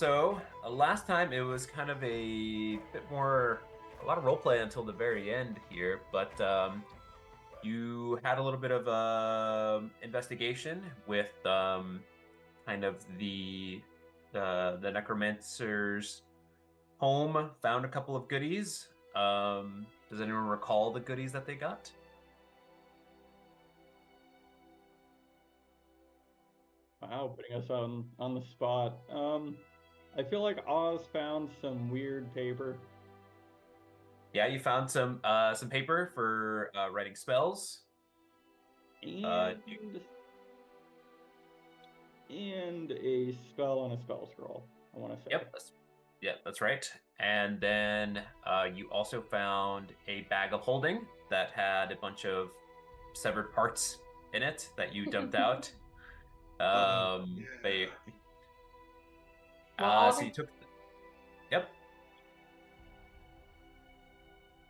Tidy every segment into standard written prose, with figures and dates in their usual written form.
Last time it was kind of a bit more, a lot of role play until the very end here, but you had a little bit of investigation with kind of the necromancer's home. Found a couple of goodies. Does anyone recall the goodies that they got? Wow, putting us on the spot. I feel like Oz found some weird paper Yeah, you found some paper for writing spells. You and a spell and a spell scroll, I want to say. Yep, that's right. And then you also found a bag of holding that had a bunch of severed parts in it that you dumped out. Oh, They yeah. Well, all so you the took Yep.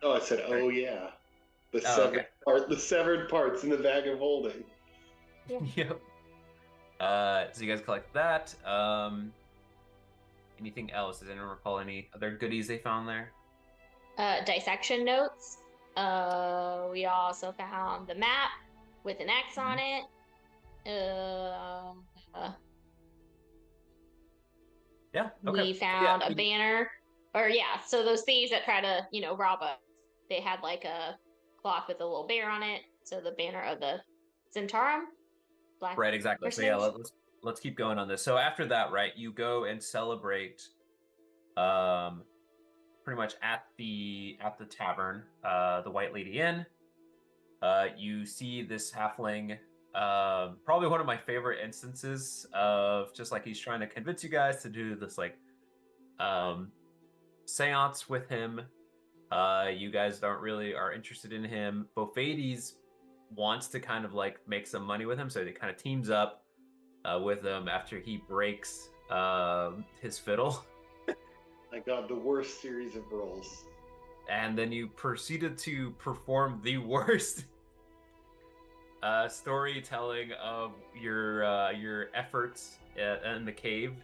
Oh, I said, oh yeah. The Oh, severed okay. part, the severed parts in the bag of holding. yeah. Yep. So you guys collect that. Anything else? Does anyone recall any other goodies they found there? Dissection notes. We also found the map with an X on Mhm. it. Uh, uh, Yeah. Okay. we So yeah, found a banner, or yeah. So those thieves that try to, rob us, they had like a cloth with a little bear on it. So the banner of the Zentarum, Black right, exactly. So yeah, Mercenaries. let's keep going on this. So after that, right, you go and celebrate um pretty much at the tavern, the White Lady Inn. You see this halfling, probably one of my favorite instances of just like he's trying to convince you guys to do this like um seance with him. You guys don't really are interested in him. Bofades wants to kind of like make some money with him, so he kind of teams up with him after he breaks his fiddle. I got the worst series of rolls. And then you proceeded to perform the worst storytelling of your efforts in the cave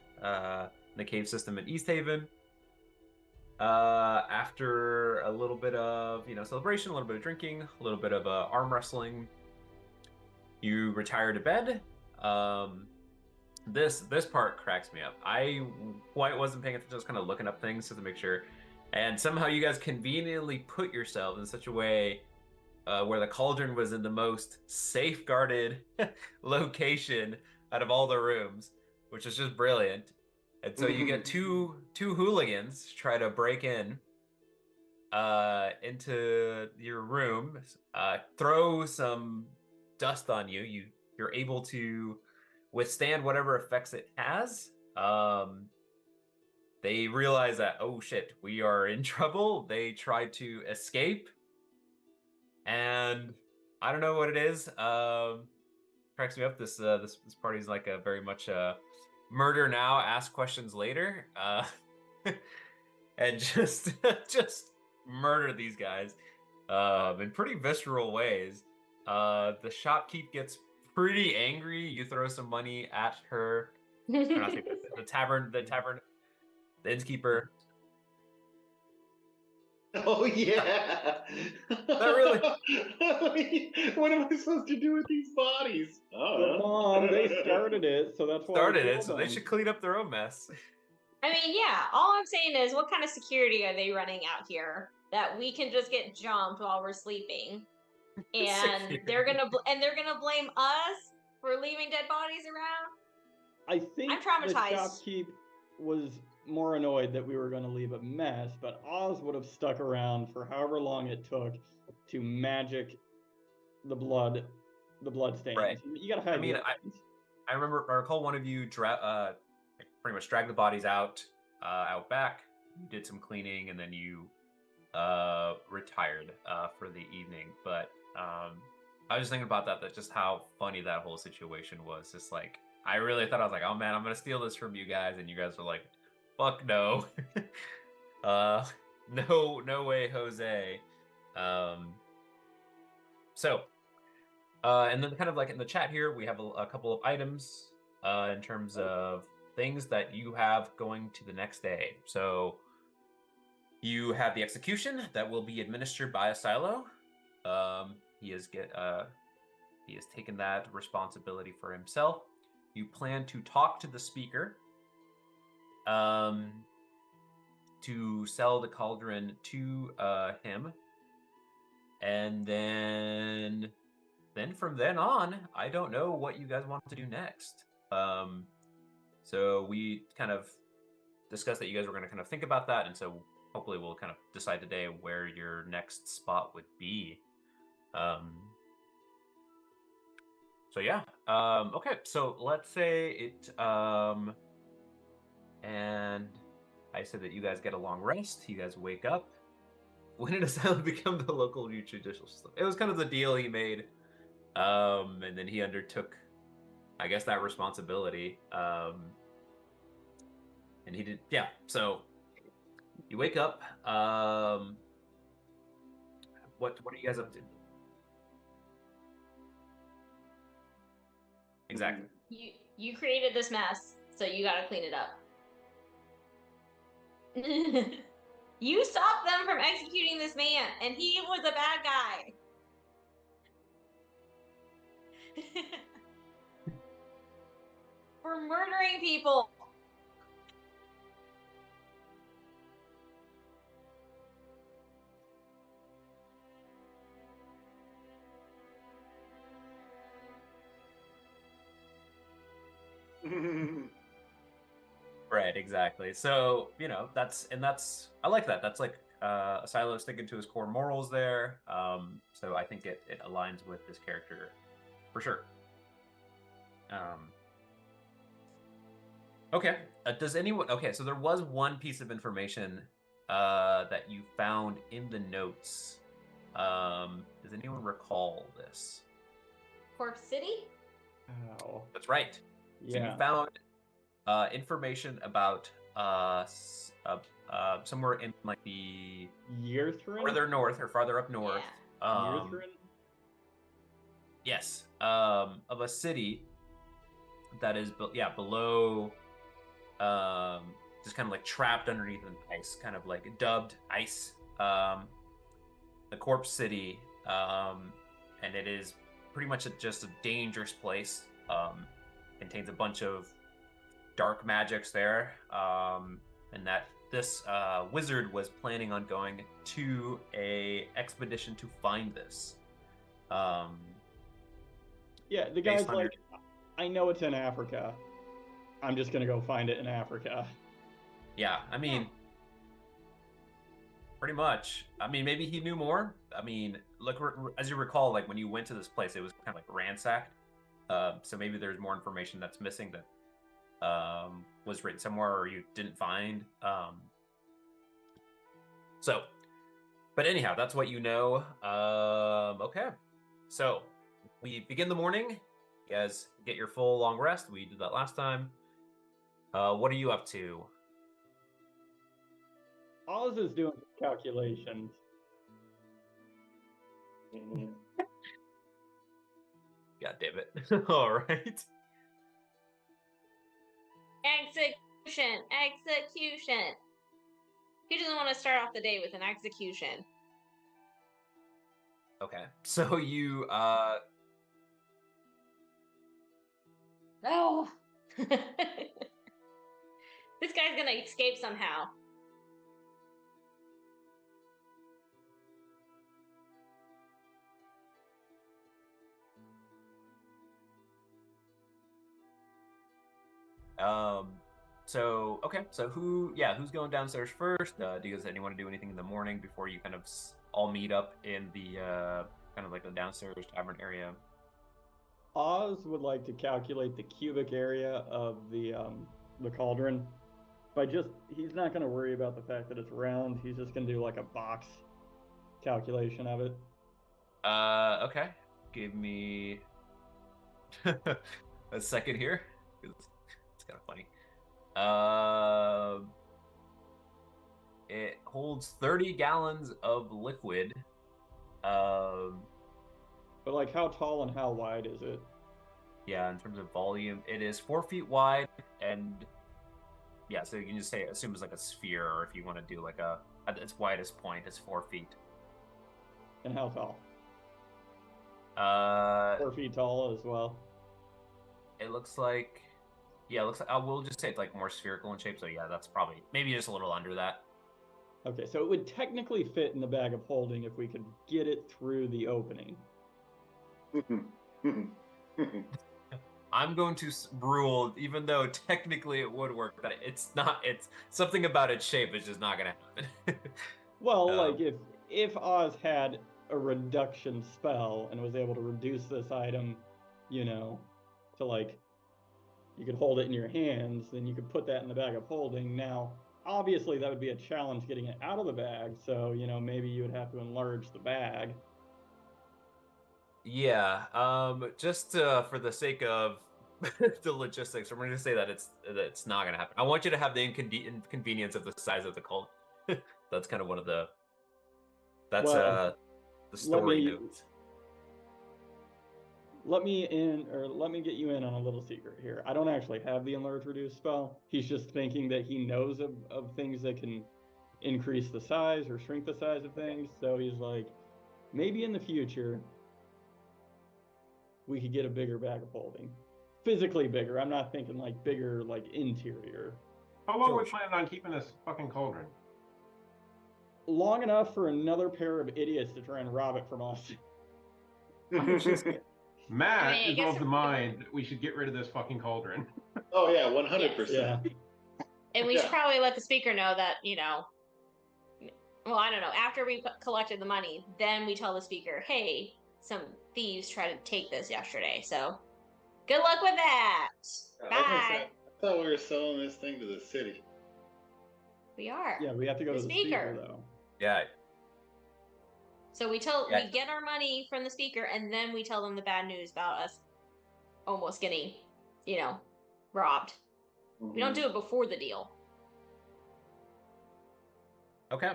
system in East Haven. After a little bit of celebration, a little bit of drinking, a little bit of arm wrestling, you retire to bed. Um, this part cracks me up. I quite wasn't paying attention, just kind of looking up things just to make sure. And somehow you guys conveniently put yourselves in such a way where the cauldron was in the most safeguarded location out of all the rooms, which is just brilliant. And so you get two hooligans try to break in into your room, throw some dust on you. You're able to withstand whatever effects it has. They realize that, oh shit, we are in trouble. They try to escape, and I don't know what it is. Cracks me up. This party's like a very much murder now, ask questions later, and just just murder these guys in pretty visceral ways. The shopkeep gets pretty angry. You throw some money at her, or not the innkeeper. Oh yeah. Not really What am I supposed to do with these bodies? The Oh. bomb, they started it, so that's why I started it, killed so they should them. clean up their own mess. I mean, yeah. All I'm saying is, what kind of security are they running out here that we can just get jumped while we're sleeping, and Security. they're gonna blame us for leaving dead bodies around? I I'm think the traumatized. shopkeep was more annoyed that we were going to leave a mess, but Oz would have stuck around for however long it took to magic the blood, the blood Right. stains. You got to I hide the mean, evidence. I recall one of you pretty much drag the bodies out back. You did some cleaning and then you retired for the evening. But I was just thinking about that just how funny that whole situation was. Just like I really thought I was like, oh man, I'm gonna steal this from you guys, and you guys were like, fuck no, uh, no way, Jose. Um, so and then kind of like in the chat here, we have a couple of items in terms of things that you have going to the next day. So you have the execution that will be administered by a silo. He has taken that responsibility for himself. You plan to talk to the speaker, to sell the cauldron to him, and then from then on, I don't know what you guys want to do next. So we kind of discussed that you guys were going to kind of think about that, and so hopefully we'll kind of decide today where your next spot would be. So yeah. Okay, so let's say it and I said that you guys get a long rest, you guys wake up. When did Asylum become the local judicial system? It was kind of the deal he made. And then he undertook, I guess, that responsibility. And he did, yeah. So you wake up. What are you guys up to? Exactly. You created this mess, so you got to clean it up. You stopped them from executing this man, and he was a bad guy. For murdering people. Right, exactly. So, that's I like that. That's like Asilo sticking to his core morals there. So I think it aligns with his character for sure. Okay. Does anyone? Okay, so there was one piece of information that you found in the notes. Does anyone recall this? Corpse City? Oh. That's right. Yeah. So you found information about somewhere in like the Yerthrin? further north or farther up north. Yerthrin? Yes. Of a city that is below, just kind of like trapped underneath an ice, kind of like dubbed ice. The Corpse City, and it is pretty much just a dangerous place. Contains a bunch of dark magics there, and that this wizard was planning on going to a expedition to find this. Yeah, the guy's like, I know it's in Africa. I'm just gonna go find it in Africa. Yeah, I mean, pretty much. I mean, maybe he knew more. I mean, look, as you recall, like when you went to this place, it was kind of like ransacked. So maybe there's more information that's missing that was written somewhere or you didn't find. But anyhow, that's what you know. Okay, so we begin the morning. You guys get your full long rest. We did that last time. What are you up to? Oz is doing calculations. God damn it. All right. Execution. Who doesn't want to start off the day with an execution? Okay. So you No. This guy's gonna escape somehow. So okay, so who's going downstairs first? Do you guys anyone do anything in the morning before you kind of all meet up in the kind of like the downstairs tavern area? Oz would like to calculate the cubic area of the cauldron. He's not going to worry about the fact that it's round. He's just going to do like a box calculation of it. Okay. Give me a second here. It's kind of funny. It holds 30 gallons of liquid. But like, how tall and how wide is it? Yeah, in terms of volume, it is 4 feet wide and yeah, so you can just assume it's like a sphere, or if you want to do like at its widest point, it's 4 feet. And how tall? 4 Uh, feet tall as well. it looks like, yeah, it looks like, we'll just say it's like more spherical in shape. So yeah, that's probably maybe just a little under that. Okay, so it would technically fit in the bag of holding if we could get it through the opening. I'm going to rule, even though technically it would work, that it's not. It's something about its shape is just not going to happen. Well, like if Oz had a reduction spell and was able to reduce this item, you know, to like you could hold it in your hands, then you could put that in the bag of holding. Now, obviously, that would be a challenge getting it out of the bag. So, maybe you would have to enlarge the bag. Yeah, just for the sake of the logistics, I'm going to say that it's not going to happen. I want you to have the inconvenience of the size of the cult. That's kind of one of the the story notes. Let me get you in on a little secret here. I don't actually have the enlarge reduce spell. He's just thinking that he knows of things that can increase the size or shrink the size of things. So he's like, maybe in the future we could get a bigger bag of holding. Physically bigger. I'm not thinking like bigger like interior. How long are we planning on keeping this fucking cauldron? Long enough for another pair of idiots to try and rob it from us. Matt is of the mind that we should get rid of this fucking cauldron. Oh yeah, 100%. Yeah. And we should probably let the speaker know that, well, I don't know. After we collected the money, then we tell the speaker, hey, some thieves tried to take this yesterday. So good luck with that. Bye. I thought we were selling this thing to the city. We are. Yeah, we have to go to the speaker though. Yeah. So we get our money from the speaker, and then we tell them the bad news about us almost getting, robbed. Mm-hmm. We don't do it before the deal. Okay.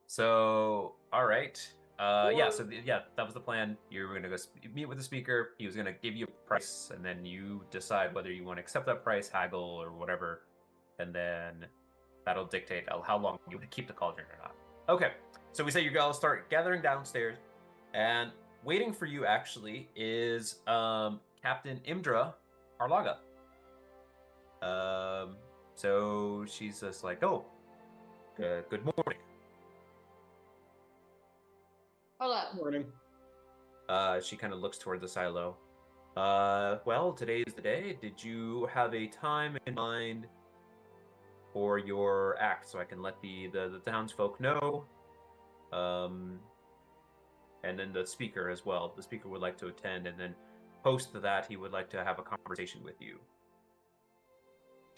So, all right. Yeah, so that was the plan. You were going to go meet with the speaker. He was going to give you a price, and then you decide whether you want to accept that price, haggle, or whatever. And then that'll dictate how long you want to keep the cauldron or not. Okay. So we say you all start gathering downstairs, and waiting for you actually is Captain Imdra Arlaga. So she's just like, oh, good morning. Hello. Morning. She kind of looks toward the silo. Well, today is the day. Did you have a time in mind for your act so I can let the townsfolk know? And then the speaker as well. The speaker would like to attend, and then post that he would like to have a conversation with you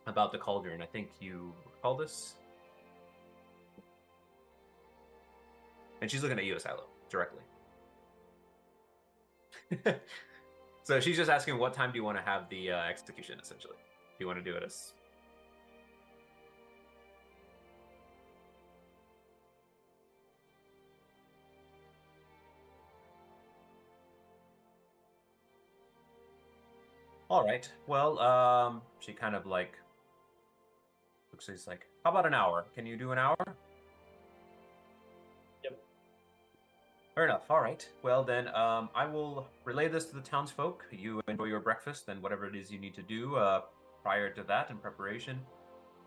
about the cauldron. I think you recall this? And she's looking at you, Silo, directly. So she's just asking, what time do you want to have the execution, essentially? Do you want to do it as... All right. Well, she kind of like looks. She's like, "How about an hour? Can you do an hour?" Yep. Fair enough. All right. Well, then, I will relay this to the townsfolk. You enjoy your breakfast and whatever it is you need to do prior to that in preparation.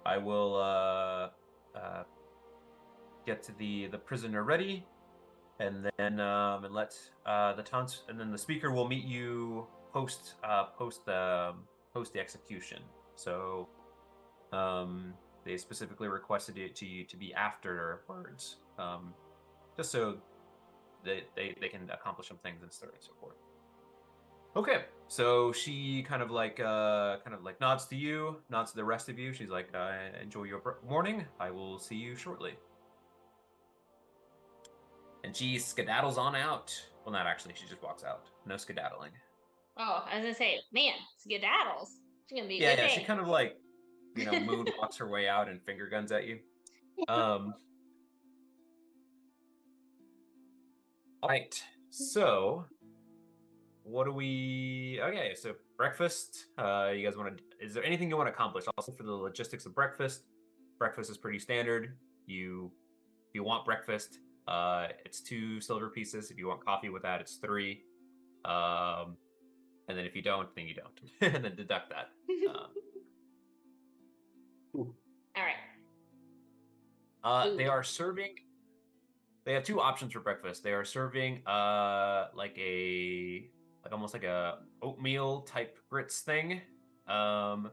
I will get to the prisoner ready, and then and let the towns, and then the speaker will meet you post the execution. So they specifically requested it to be afterwards, just so they can accomplish some things and so on and so forth. Okay, so she kind of like nods to you, nods to the rest of you. She's like, enjoy your morning. I will see you shortly. And she skedaddles on out. Well, not actually. She just walks out. No skedaddling. Oh, I was gonna say, man, skedaddles. It's gonna be a good day. She kind of like, moon walks her way out and finger guns at you. All right. So what do we? Okay, so breakfast. You guys want to? Is there anything you want to accomplish? Also, for the logistics of breakfast, breakfast is pretty standard. If you want breakfast, it's 2 silver pieces. If you want coffee with that, it's 3. And then if you don't, then you don't, and then deduct that. All right. They are serving. They have 2 options for breakfast. They are serving like almost like a oatmeal type grits thing, and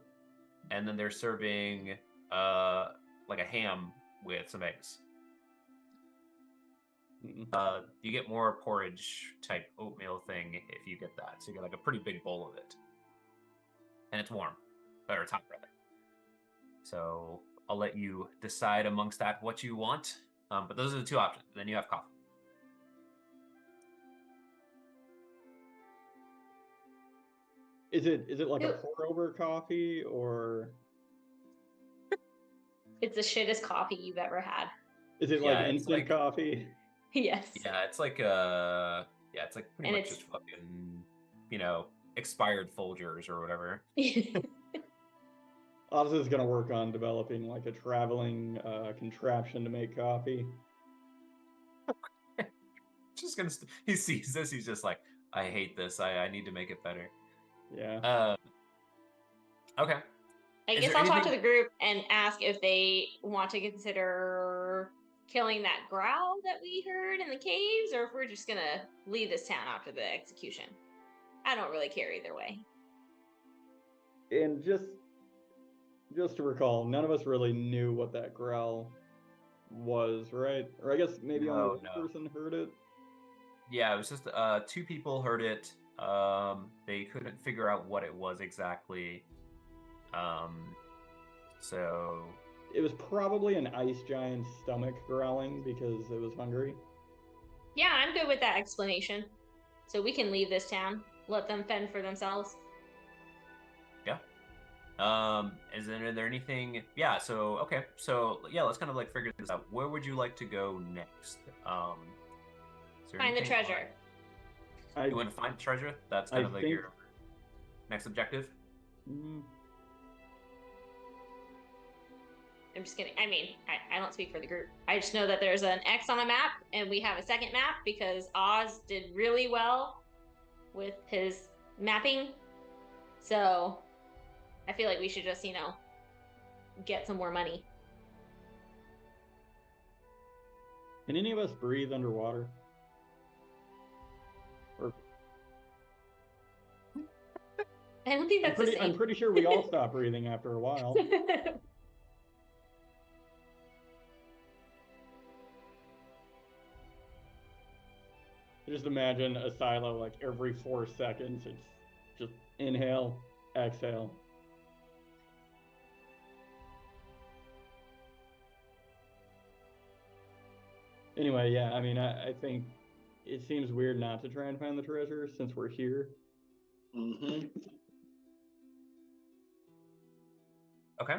then they're serving like a ham with some eggs. You get more porridge type oatmeal thing if you get that. So you get like a pretty big bowl of it, and it's warm, or it's hot rather. So I'll let you decide amongst that what you want. But those are the 2 options. Then you have coffee. Is it like a pour over coffee or? It's the shittest coffee you've ever had. Is it like instant coffee? Yes. Yeah, it's like it's like pretty much just fucking, expired Folgers or whatever. Oz is gonna work on developing like a traveling contraption to make coffee. Just gonna. He sees this. He's just like, I hate this. I need to make it better. Yeah. Okay. I guess I'll talk to the group and ask if they want to consider killing that growl that we heard in the caves, or if we're just gonna leave this town after the execution. I don't really care either way. And just to recall, none of us really knew what that growl was, right? Or I guess maybe only one person heard it. Yeah, it was just 2 people heard it. They couldn't figure out what it was exactly. So it was probably an ice giant's stomach growling because it was hungry. Yeah, I'm good with that explanation. So we can leave this town, let them fend for themselves. Yeah. Is there anything? Yeah. So okay. So yeah, let's kind of like figure this out. Where would you like to go next? Find the treasure. You want to find the treasure? That's kind of like your next objective. I'm just kidding. I mean, I don't speak for the group. I just know that there's an X on the map, and we have a second map because Oz did really well with his mapping. So I feel like we should just, get some more money. Can any of us breathe underwater? Or I don't think that's the same. I'm pretty sure we all stop breathing after a while. Just imagine a silo like every 4 seconds. It's just inhale, exhale. Anyway, yeah, I mean, I think it seems weird not to try and find the treasure since we're here. Mm-hmm. Okay.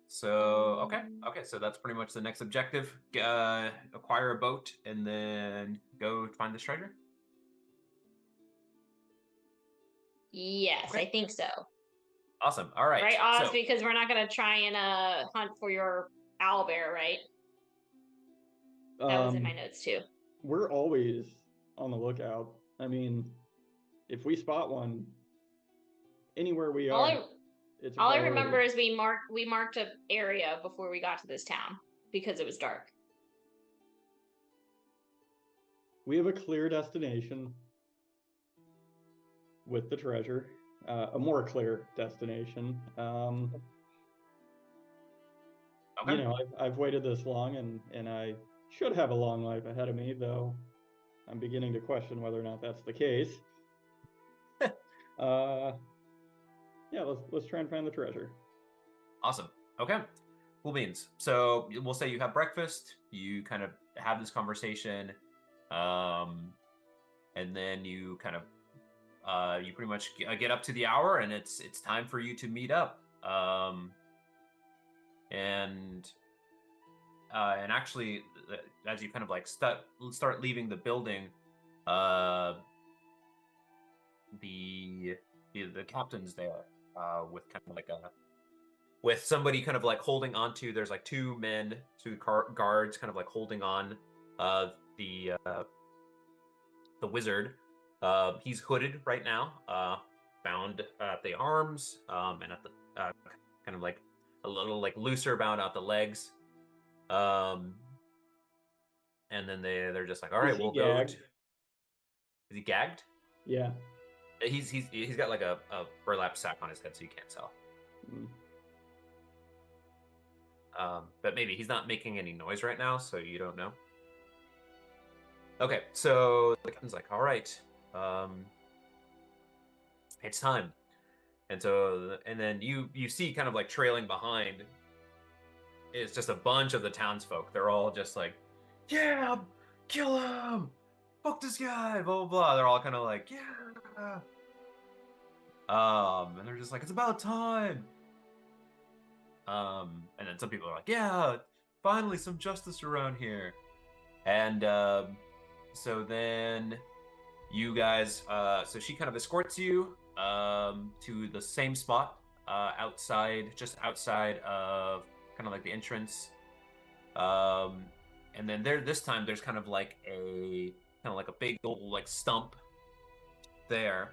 So okay, so that's pretty much the next objective. Acquire a boat and then go find this treasure. Yes, okay. I think so. Awesome. All right. Right, Oz, because we're not going to try and hunt for your owlbear, right? That was in my notes too. We're always on the lookout. I mean, if we spot one, anywhere we are. All I remember is we marked an area before we got to this town because it was dark. We have a clear destination with the treasure, a more clear destination. Okay. I've waited this long, and I should have a long life ahead of me, though I'm beginning to question whether or not that's the case. Yeah, let's try and find the treasure. Awesome. Okay. Cool beans. So we'll say you have breakfast, you kind of have this conversation, and then you kind of you pretty much get up to the hour, and it's time for you to meet up. And actually, as you kind of like start leaving the building, the captain's there, with kind of like a with somebody kind of like holding onto. There's like two men, guards, kind of like holding on uh, the uh, the wizard. He's hooded right now, bound at the arms, and at the kind of like a little like looser bound out the legs. Um, and then they're just like, all right, we'll go. Is he gagged? Yeah. He's got like a burlap sack on his head, so you can't tell. Mm. But maybe he's not making any noise right now, so you don't know. Okay, so the captain's like, all right, it's time. And so, and then you see kind of like trailing behind is just a bunch of the townsfolk. They're all just like, yeah, kill him, fuck this guy, blah, blah, blah. They're all kind of like, yeah. And they're just like, it's about time. And then some people are like, yeah, finally some justice around here. And so then you guys, so she kind of escorts you to the same spot just outside of kind of like the entrance. And then this time there's kind of like a big old like stump there.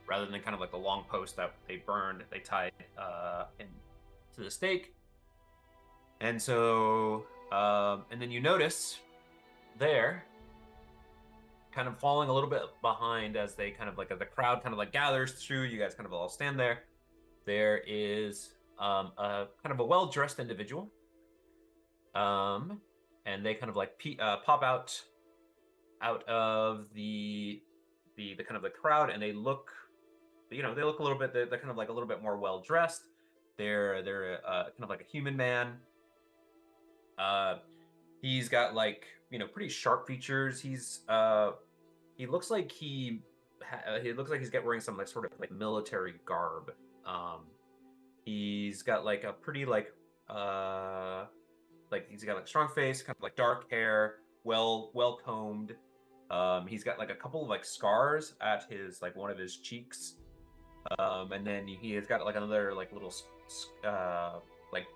Rather than kind of like the long post that they tied to the stake. And so, and then you notice there, kind of falling a little bit behind as they kind of like, as the crowd kind of like gathers through, you guys kind of all stand there. There is a kind of a well-dressed individual. And they kind of like pop out of the kind of the crowd, and they look a little bit, they're kind of like a little bit more well dressed. They're kind of like a human man. He's got like, pretty sharp features. He looks like he looks like he's wearing some like sort of like military garb. He's got like a pretty like he's got like strong face, kind of like dark hair, well combed. He's got like a couple of like scars at his like one of his cheeks. And then he has got like another like little like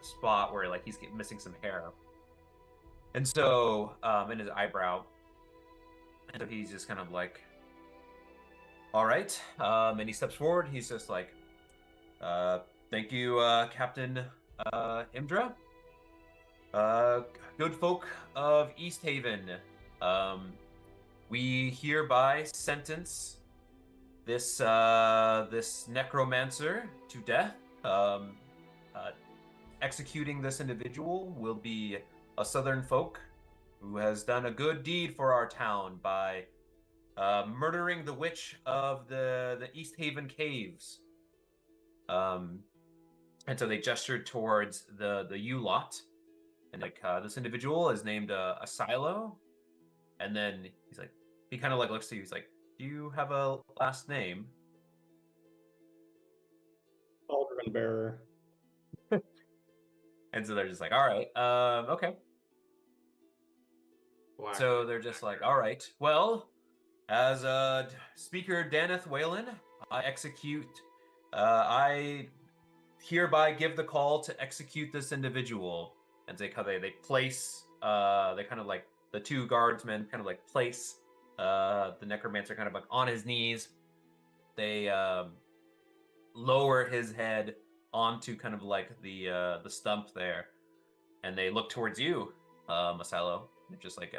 spot where like he's missing some hair. And so in his eyebrow. And so he's just kind of like, all right. And he steps forward. He's just like, thank you, Captain Imdra. Good folk of East Haven. We hereby sentence this necromancer to death. Executing this individual will be a southern folk who has done a good deed for our town by murdering the witch of the East Haven caves. And so they gestured towards the U-lot, and like this individual is named Asilo. And then he's like, he kind of like looks to you. He's like, do you have a last name? Alderman Bearer. And so they're just like, all right, okay. Black. So they're just like, all right, well, as Speaker Daneth Whalen, I hereby give the call to execute this individual. And they place, they kind of like, the two guardsmen kind of like place the necromancer kind of like on his knees. They lower his head onto kind of like the stump there, and they look towards you, Masalo. They're just like,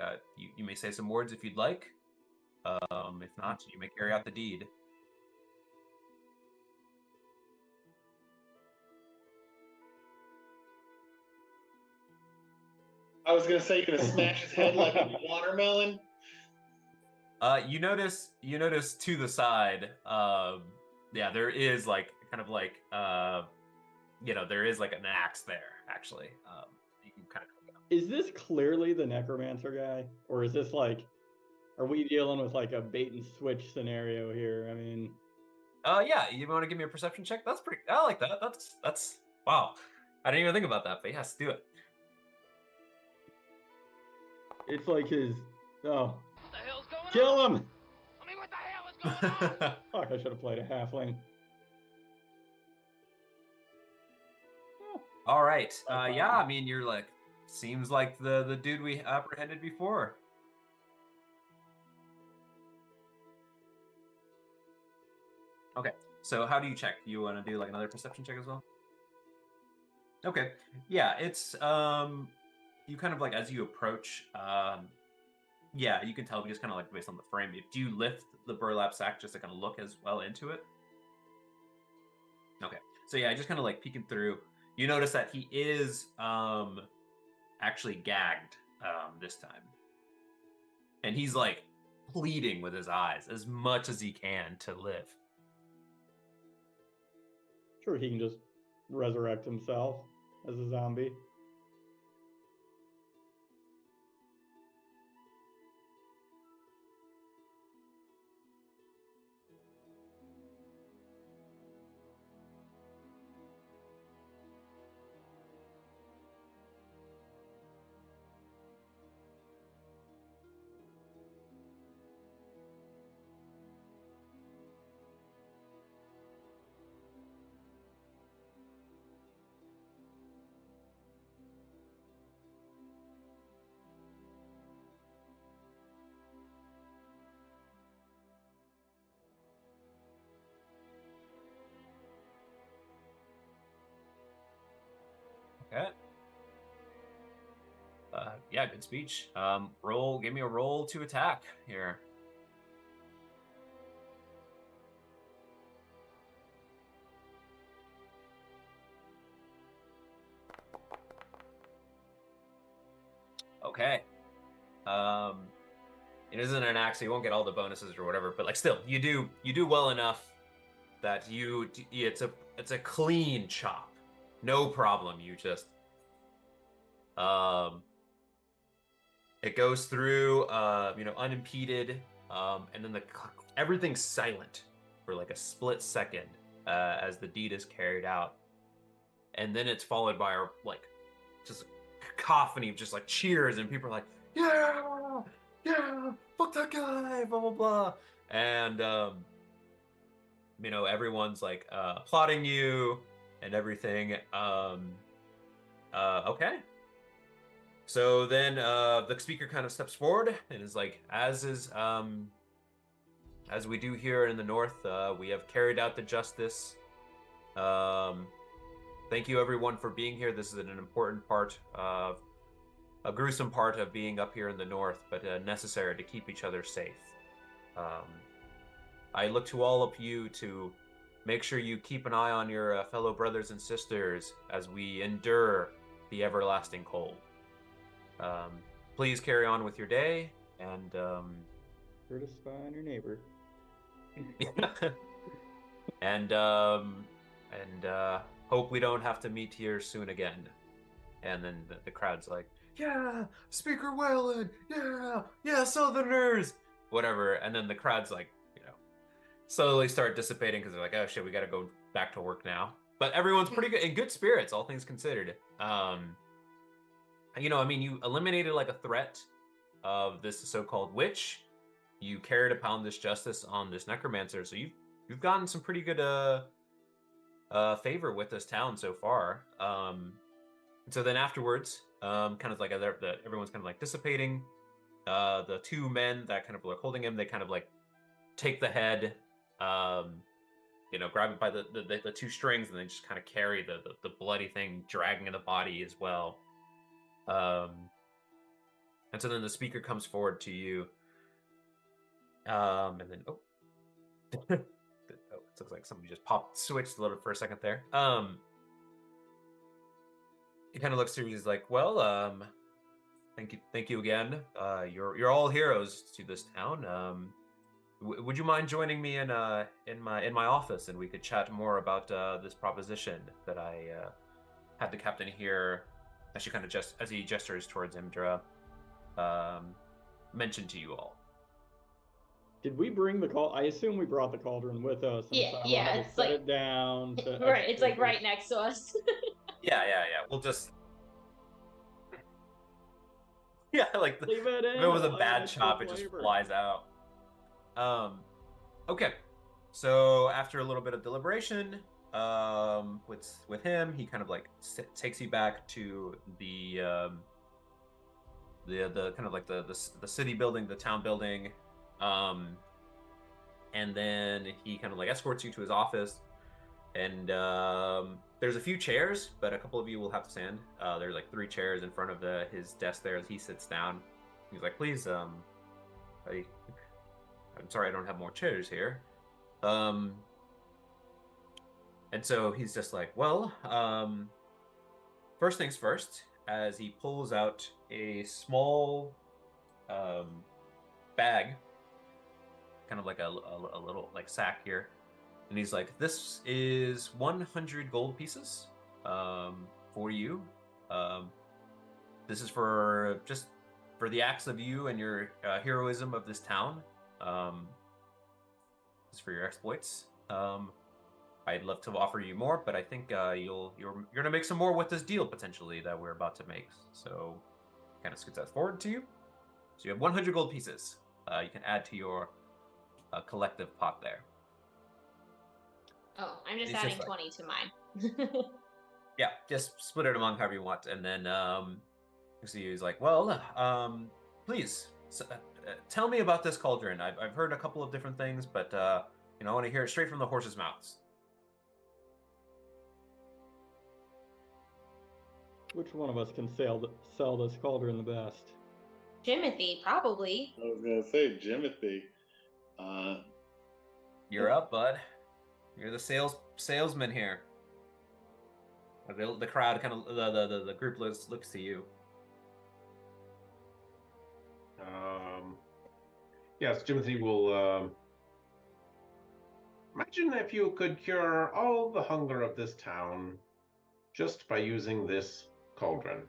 you may say some words if you'd like. If not, you may carry out the deed. I was gonna say you're gonna smash his head like a watermelon. You notice to the side, yeah, there is like kind of like there is like an axe there actually. You can kind of. Is this clearly the necromancer guy, or is this like, are we dealing with like a bait and switch scenario here? I mean, yeah, you want to give me a perception check? That's pretty. I like that. That's wow. I didn't even think about that, but yes, do it. it's like his. Oh, kill him! Fuck, I should have played a halfling. All right. Yeah, I mean, you're like, seems like the dude we apprehended before. Okay, so how do you check? You want to do like another perception check as well? Okay, yeah, it's you kind of like as you approach, yeah, you can tell just kind of like based on the frame. Do you lift the burlap sack just to kind of look as well into it? Okay, so yeah, just kind of like peeking through. You notice that he is actually gagged this time, and he's like pleading with his eyes as much as he can to live. Sure, he can just resurrect himself as a zombie. Okay. Yeah, good speech. Give me a roll to attack here. Okay. It isn't an axe, so you won't get all the bonuses or whatever, but like still, you do well enough that it's a clean chop. No problem. You just it goes through unimpeded, and then everything's silent for like a split second as the deed is carried out. And then it's followed by our like just cacophony of just like cheers, and people are like, yeah, yeah, fuck that guy, blah blah blah. And everyone's like applauding you and everything. Okay. So then the speaker kind of steps forward and is like, as we do here in the north, we have carried out the justice. Thank you everyone for being here. This is an important part of a gruesome part of being up here in the north, but necessary to keep each other safe. I look to all of you to make sure you keep an eye on your fellow brothers and sisters as we endure the everlasting cold. Please carry on with your day, and Sure to spy on your neighbor. and hope we don't have to meet here soon again. And then the crowd's like, yeah, Speaker Whalen, yeah, Southerners, whatever. And then the crowd's like, slowly start dissipating because they're like, oh shit, we got to go back to work now. But everyone's pretty good, in good spirits, all things considered. You eliminated like a threat of this so-called witch. You carried upon this justice on this necromancer, so you've gotten some pretty good favor with this town so far. So then afterwards, kind of like everyone's kind of like dissipating. The two men that kind of like holding him, they kind of like take the head, grab it by the two strings, and then just kind of carry the bloody thing, dragging the body as well. And so then the speaker comes forward to you, and then it looks like somebody just switched a little bit for a second there. He kind of looks through. He's like, "Well, thank you again. You're all heroes to this town. Would you mind joining me in my office, and we could chat more about this proposition that I had the captain here, as she kind of as he gestures towards Imdra, mention to you all." Did we bring the call? I assume we brought the cauldron with us. Yeah, it's like it down. Right, it's like right next to us. Yeah. We'll just like leave it in. if it was a bad chop, it just flies out. Okay. So after a little bit of deliberation, with him, he kind of like takes you back to the kind of like the city building, the town building, and then he kind of like escorts you to his office. And there's a few chairs, but a couple of you will have to stand. There's like 3 chairs in front of his desk there as he sits down. He's like, please, I'm sorry I don't have more chairs here. And so he's just like, well, first things first, as he pulls out a small bag, kind of like a little like sack here. And he's like, this is 100 gold pieces for you. This is for the acts of you and your heroism of this town. This is for your exploits. I'd love to offer you more, but I think you're gonna make some more with this deal potentially that we're about to make. So, kind of scoots that forward to you. So you have 100 gold pieces. You can add to your collective pot there. Oh, I'm just adding 20 to mine. Yeah, just split it among however you want, and then so he's like, well, please tell me about this cauldron. I've heard a couple of different things, but I want to hear it straight from the horses' mouths. Which one of us can sell this cauldron the best? Jimothy, probably. I was gonna say Jimothy. You're up, bud. You're the salesman here. The crowd kind of the group looks to you. Yes, Timothy will. Imagine if you could cure all the hunger of this town just by using this cauldron.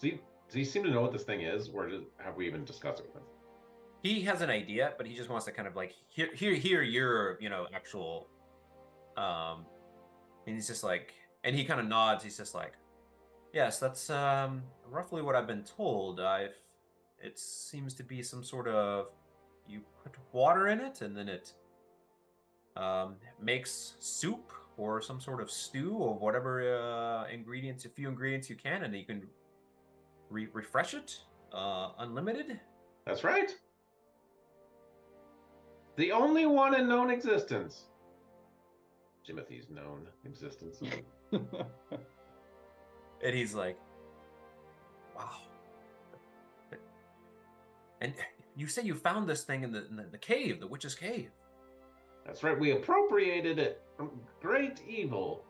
Does he seem to know what this thing is, or have we even discussed it with him? He has an idea, but he just wants to kind of like hear your actual. And he's just like, and he kind of nods. He's just like, yes, that's roughly what I've been told. It seems to be some sort of, you put water in it, and then it makes soup or some sort of stew or whatever a few ingredients you can, and you can refresh it, unlimited. That's right. The only one in known existence. Timothy's known existence. And he's like, wow. And you say you found this thing in the cave, the witch's cave. That's right. We appropriated it from great evil.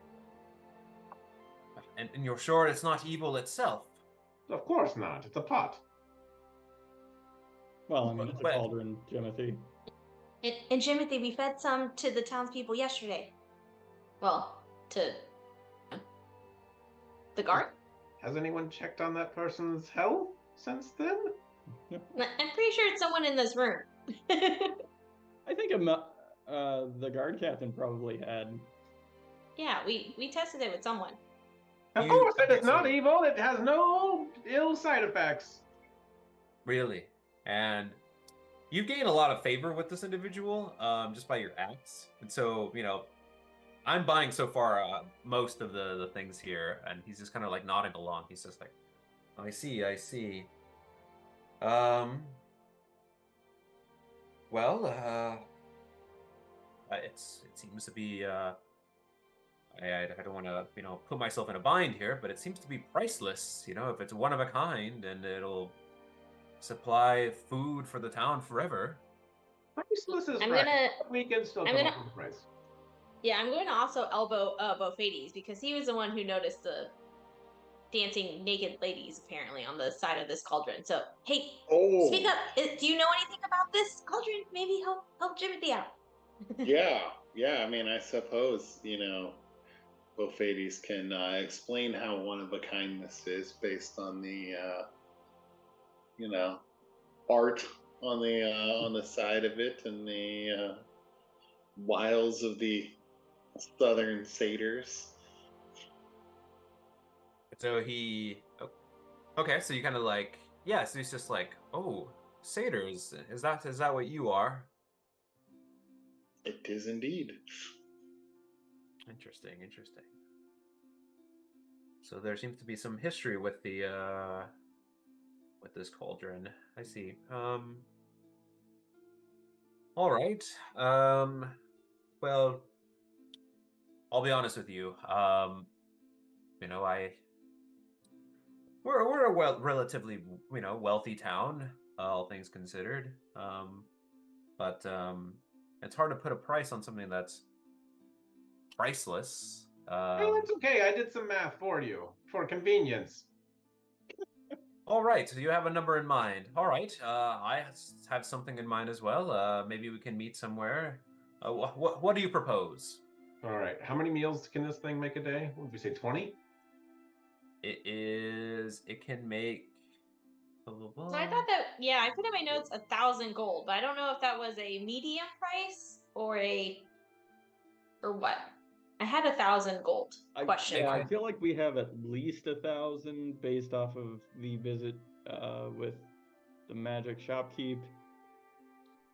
And you're sure it's not evil itself? Of course not. It's a pot. Well, I mean, it's a cauldron, Jimothy. And Jimothy, we fed some to the townspeople yesterday. Well, to the guard. Has anyone checked on that person's health since then? I'm pretty sure it's someone in this room. I think the guard captain probably had. Yeah, we tested it with someone. Of course, it is not evil. It has no ill side effects. Really? And you gain a lot of favor with this individual just by your acts. And so, I'm buying so far most of the things here, and he's just kind of like nodding along. He's just like, I see. Well, it seems to be. I don't want to, put myself in a bind here, but it seems to be priceless. If it's one of a kind, and it'll supply food for the town forever. Priceless is we can still come up with a price. Yeah, I'm going to also elbow Bofades because he was the one who noticed the dancing naked ladies apparently on the side of this cauldron. So, hey, speak up. Do you know anything about this cauldron? Maybe help Jimothy out. Yeah. I mean, I suppose, Bofades can explain how one of a kind this is based on the, art on the side of it and the wiles of the southern satyrs. So okay, so you kind of like, so he's just like, oh, satyrs, is that what you are? It is indeed. Interesting. So there seems to be some history with the with this cauldron. I see. All right. Well, I'll be honest with you. You know, we're a relatively wealthy town, all things considered. But it's hard to put a price on something that's priceless. Oh, it's okay. I did some math for you for convenience. All right, so you have a number in mind. All right, I have something in mind as well. Maybe we can meet somewhere. What do you propose? All right. How many meals can this thing make a day? What did we say, 20? It can make. Blah, blah, blah. So I thought that, yeah, I put in my notes 1,000 gold, but I don't know if that was a medium price or what. I had 1,000 gold. Question Yeah, mark. I feel like we have at least 1,000 based off of the visit with the magic shopkeep.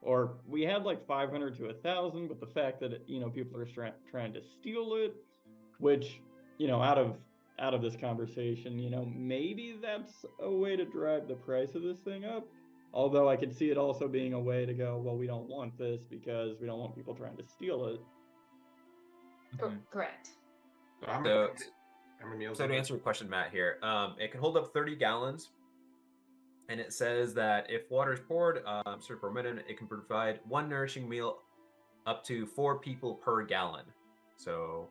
Or we had like 500 to 1,000, but the fact that people are trying to steal it, which out of this conversation, maybe that's a way to drive the price of this thing up. Although I could see it also being a way to go, well, we don't want this because we don't want people trying to steal it. Correct. So how many meals? So to answer your question, Matt, here, it can hold up 30 gallons. And it says that if water is poured, served per minute, it can provide one nourishing meal up to 4 people per gallon. So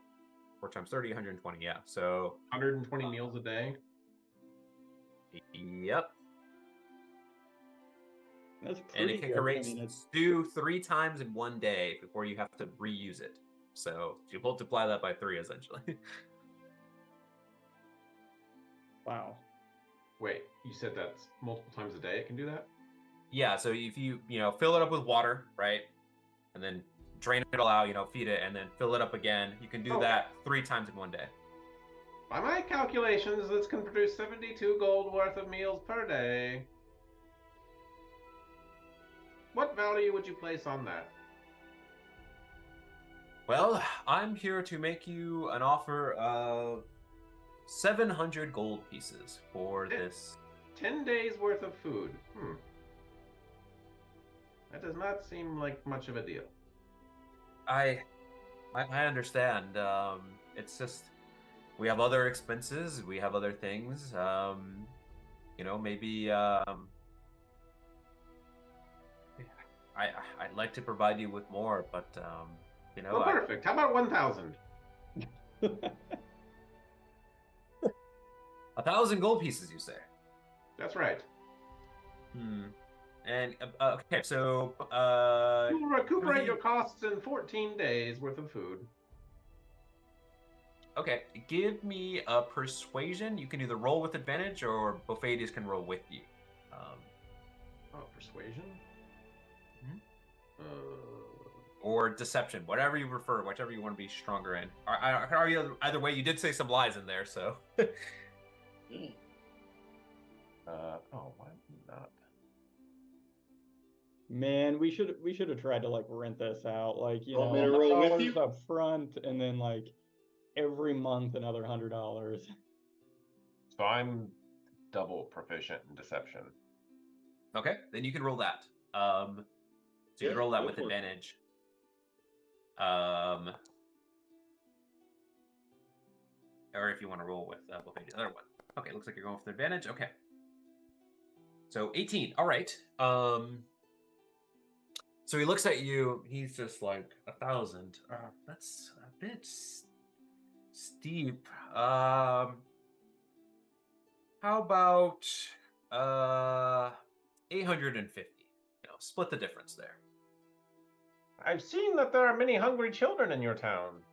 4 times 30, 120, yeah. So 120 meals a day? Yep. That's And pretty it can good. create I mean, it's stew 3 times in one day before you have to reuse it. So you multiply that by 3, essentially. wow. Wait, you said that's multiple times a day it can do that? Yeah, so if you fill it up with water, right? And then drain it all out, feed it, and then fill it up again. You can do that 3 times in one day. By my calculations, this can produce 72 gold worth of meals per day. What value would you place on that? Well, I'm here to make you an offer of 700 gold pieces for this. 10 days worth of food. That does not seem like much of a deal. I understand. It's just we have other expenses, we have other things. Maybe I'd like to provide you with more, but Well, perfect. How about 1,000? 1,000 gold pieces, you say? That's right. And okay, so You will recuperate your costs in 14 days worth of food. Okay, give me a persuasion. You can either roll with advantage or Bofadius can roll with you. Persuasion? Or deception, whatever you prefer, whichever you want to be stronger in. Either way, you did say some lies in there, so. Why not? Man, we should have tried to like rent this out, like Want me to roll with you? up front, and then like every month another $100. So I'm double proficient in deception. Okay, then you can roll that. So you can roll that with advantage. Or if you want to roll with Bofadius, the other one. Okay, looks like you're going with advantage. Okay. So 18. All right. So he looks at you. He's just like 1,000. That's a bit steep. How about 850? Split the difference there. I've seen that there are many hungry children in your town.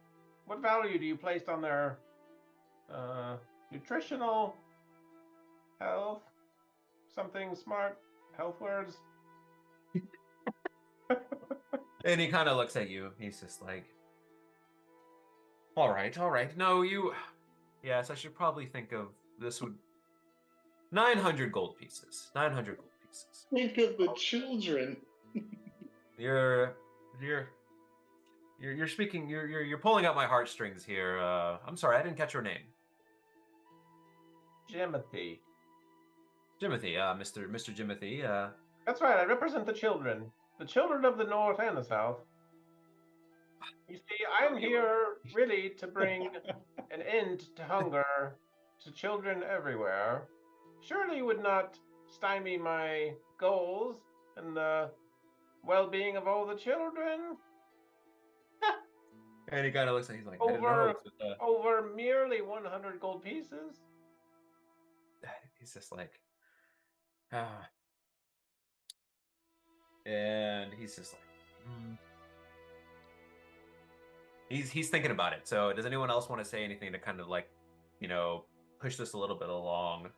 What value do you place on their nutritional health? Something smart? Health words? And he kind of looks at you. He's just like, all right. No, yes, I should probably think of this would 900 gold pieces. 900 gold pieces. Think of the children. You're you're speaking. You're pulling out my heartstrings here. I'm sorry, I didn't catch your name. Jimothy. Jimothy. Mr. Jimothy. That's right. I represent the children of the North and the South. You see, I'm here really to bring an end to hunger to children everywhere. Surely you would not stymie my goals and the well-being of all the children And he kind of looks like he's like, I didn't know. over over merely 100 gold pieces. He's just like, ah. And he's just like, he's thinking about it. So does anyone else want to say anything to kind of like, push this a little bit along?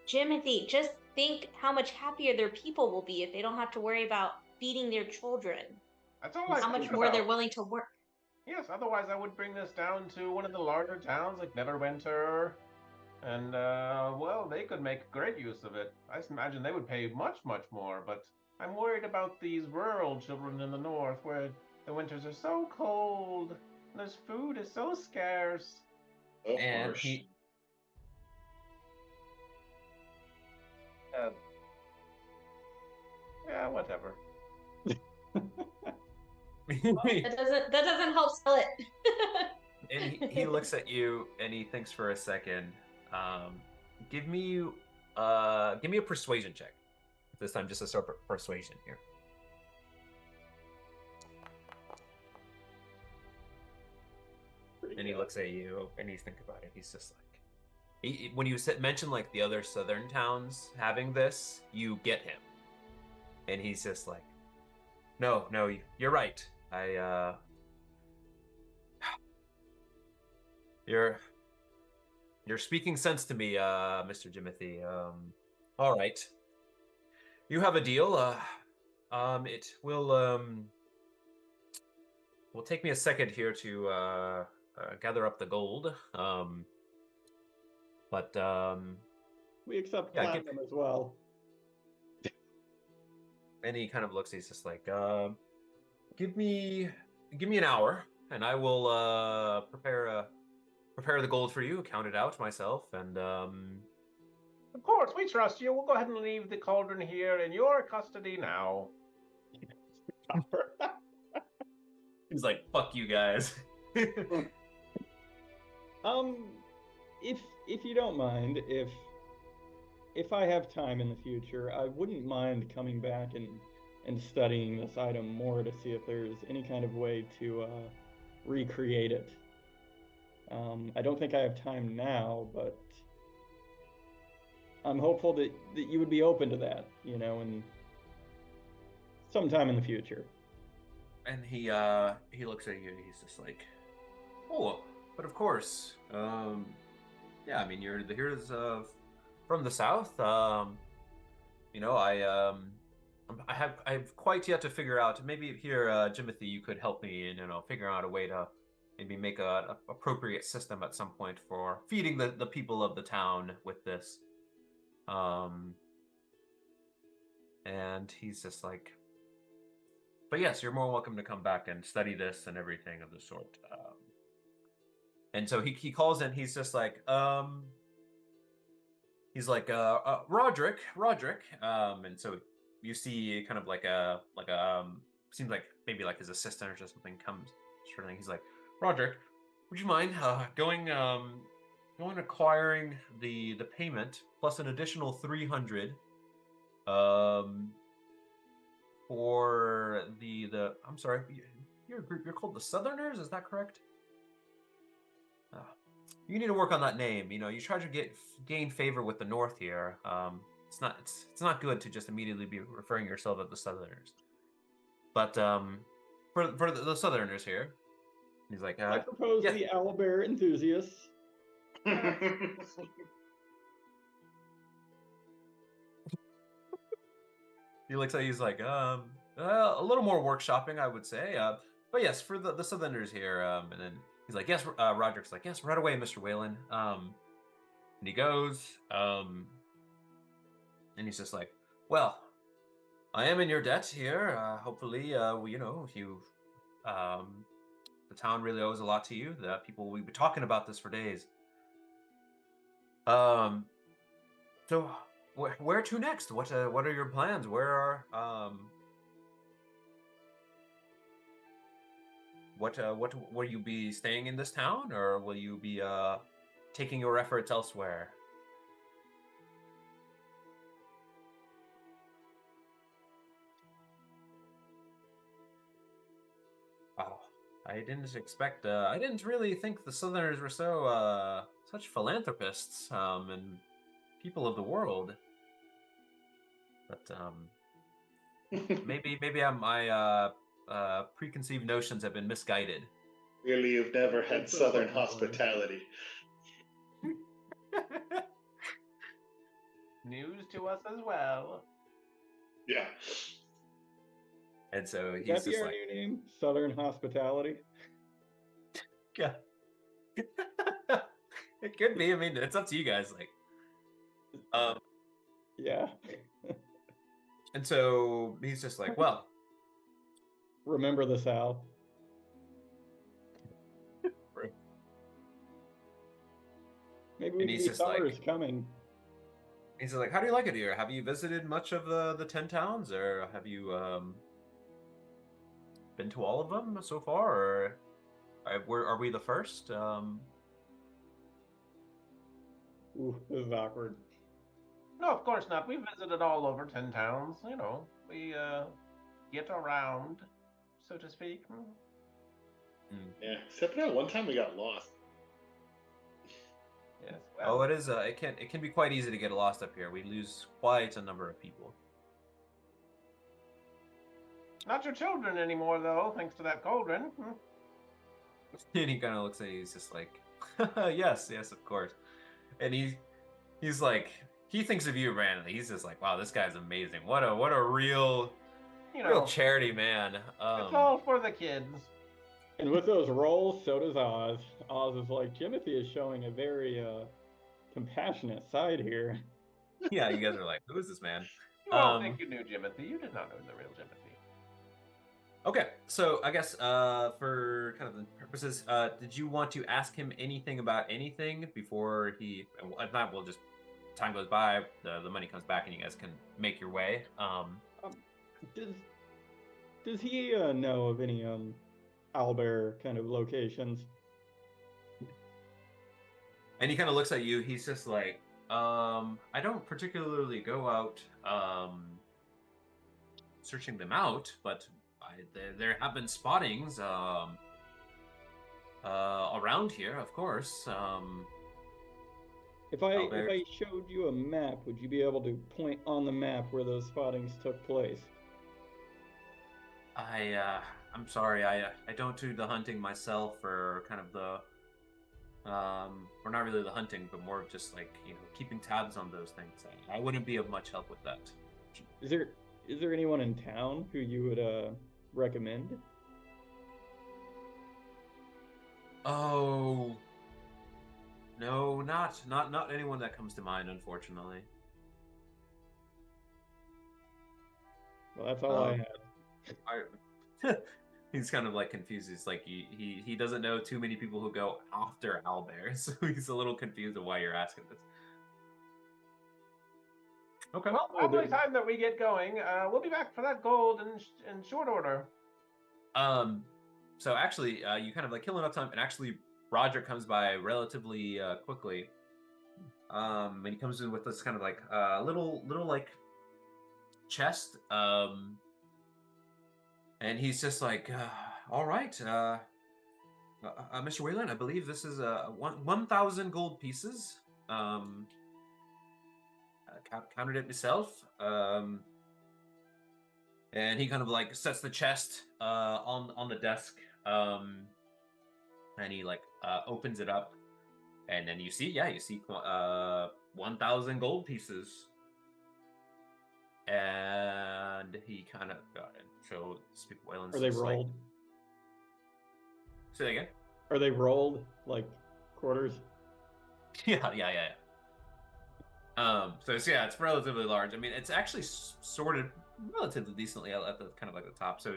Jimothy, just think how much happier their people will be if they don't have to worry about feeding their children. That's all How much more they're willing to work. Yes, otherwise I would bring this down to one of the larger towns like Neverwinter. And, well, they could make great use of it. I imagine they would pay much, much more, but I'm worried about these rural children in the north where the winters are so cold and this food is so scarce. And yeah, whatever. That doesn't help sell it. And he looks at you and he thinks for a second. Give me a persuasion check. This time, just a sort of persuasion here. And he looks at you and he's thinking about it. He's just like, when you mention like the other southern towns having this, you get him, and he's just like, no, you're right. You're speaking sense to me, Mr. Jimothy. All right. You have a deal. It will take me a second here to gather up the gold. But we accept platinum as well. And he kind of looks. He's just like, give me an hour, and I will prepare the gold for you, count it out myself, and Of course, we trust you. We'll go ahead and leave the cauldron here in your custody now. He's like, fuck you guys. If you don't mind, if I have time in the future, I wouldn't mind coming back and studying this item more to see if there's any kind of way to recreate it. I don't think I have time now, but I'm hopeful that you would be open to that, and sometime in the future. And he looks at you and he's just like, oh, but of course. Yeah, I mean, you're the heroes from the south. I have quite yet to figure out. Maybe here, Jimothy, you could help me in, figuring out a way to maybe make a appropriate system at some point for feeding the people of the town with this. And he's just like, but yes, you're more welcome to come back and study this and everything of the sort. And so he calls in. He's just like, Roderick. And so you see kind of like a seems like maybe like his assistant or just something comes. Sort of. He's like, Roderick, would you mind going acquiring the payment plus an additional 300 for the I'm sorry, you're called the Southerners, is that correct? You need to work on that name. You try to gain favor with the North here. It's not good to just immediately be referring yourself as the Southerners. But for the Southerners here, he's like, I propose the owlbear enthusiasts. He looks like he's like, a little more workshopping, I would say. But yes, for the Southerners here, and then he's like, yes, Roderick's like, yes, right away, Mr. Whalen. And he goes, and he's just like, well, I am in your debt here. Hopefully, if you The town really owes a lot to you. The people we've been talking about this for days. So where to next? What are your plans? Where are what will you be staying in this town, or will you be taking your efforts elsewhere? Oh, I didn't really think the Southerners were such philanthropists and people of the world. But maybe my preconceived notions have been misguided. Really, you've never had That's Southern fucking hospitality. News to us as well. Yeah. And so Would he's that be just our like, new name? Southern Hospitality? yeah. It could be. I mean, it's up to you guys. Like, Yeah. and so he's just like, well, Remember the South. Maybe we And can he's be just like- summer's coming. he's like, how do you like it here? Have you visited much of the 10 towns, or have you been to all of them so far, or are we the first? Ooh, this is awkward. No, of course not. We visited all over 10 towns. You know, we get around, so to speak. Yeah. Except for that one time we got lost. Yes. Oh, it is. It can be quite easy to get lost up here. We lose quite a number of people. Not your children anymore, though, thanks to that cauldron. And he kind of looks at you. He's just like, yes, of course. And he's like, he thinks of you randomly. He's just like, wow, this guy's amazing. What a real charity man. It's all for the kids. And with those rolls, so does Oz. Oz is like, Jimothy is showing a very compassionate side here. Yeah, you guys are like, who is this man? You all think you knew Jimothy. You did not know the real Jimothy. Okay, so I guess for kind of the purposes, did you want to ask him anything about anything before he? If not, we'll just time goes by, the money comes back, and you guys can make your way. Does he know of any owlbear kind of locations? And he kind of looks at you. He's just like, I don't particularly go out searching them out, but there have been spottings around here, of course. If I showed you a map, would you be able to point on the map where those spottings took place? I'm sorry, I don't do the hunting myself, or kind of the or not really the hunting, but more of just like, keeping tabs on those things. I wouldn't be of much help with that. Is there anyone in town who you would recommend? Oh, no, not anyone that comes to mind, unfortunately. Well, that's all I had. He's kind of like confused. He's like he doesn't know too many people who go after owlbears, so he's a little confused of why you're asking this. Okay. Well, probably time that we get going. We'll be back for that gold in short order. So actually, you kind of like kill enough time, and actually Roger comes by relatively quickly. And he comes in with this kind of like little like chest. And he's just like, all right, Mr. Wayland, I believe this is 1,000 gold pieces. Counted it myself. And he kind of like sets the chest on the desk, and he like opens it up, and then you see 1,000 gold pieces. And he kind of so speak Wayland's. Are they rolled? Like, say that again. Are they rolled like quarters? Yeah. So it's relatively large. I mean, it's actually sorted relatively decently at the kind of like the top. So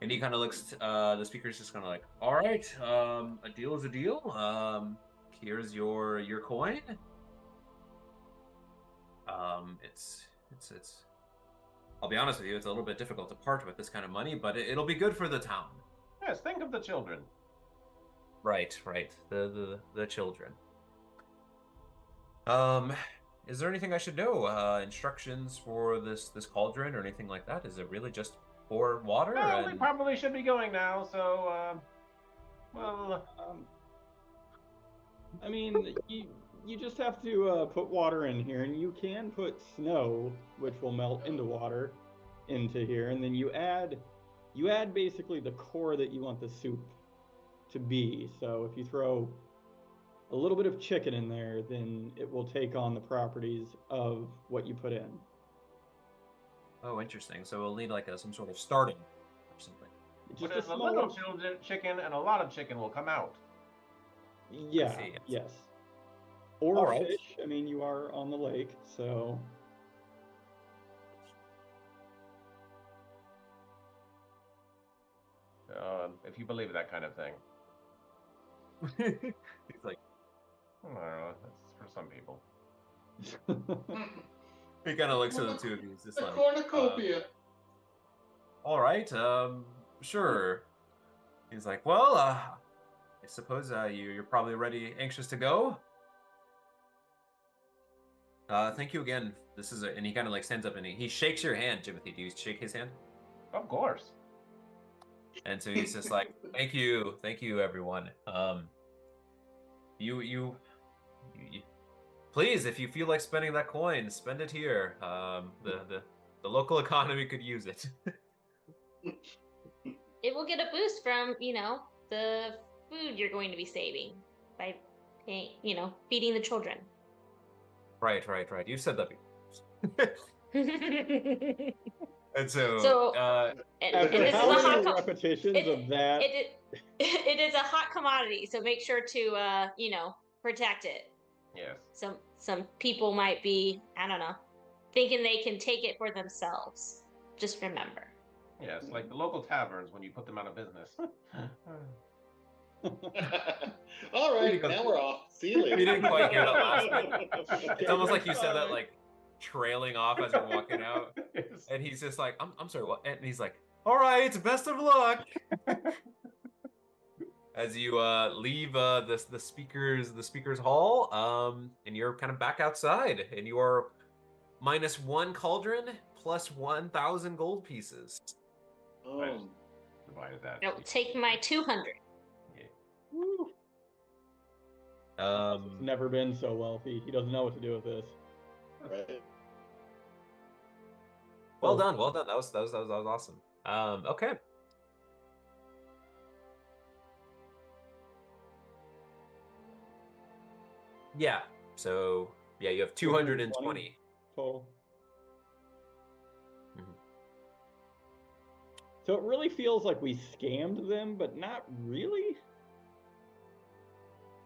And he kind of looks. The speaker's just kind of like, "All right, a deal is a deal. Here's your coin. It's. I'll be honest with you, it's a little bit difficult to part with this kind of money, but it'll be good for the town." Yes, think of the children. Right. The children. Is there anything I should know? Instructions for this cauldron or anything like that? Is it really just pour water? Well, we probably should be going now, so well, I mean, you just have to put water in here, and you can put snow, which will melt into water, into here, and then you add basically the core that you want the soup to be. So if you throw a little bit of chicken in there, then it will take on the properties of what you put in. Oh, interesting. So we'll need like some sort of starting or something. Just but a if a small little chicken and a lot of chicken will come out. Yeah, I see. yes. Or All right. fish. I mean, you are on the lake, so. If you believe that kind of thing. He's like, I don't know, that's for some people. he kind of looks at the two of you. He's just The like, cornucopia. all right, sure. He's like, well, I suppose you're probably ready, anxious to go. Thank you again. This is and he kind of like stands up and he shakes your hand, Timothy. Do you shake his hand? Of course. And so he's just like, thank you, everyone. You please, if you feel like spending that coin, spend it here. The local economy could use it. It will get a boost from, the food you're going to be saving by paying, feeding the children. Right. You've said that before. And and after this how is a many hot repetitions of that? it is a hot commodity, so make sure to protect it. Yes. Some people might be, I don't know, thinking they can take it for themselves. Just remember. Yes, like the local taverns when you put them out of business. All right, now we're off. See you later. You didn't quite hear that last bit. It's almost like you said that like trailing off as you're walking out. Yes. And he's just like, I'm sorry, what? And he's like, all right, best of luck. As you leave the speakers hall, and you're kind of back outside, and you are -1 cauldron plus 1,000 gold pieces. Divided that. No, take my 200. Woo. It's never been so wealthy. He doesn't know what to do with this. Right. Well done. That was awesome. Okay. Yeah. So yeah, you have 220 total. Mm-hmm. So it really feels like we scammed them, but not really.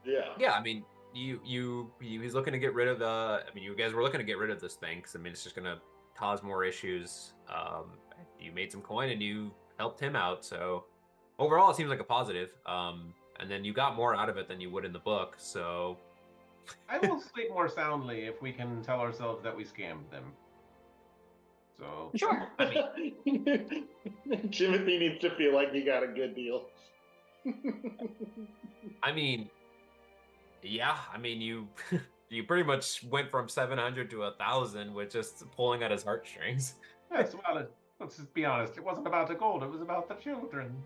Yeah. Yeah, I mean, he's looking to get rid of the. I mean, you guys were looking to get rid of this thing because I mean, it's just gonna cause more issues. You made some coin and you helped him out, so overall, it seems like a positive. And then you got more out of it than you would in the book. So I will sleep more soundly if we can tell ourselves that we scammed them. So Sure. Timothy needs to feel like he got a good deal. I mean, yeah, I mean you you pretty much went from 700 to 1,000 with just pulling at his heartstrings. yes, well, let's just be honest. It wasn't about the gold. It was about the children.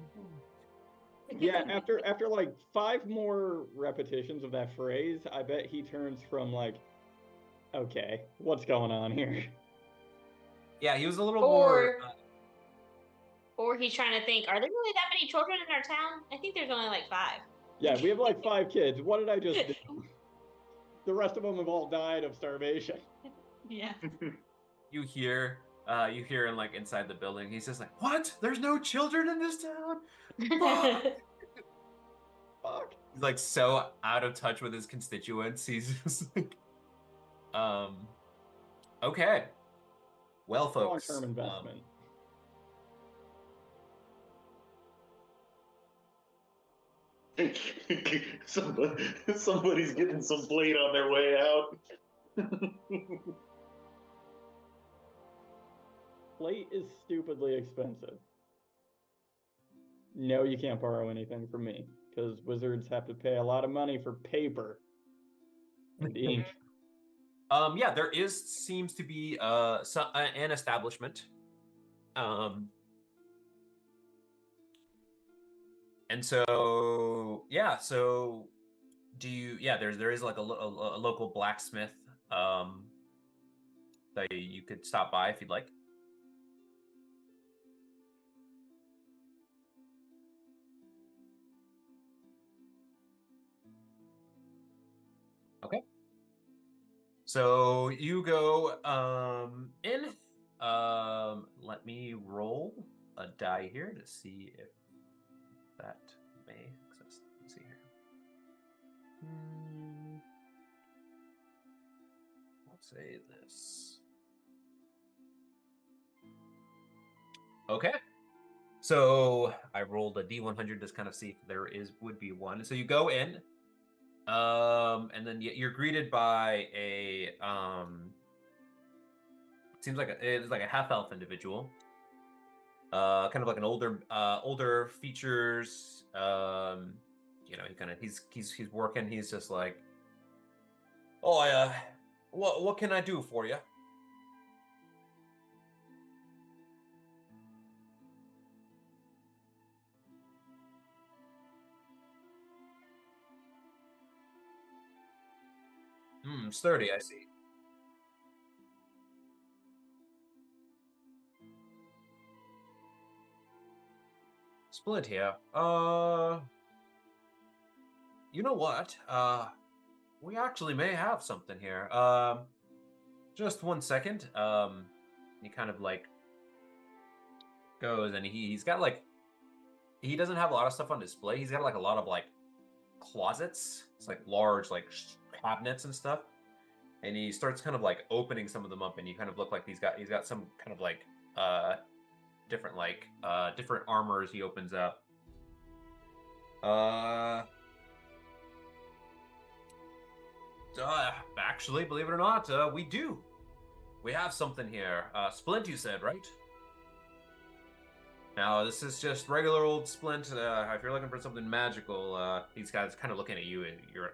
Yeah, after like 5 more repetitions of that phrase, I bet he turns from like, okay, what's going on here? Yeah, he was a little Or- more. Or he's trying to think, are there really that many children in our town? I think there's only like 5. Yeah, we have like 5 kids. What did I just do? The rest of them have all died of starvation. Yeah. You hear him like inside the building. He's just like, "What? There's no children in this town?" Fuck. He's like so out of touch with his constituents. He's just like, okay. Well, folks. Long-term investment. Somebody's getting some blade on their way out. Plate is stupidly expensive. No, you can't borrow anything from me because wizards have to pay a lot of money for paper and ink. Yeah, there seems to be an establishment. And so yeah, so do you? Yeah, there is like a local blacksmith that you could stop by if you'd like. Okay. So you go in. Let me roll a die here to see if that may exist. Let's see here. Let's say this. Okay. So I rolled a D100 to kind of see if there would be one. So you go in, and then you're greeted by a seems like it's like a half elf individual, kind of like an older features. He's working. He's just like, oh, what can I do for you? Sturdy, I see. Split here. You know what? We actually may have something here. Just one second. He kind of like goes and he's got like he doesn't have a lot of stuff on display. He's got like a lot of like closets. It's like large like cabinets and stuff. And he starts kind of like opening some of them up, and you kind of look like he's got some kind of like different armors he opens up. Actually, believe it or not, we do. We have something here. Splint, you said, right? Now, this is just regular old Splint. If you're looking for something magical, these guys kind of looking at you, and you're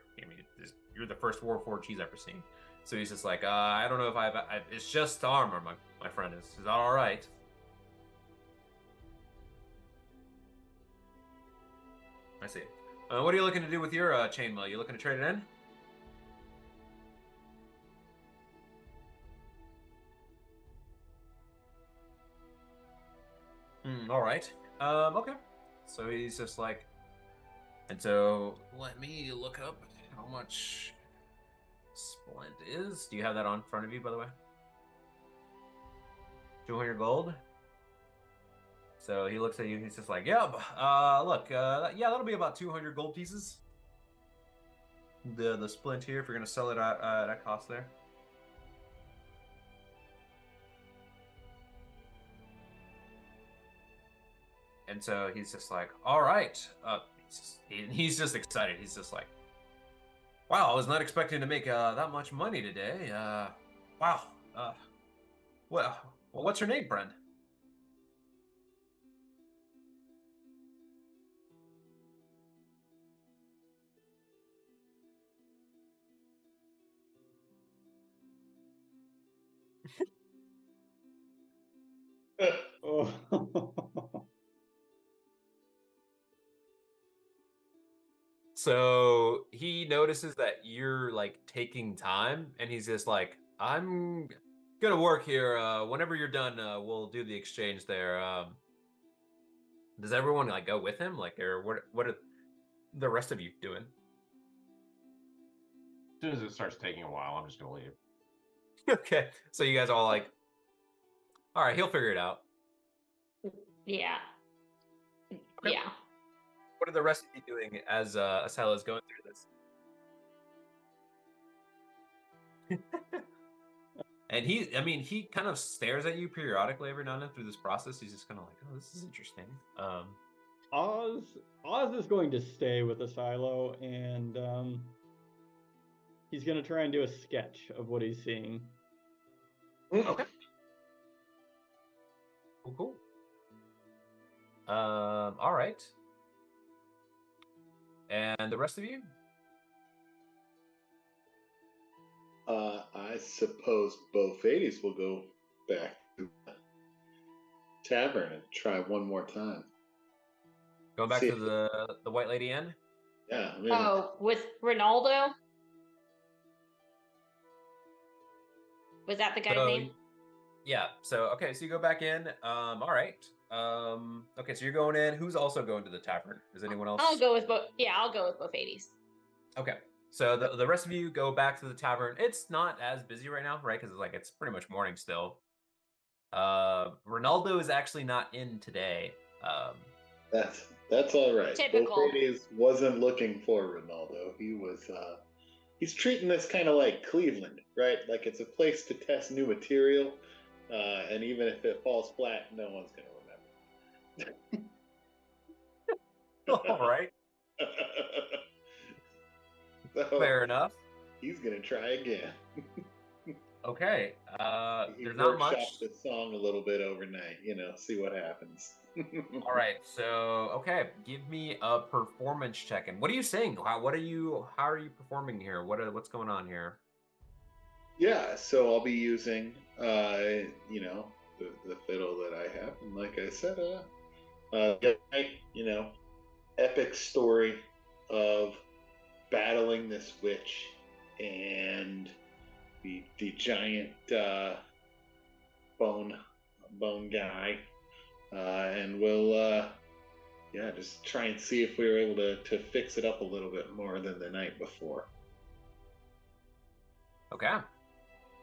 the first Warforged he's ever seen. So he's just like, I don't know if it's just armor, my friend. Is that all right? I see. What are you looking to do with your chainmail? You looking to trade it in? All right. Okay. So he's just like, and so let me look up how much Splint is. Do you have that on front of you, by the way? 200 gold. So he looks at you. He's just like, yeah, look, yeah, that'll be about 200 gold pieces. The Splint here, if you're gonna sell it at cost there. And so he's just like, all right. He's just excited. He's just like, wow, I was not expecting to make that much money today. Wow. Well, what's your name, friend? Oh. So he notices that you're like taking time, and he's just like, I'm gonna work here. Whenever you're done, we'll do the exchange there. Does everyone like go with him? Like, or what are the rest of you doing? As soon as it starts taking a while, I'm just gonna leave. Okay, so you guys all like, all right, he'll figure it out. Yeah. Okay. Yeah. What are the rest of you doing as Asela is going through this? And he kind of stares at you periodically every now and then through this process. He's just kind of like, oh, this is interesting. Oz is going to stay with the silo, and he's going to try and do a sketch of what he's seeing. Okay. Cool. All right. And the rest of you? I suppose both ladies will go back to the tavern and try one more time. Going back See to the White Lady Inn? Yeah. I mean, Oh, with Ronaldo? Was that the guy's So, name? yeah. So okay, so you go back in. All right. Okay, so you're going in. Who's also going to the tavern? Is anyone else? I'll go with both. Yeah, I'll go with both 80s. Okay. So the rest of you go back to the tavern. It's not as busy right now, right? Because it's pretty much morning still. Ronaldo is actually not in today. that's all right. Typical. Both ladies wasn't looking for Ronaldo. He was he's treating this kind of like Cleveland, right? Like it's a place to test new material, and even if it falls flat, no one's gonna remember. All right. So Fair enough. he's gonna try again. Okay. He There's not much. workshopped the song a little bit overnight, see what happens. All right. So okay, give me a performance check. And what are you saying? How are you performing here? What's going on here? Yeah, so I'll be using the fiddle that I have, and like I said, epic story of battling this witch and the giant bone guy, and we'll just try and see if we were able to fix it up a little bit more than the night before. Okay.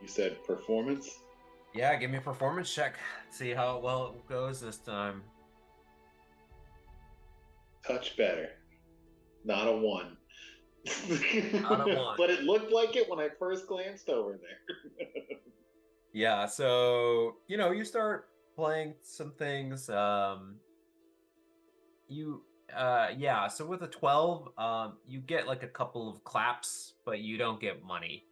You said performance? Yeah, give me a performance check. See how well it goes this time. Touch better. Not a 1. Not a 1. But it looked like it when I first glanced over there. Yeah, so you start playing some things. So with a 12, you get like a couple of claps, but you don't get money.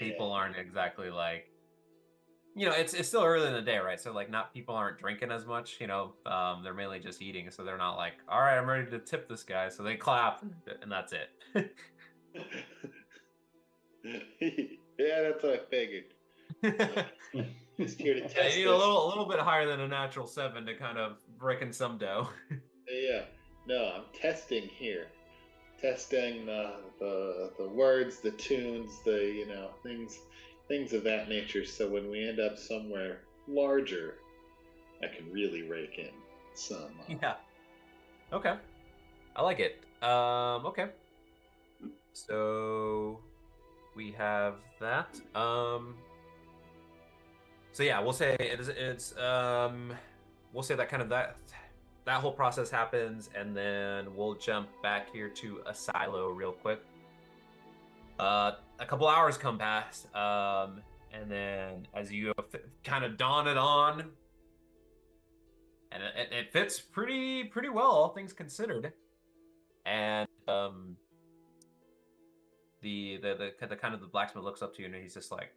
People aren't exactly like, it's still early in the day, right? So like people aren't drinking as much, they're mainly just eating. So they're not like, all right, I'm ready to tip this guy. So they clap and that's it. Yeah, that's what I figured. Just here to test Yeah, you need this. a little bit higher than a natural 7 to kind of break in some dough. Yeah, no, I'm testing here. Testing the words, the tunes, the things of that nature. So when we end up somewhere larger, I can really rake in some. Yeah. Okay. I like it. Okay. So we have that. So yeah, we'll say we'll say that kind of that whole process happens, and then we'll jump back here to a silo real quick. A couple hours come past, and then as you kind of dawn it on, and it fits pretty well, all things considered. And the kind of the blacksmith looks up to you and he's just like,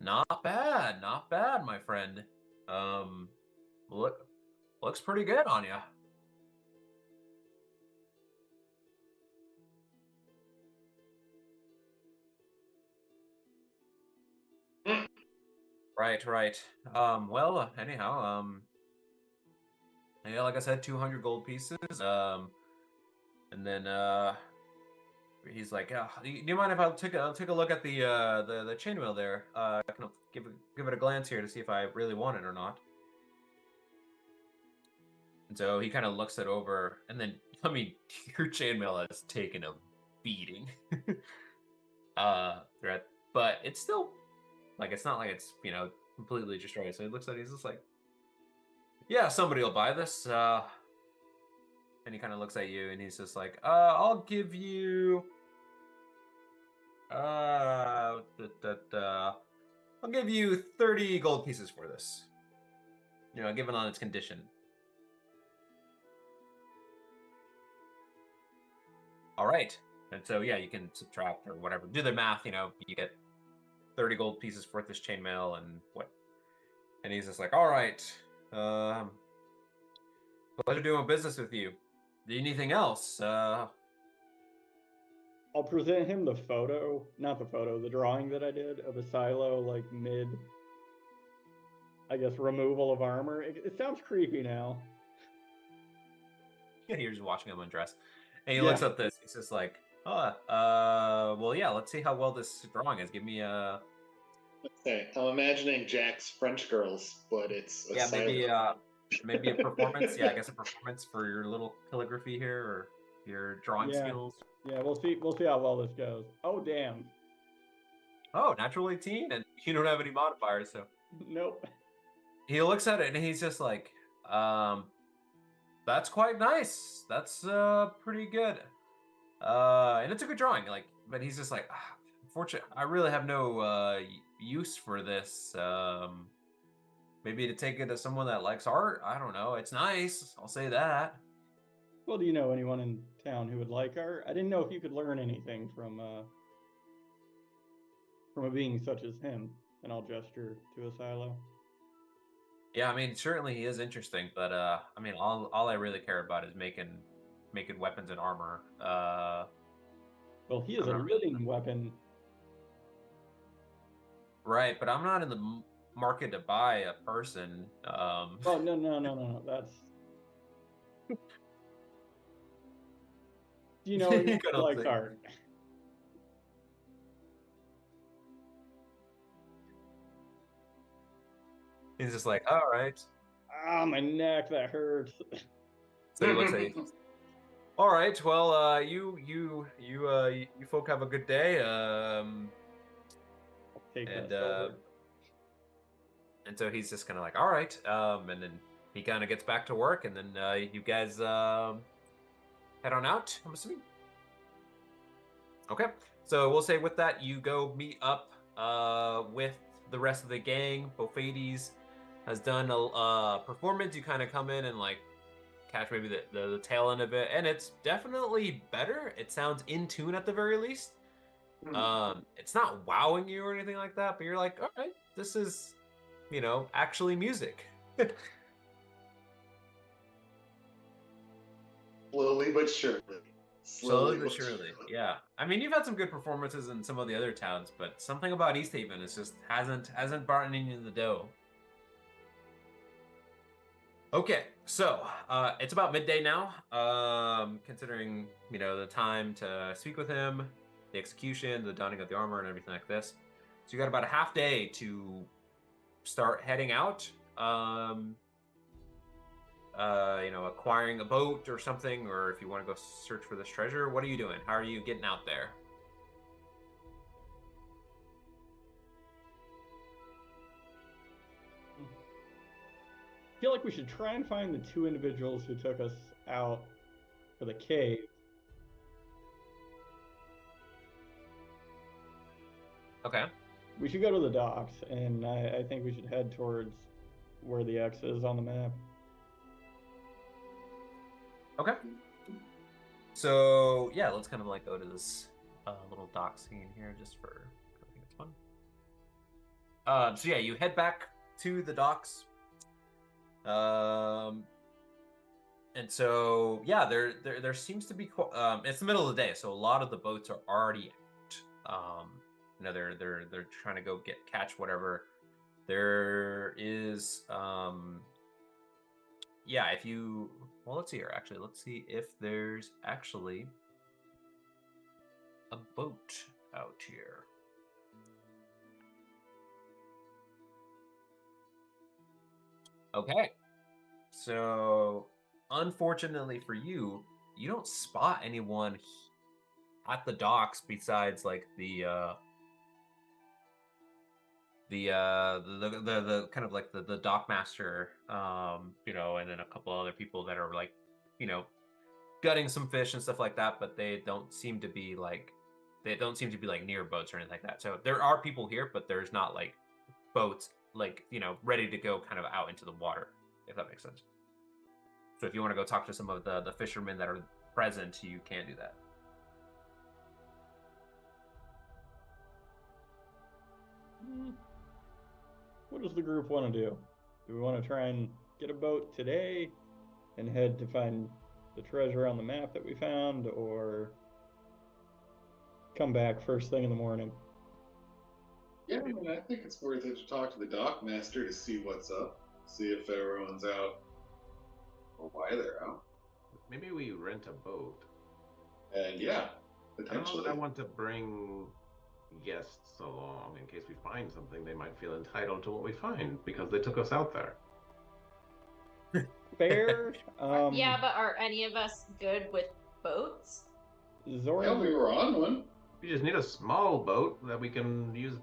not bad, my friend. Looks pretty good on you. Right. Well, anyhow, yeah, like I said, 200 gold pieces. And then he's like, do you mind if I'll take a look at the chainmail there? I can give it a glance here to see if I really want it or not. And so he kind of looks it over, and then your chainmail has taken a beating. But it's still it's not like it's completely destroyed. So he looks at it, he's just like, yeah, somebody will buy this. And he kind of looks at you, and he's just like, I'll give you I'll give you 30 gold pieces for this. Given on its condition. All right. And so yeah, you can subtract or whatever. Do the math. You get 30 gold pieces worth this chainmail and what? And he's just like, all right. Um, Pleasure doing business with you. Anything else? I'll present him the photo, not the photo, the drawing that I did of a silo, like mid, I guess, removal of armor. It sounds creepy now. Yeah, you're just watching him undress. And he Yeah. looks at this. He's just like, well, yeah, let's see how well this drawing is. Give me a... Okay, I'm imagining Jack's French girls, but it's a Yeah, maybe silent. maybe a performance. Yeah, I guess a performance for your little calligraphy here or your drawing Yeah. skills. Yeah, we'll see how well this goes. Oh, damn. Oh, natural 18, and you don't have any modifiers, so Nope. he looks at it and he's just like, that's quite nice. That's pretty good. And it's a good drawing, like, but he's just like, unfortunately, I really have no use for this. Maybe to take it to someone that likes art. I don't know. It's nice. I'll say that. Well, do you know anyone in town who would like art? I didn't know if you could learn anything from a being such as him. And I'll gesture to a silo. Yeah, I mean, certainly he is interesting, but I mean, all I really care about is making weapons and armor. Well, he is I'm a not living weapon. Right, but I'm not in the market to buy a person. Oh, no. That's. Do you know anyone who likes art? He's just like, all right. Ah, my neck, that hurts. So he looks at you. All right, well, you folk have a good day. Take that silver. And so he's just kind of like, all right, and then he kind of gets back to work, and then you guys head on out, I'm assuming. Okay, so we'll say with that, you go meet up with the rest of the gang. Bofades has done a performance. You kind of come in and like catch maybe the tail end of it, and it's definitely better. It sounds in tune at the very least. It's not wowing you or anything like that, but you're like, all right, this is, actually music. Slowly but surely. Slowly but surely, yeah. I mean, you've had some good performances in some of the other towns, but something about East Haven is just hasn't brought any in the dough. Okay, so it's about midday now. Considering the time to speak with him, the execution, the donning of the armor, and everything like this. So you got about a half day to start heading out. Acquiring a boat or something, or if you want to go search for this treasure. What are you doing? How are you getting out there? I feel like we should try and find the two individuals who took us out for the cave. Okay. We should go to the docks, and I think we should head towards where the X is on the map. Okay. So yeah, let's kind of like go to this little dock scene here just for I think it's fun. So yeah, you head back to the docks. And so yeah, there seems to be it's the middle of the day, so a lot of the boats are already out. They're trying to go catch whatever. There is if you let's see here. Actually, let's see if there's actually a boat out here. Okay. So, unfortunately for you, you don't spot anyone at the docks besides like the kind of like the dock master, and then a couple other people that are like, gutting some fish and stuff like that, but they don't seem to be like near boats or anything like that. So there are people here, but there's not like boats like, ready to go kind of out into the water, if that makes sense. So if you want to go talk to some of the fishermen that are present, you can do that. What does the group want to do? Do we want to try and get a boat today and head to find the treasure on the map that we found, or come back first thing in the morning? Yeah, I mean, I think it's worth it to talk to the dock master to see what's up, see if everyone's out, or why they're out. Maybe we rent a boat. And yeah, I don't know potentially. that I want to bring guests along in case we find something. They might feel entitled to what we find because they took us out there. Fair. Yeah, but are any of us good with boats? Zoran, Yeah, we were on one. We just need a small boat that we can use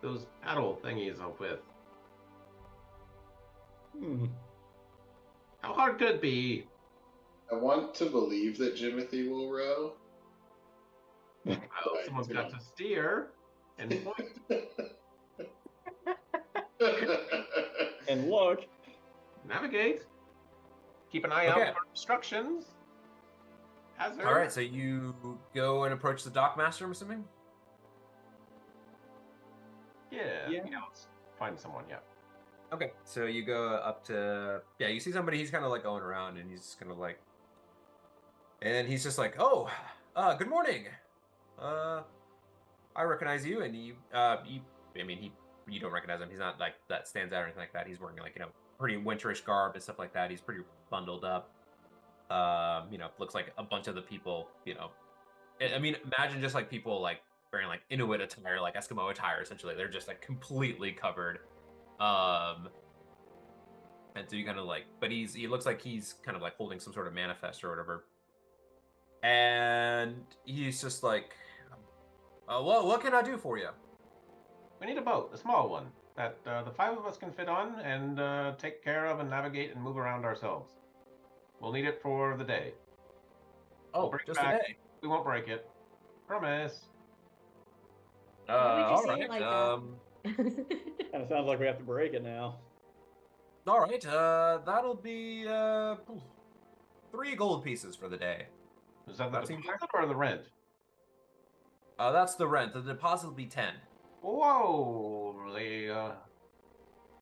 those paddle thingies up with. How hard could it be? I want to believe that Jimothy will row. Well, someone's got to steer and point. and look. Navigate. Keep an eye Okay. out for obstructions. Hazard. All right, so you go and approach the dockmaster, I'm assuming? Yeah. Yeah. Let's find someone. Yeah. Okay, so you go up to, yeah, you see somebody, he's kind of like going around and he's just kind of like, and he's just like, oh, good morning. I recognize you. And you don't recognize him. He's not like that stands out or anything like that. He's wearing like, pretty winterish garb and stuff like that. He's pretty bundled up. Looks like a bunch of the people, I mean, imagine just like people like wearing like Inuit attire, like Eskimo attire, essentially. They're just like completely covered. And so you kind of like, but he looks like he's kind of like holding some sort of manifest or whatever. And he's just like, well, what can I do for you? We need a boat, a small one, that the 5 of us can fit on and take care of and navigate and move around ourselves. We'll need it for the day. Oh, bring it just a back. day. We won't break it. Promise. Why would you All say right. it like that? Kind of sounds like we have to break it now. All right. That'll be 3 gold pieces for the day. Is that the That seems deposit or the rent? That's the rent. The deposit will be 10. Whoa,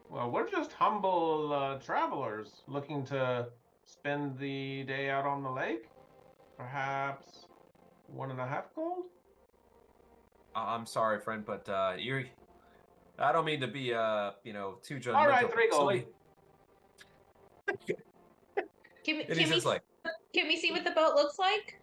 well, we're just humble travelers looking to spend the day out on the lake. Perhaps 1.5 gold? I'm sorry, friend, but you're. I don't mean to be too judgmental. All right, 3 gold. Can we see what the boat looks like?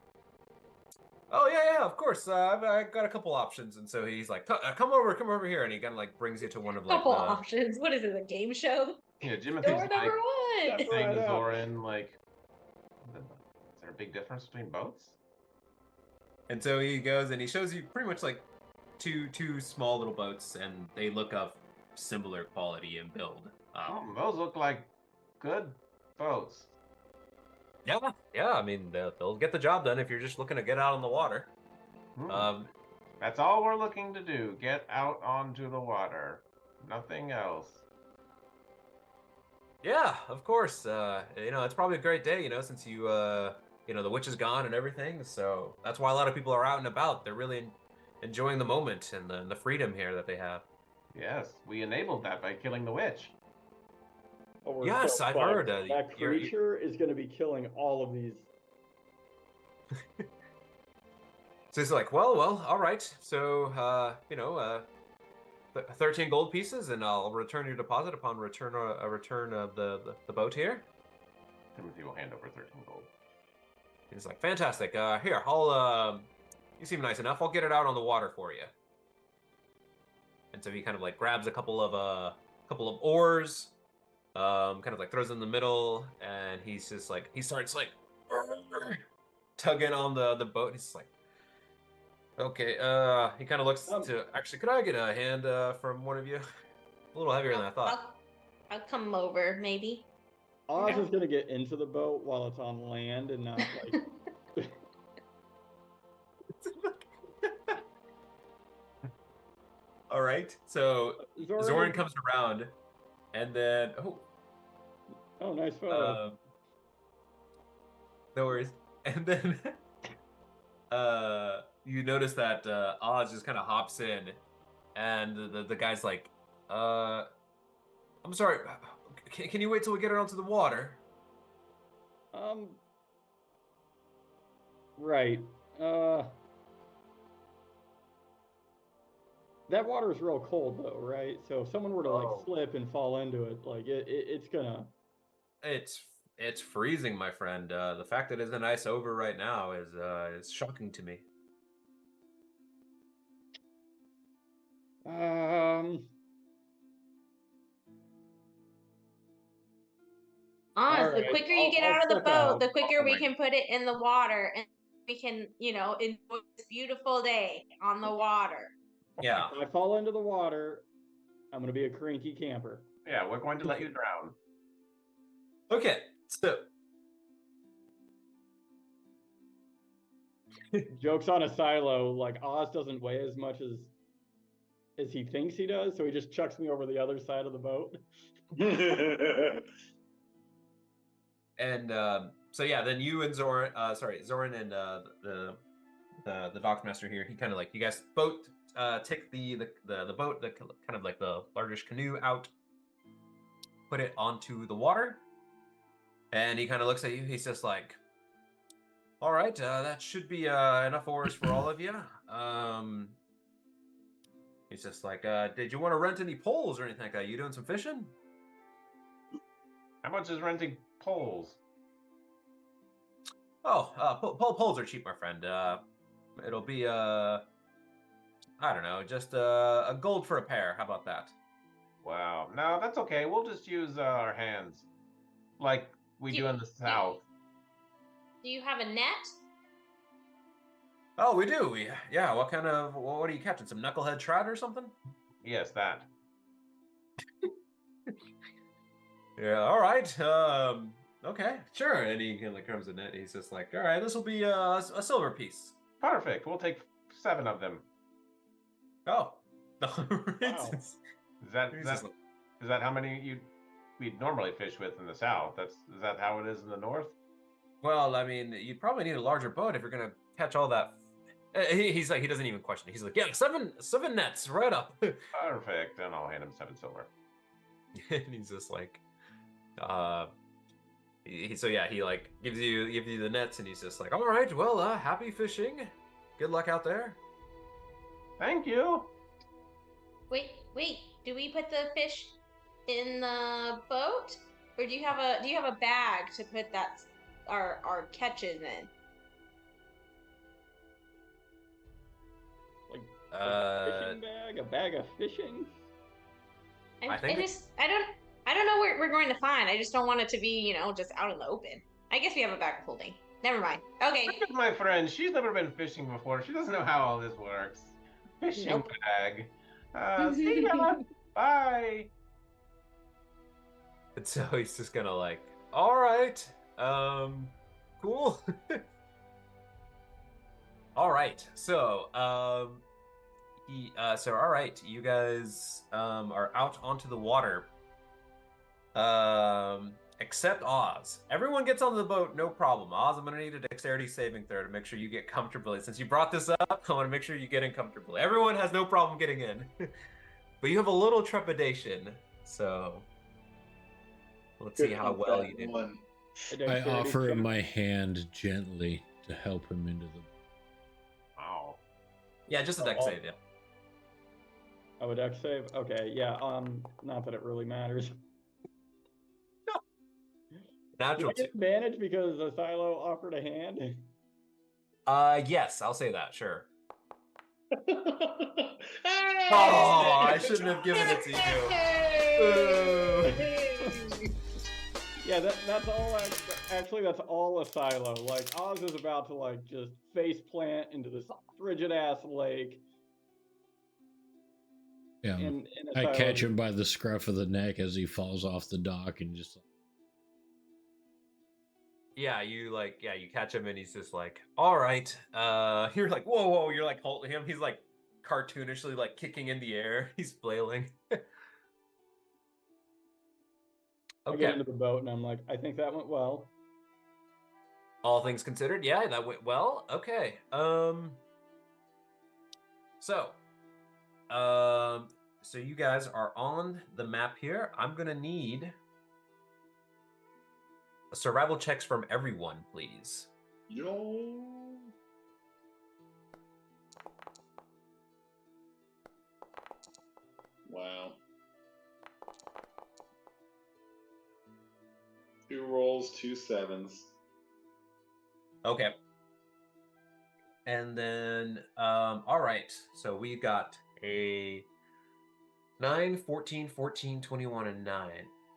Oh yeah, of course. I got a couple options, and so he's like, come over here, and he kind of like brings you to one of like Couple options. What is it? A game show? Yeah, Jimothy's Door like number one. saying to Zoran, like, is there a big difference between boats? And so he goes and he shows you pretty much like two small little boats, and they look of similar quality and build. Those look like good boats. Yeah. I mean, they'll get the job done if you're just looking to get out on the water. That's all we're looking to do. Get out onto the water. Nothing else. Yeah, of course. It's probably a great day, since you, the witch is gone and everything. So that's why a lot of people are out and about. They're really enjoying the moment and the freedom here that they have. Yes, we enabled that by killing the witch. Oh, Yes, I've heard. That creature is going to be killing all of these. So he's like, well, all right. So, 13 gold pieces, and I'll return your deposit upon return of the boat here. Timothy will hand over 13 gold. He's like, fantastic. Here, I'll. You seem nice enough. I'll get it out on the water for you. And so he kind of like grabs a couple of oars, kind of like throws them in the middle, and he's just like he starts like tugging on the boat. He's like, okay. He kind of looks to actually. Could I get a hand from one of you? A little heavier than I thought. I'll come over, maybe. Oz is going to get into the boat while it's on land and not like. All right, so Zoran comes around, and then oh, nice photo. No worries. And then you notice that Oz just kind of hops in, And the guy's like, I'm sorry. Can you wait till we get her onto the water? Right. That water is real cold though, right? So if someone were to like slip and fall into it, like it's gonna. It's freezing, my friend. The fact that it isn't ice over right now is shocking to me. The quicker you get out of the boat, the quicker we can put it in the water, and we can, enjoy this beautiful day on the water. Yeah. If I fall into the water, I'm gonna be a cranky camper. Yeah, we're going to let you drown. Okay, so jokes on a silo. Like Oz doesn't weigh as much as he thinks he does, so he just chucks me over the other side of the boat. And so yeah, then you and Zoran and the dockmaster here, he kind of like, you guys both take the boat, the kind of like the largest canoe out, put it onto the water, and he kind of looks at you. He's just like, all right, that should be enough oars for all of you. He's just like, did you want to rent any poles or anything like that? You doing some fishing? How much is renting poles? Oh, poles are cheap, my friend. It'll be I don't know, just a gold for a pair. How about that? Wow. No, that's okay. We'll just use our hands, like we do in the South. Do you have a net? Oh, we do. Yeah. What are you catching? Some knucklehead trout or something? Yes, that. Yeah. All right. Okay. Sure. And he kind of comes in it. He's just like, all right, this will be a silver piece. Perfect. We'll take 7 of them. Oh. Wow. Is that how many we'd normally fish with in the South? Is that how it is in the North? Well, I mean, you'd probably need a larger boat if you're gonna catch all that. He's like, he doesn't even question it. He's like, yeah, seven nets right up. Perfect. And I'll hand him 7 silver. And he's just like, he like gives you the nets, and he's just like, all right, well, happy fishing. Good luck out there. Thank you. Wait. Do we put the fish in the boat, or do you have a bag to put our catches in? Like a fishing bag, a bag of fishing. I don't know where we're going to find. I just don't want it to be, just out in the open. I guess we have a bag of holding. Never mind. Okay. Look at my friend. She's never been fishing before. She doesn't know how all this works. Fishing bag. See ya. Bye. And so he's just gonna like, all right, cool. All right, so all right, you guys are out onto the water. Except Oz. Everyone gets on the boat, no problem. Oz, I'm gonna need a dexterity saving throw to make sure you get comfortably. Since you brought this up, I want to make sure you get in comfortably. Everyone has no problem getting in, but you have a little trepidation. So let's see how well you do. I offer him my hand gently to help him into the. Wow. Yeah, just a dex save. Yeah. Oh, a dex save. Okay. Yeah. Not that it really matters. Natural. Did I advantage because the silo offered a hand? Yes, I'll say that. Sure. Oh, I shouldn't have given it to you. Yeah, that's all. Actually, that's all a silo. Like Oz is about to like just face plant into this frigid ass lake. Yeah, I catch him by the scruff of the neck as he falls off the dock and just. Yeah, you catch him and he's just like, all right. You're like, whoa, you're like holding him. He's like cartoonishly like kicking in the air. He's flailing. Okay. I get into the boat and I'm like, I think that went well. All things considered, yeah, that went well. Okay. So so you guys are on the map here. I'm gonna need survival checks from everyone, please. Yo. Wow. 2 rolls, 2 sevens. Okay. And then, all right. So we got a 9, 14, 14, 21, and 9.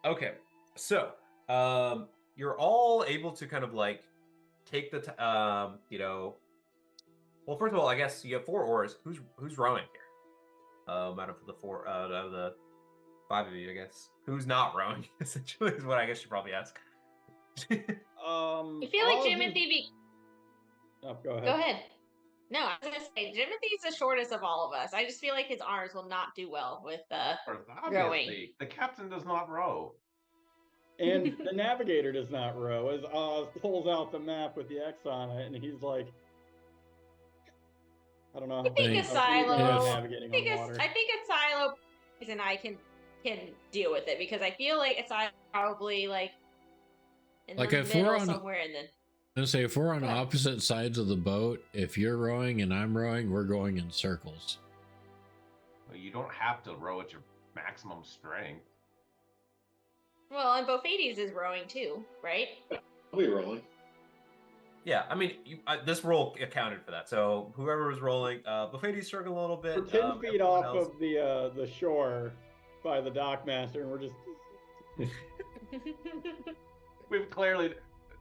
Okay. So, you're all able to kind of like take the, well, first of all, I guess you have 4 oars. Who's rowing here? Out of the 4, out of the 5 of you, I guess. Who's not rowing? Essentially, is what I guess you probably ask. I feel like Jimothy. Oh, go ahead. Go ahead. No, I was gonna say Jimothy's the shortest of all of us. I just feel like his arms will not do well with rowing. Obviously, the captain does not row. And the navigator does not row, as Oz pulls out the map with the X on it, and he's like, I don't know. I think a silo. Navigating on water. I think a silo and I can deal with it because I feel like it's probably like in Like the if middle we're on somewhere in the. Let's say if we're on opposite sides of the boat, if you're rowing and I'm rowing, we're going in circles. Well, you don't have to row at your maximum strength. Well, and Bofades is rowing too, right? I'll be rolling. Yeah, I mean, this roll accounted for that. So whoever was rolling, Buffetti's struggling a little bit. We're 10 feet off of the shore by the dockmaster, and we're just. We've clearly,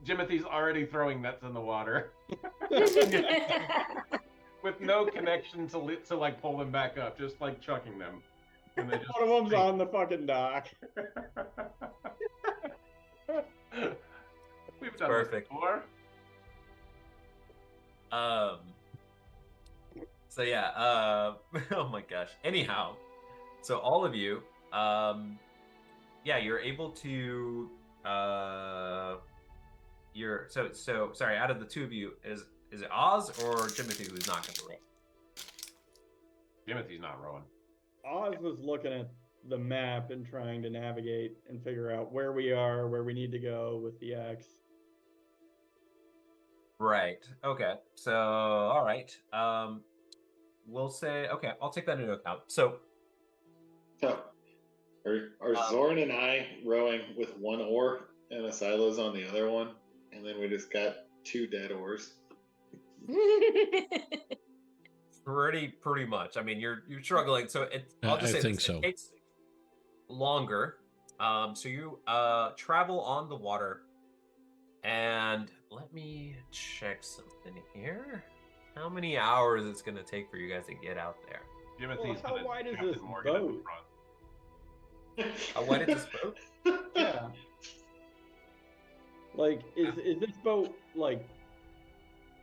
Jimothy's already throwing nets in the water with no connection to like pull them back up, just like chucking them. And they just One of them's on the fucking dock. We've done Perfect. this before. So yeah, oh my gosh. Anyhow, so all of you, yeah, you're able to, sorry, out of the 2 of you, is it Oz or Jimothy who's not going to roll? Jimothy's not rowing. Oz was looking at the map and trying to navigate and figure out where we are, where we need to go with the X. Right. Okay. So, all right. We'll say, okay, I'll take that into account. So are Zorn and I rowing with 1 oar and a silo's on the other one, and then we just got 2 dead oars? pretty much. I mean, you're struggling. So I'll just say I think this. so. It takes longer. So you travel on the water, and let me check something here. How many hours it's going to take for you guys to get out there? Jimothy's how wide is this Morgan in the boat? front. How wide is this boat? Yeah. Like, is this boat, like,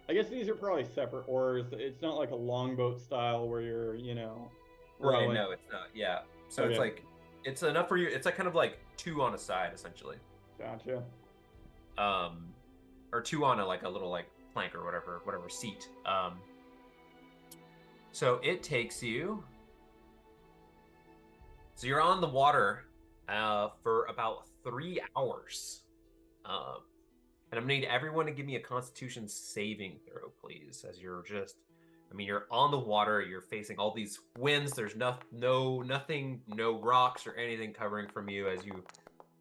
I guess these are probably separate oars. It's not like a longboat style where you're, Right, rowing. no, it's not. Yeah. So Okay. it's like, it's enough for you. It's like kind of like 2 on a side, essentially. Gotcha. Or 2 on like a little like plank or whatever seat. So it takes you. So you're on the water for about 3 hours. And I'm gonna need everyone to give me a Constitution saving throw, please. As you're you're on the water. You're facing all these winds. There's nothing, no rocks or anything covering from you as you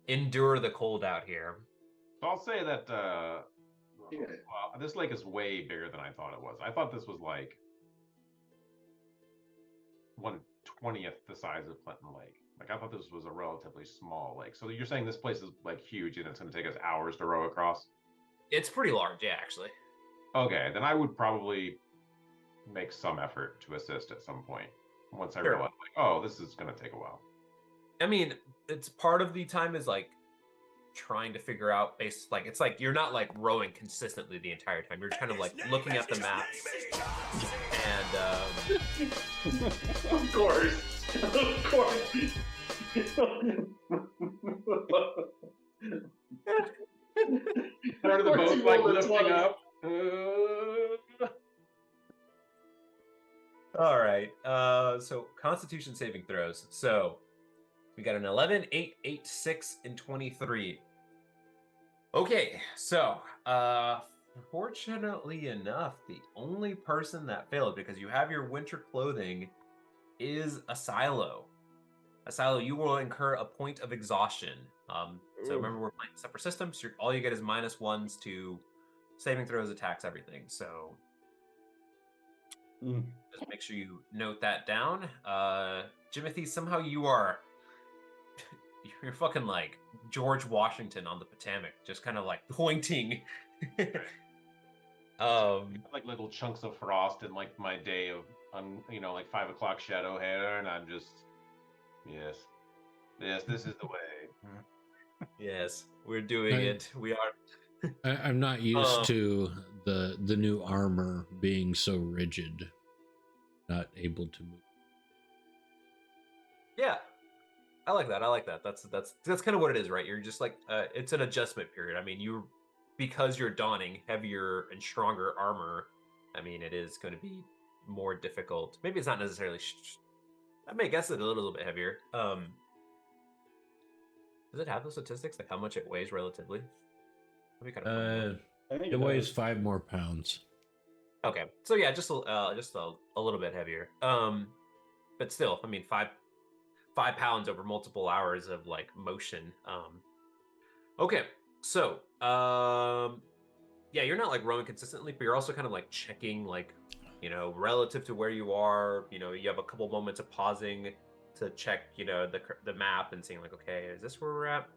endure the cold out here. So I'll say that well, this lake is way bigger than I thought it was. I thought this was like 1/20th the size of Clinton Lake. Like I thought this was a relatively small lake. So you're saying this place is like huge and it's going to take us hours to row across? It's pretty large, yeah, actually. Okay, then I would probably make some effort to assist at some point once I realize, like, oh, this is going to take a while. I mean, it's part of the time is like trying to figure out it's like you're not like rowing consistently the entire time. You're kind of like looking at the map and Of course. Part of the boat like lifting up. All right. So Constitution saving throws. So we got an 11, 8, 8, 6, and 23. Okay, so fortunately enough, the only person that failed, because you have your winter clothing, is a Silo. A Silo, you will incur a point of exhaustion. So remember, we're playing separate systems. So all you get is -1s to saving throws, attacks, everything. So just make sure you note that down. Jimothy, somehow you're fucking like George Washington on the Potomac, just kind of like pointing. Like little chunks of frost in like my day of like 5 o'clock shadow hair, and I'm just yes, this is the way. Yes, we're doing it. We are. I'm not used to the new armor being so rigid, not able to move. Yeah, I like that. I like that. That's kind of what it is, right? You're just like it's an adjustment period. I mean, because you're donning heavier and stronger armor. I mean, it is going to be more difficult. Maybe it's not necessarily. I may guess it a little bit heavier. Does it have the statistics, like how much it weighs relatively? That'd be kind of fun. It weighs 5 more pounds. Okay, so yeah, just a little bit heavier. But still, I mean, 5 pounds over multiple hours of like motion. Okay, so yeah, you're not like rowing consistently, but you're also kind of like checking, like, relative to where you are. You have a couple moments of pausing to check, the map and seeing like, okay, is this where we're at?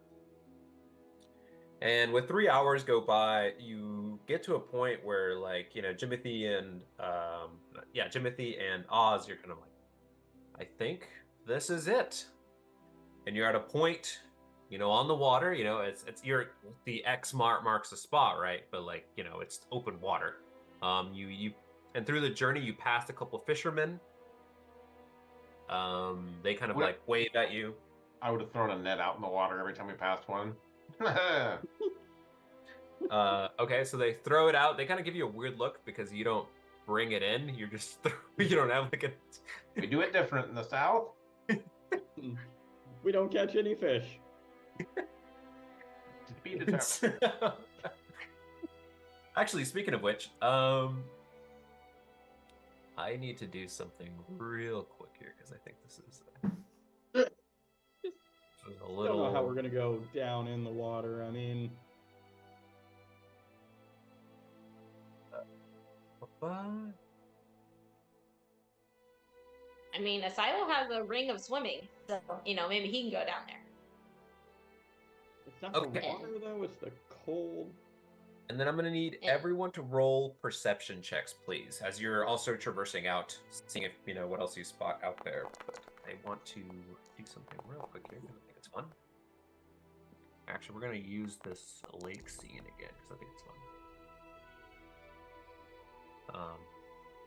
And with 3 hours go by, you get to a point where, like, Jimothy and Oz, you're kind of like, I think this is it. And you're at a point, on the water. It's the X marks the spot, right? But like, it's open water. And through the journey, you passed a couple fishermen. They kind of like wave at you. I would have thrown a net out in the water every time we passed one. Okay, so they throw it out. They kind of give you a weird look because you don't bring it in. You just you don't have like a. We do it different in the South. We don't catch any fish. To be determined. Actually, speaking of which, I need to do something real quick here because I think this is a little. I don't know how we're gonna go down in the water. I mean, Asilo has a ring of swimming, so maybe he can go down there. it's not the water though; it's the cold. And then I'm going to need everyone to roll perception checks, please, as you're also traversing out, seeing if, what else you spot out there. But I want to do something real quick here because I think it's fun. Actually, we're going to use this lake scene again because I think it's fun.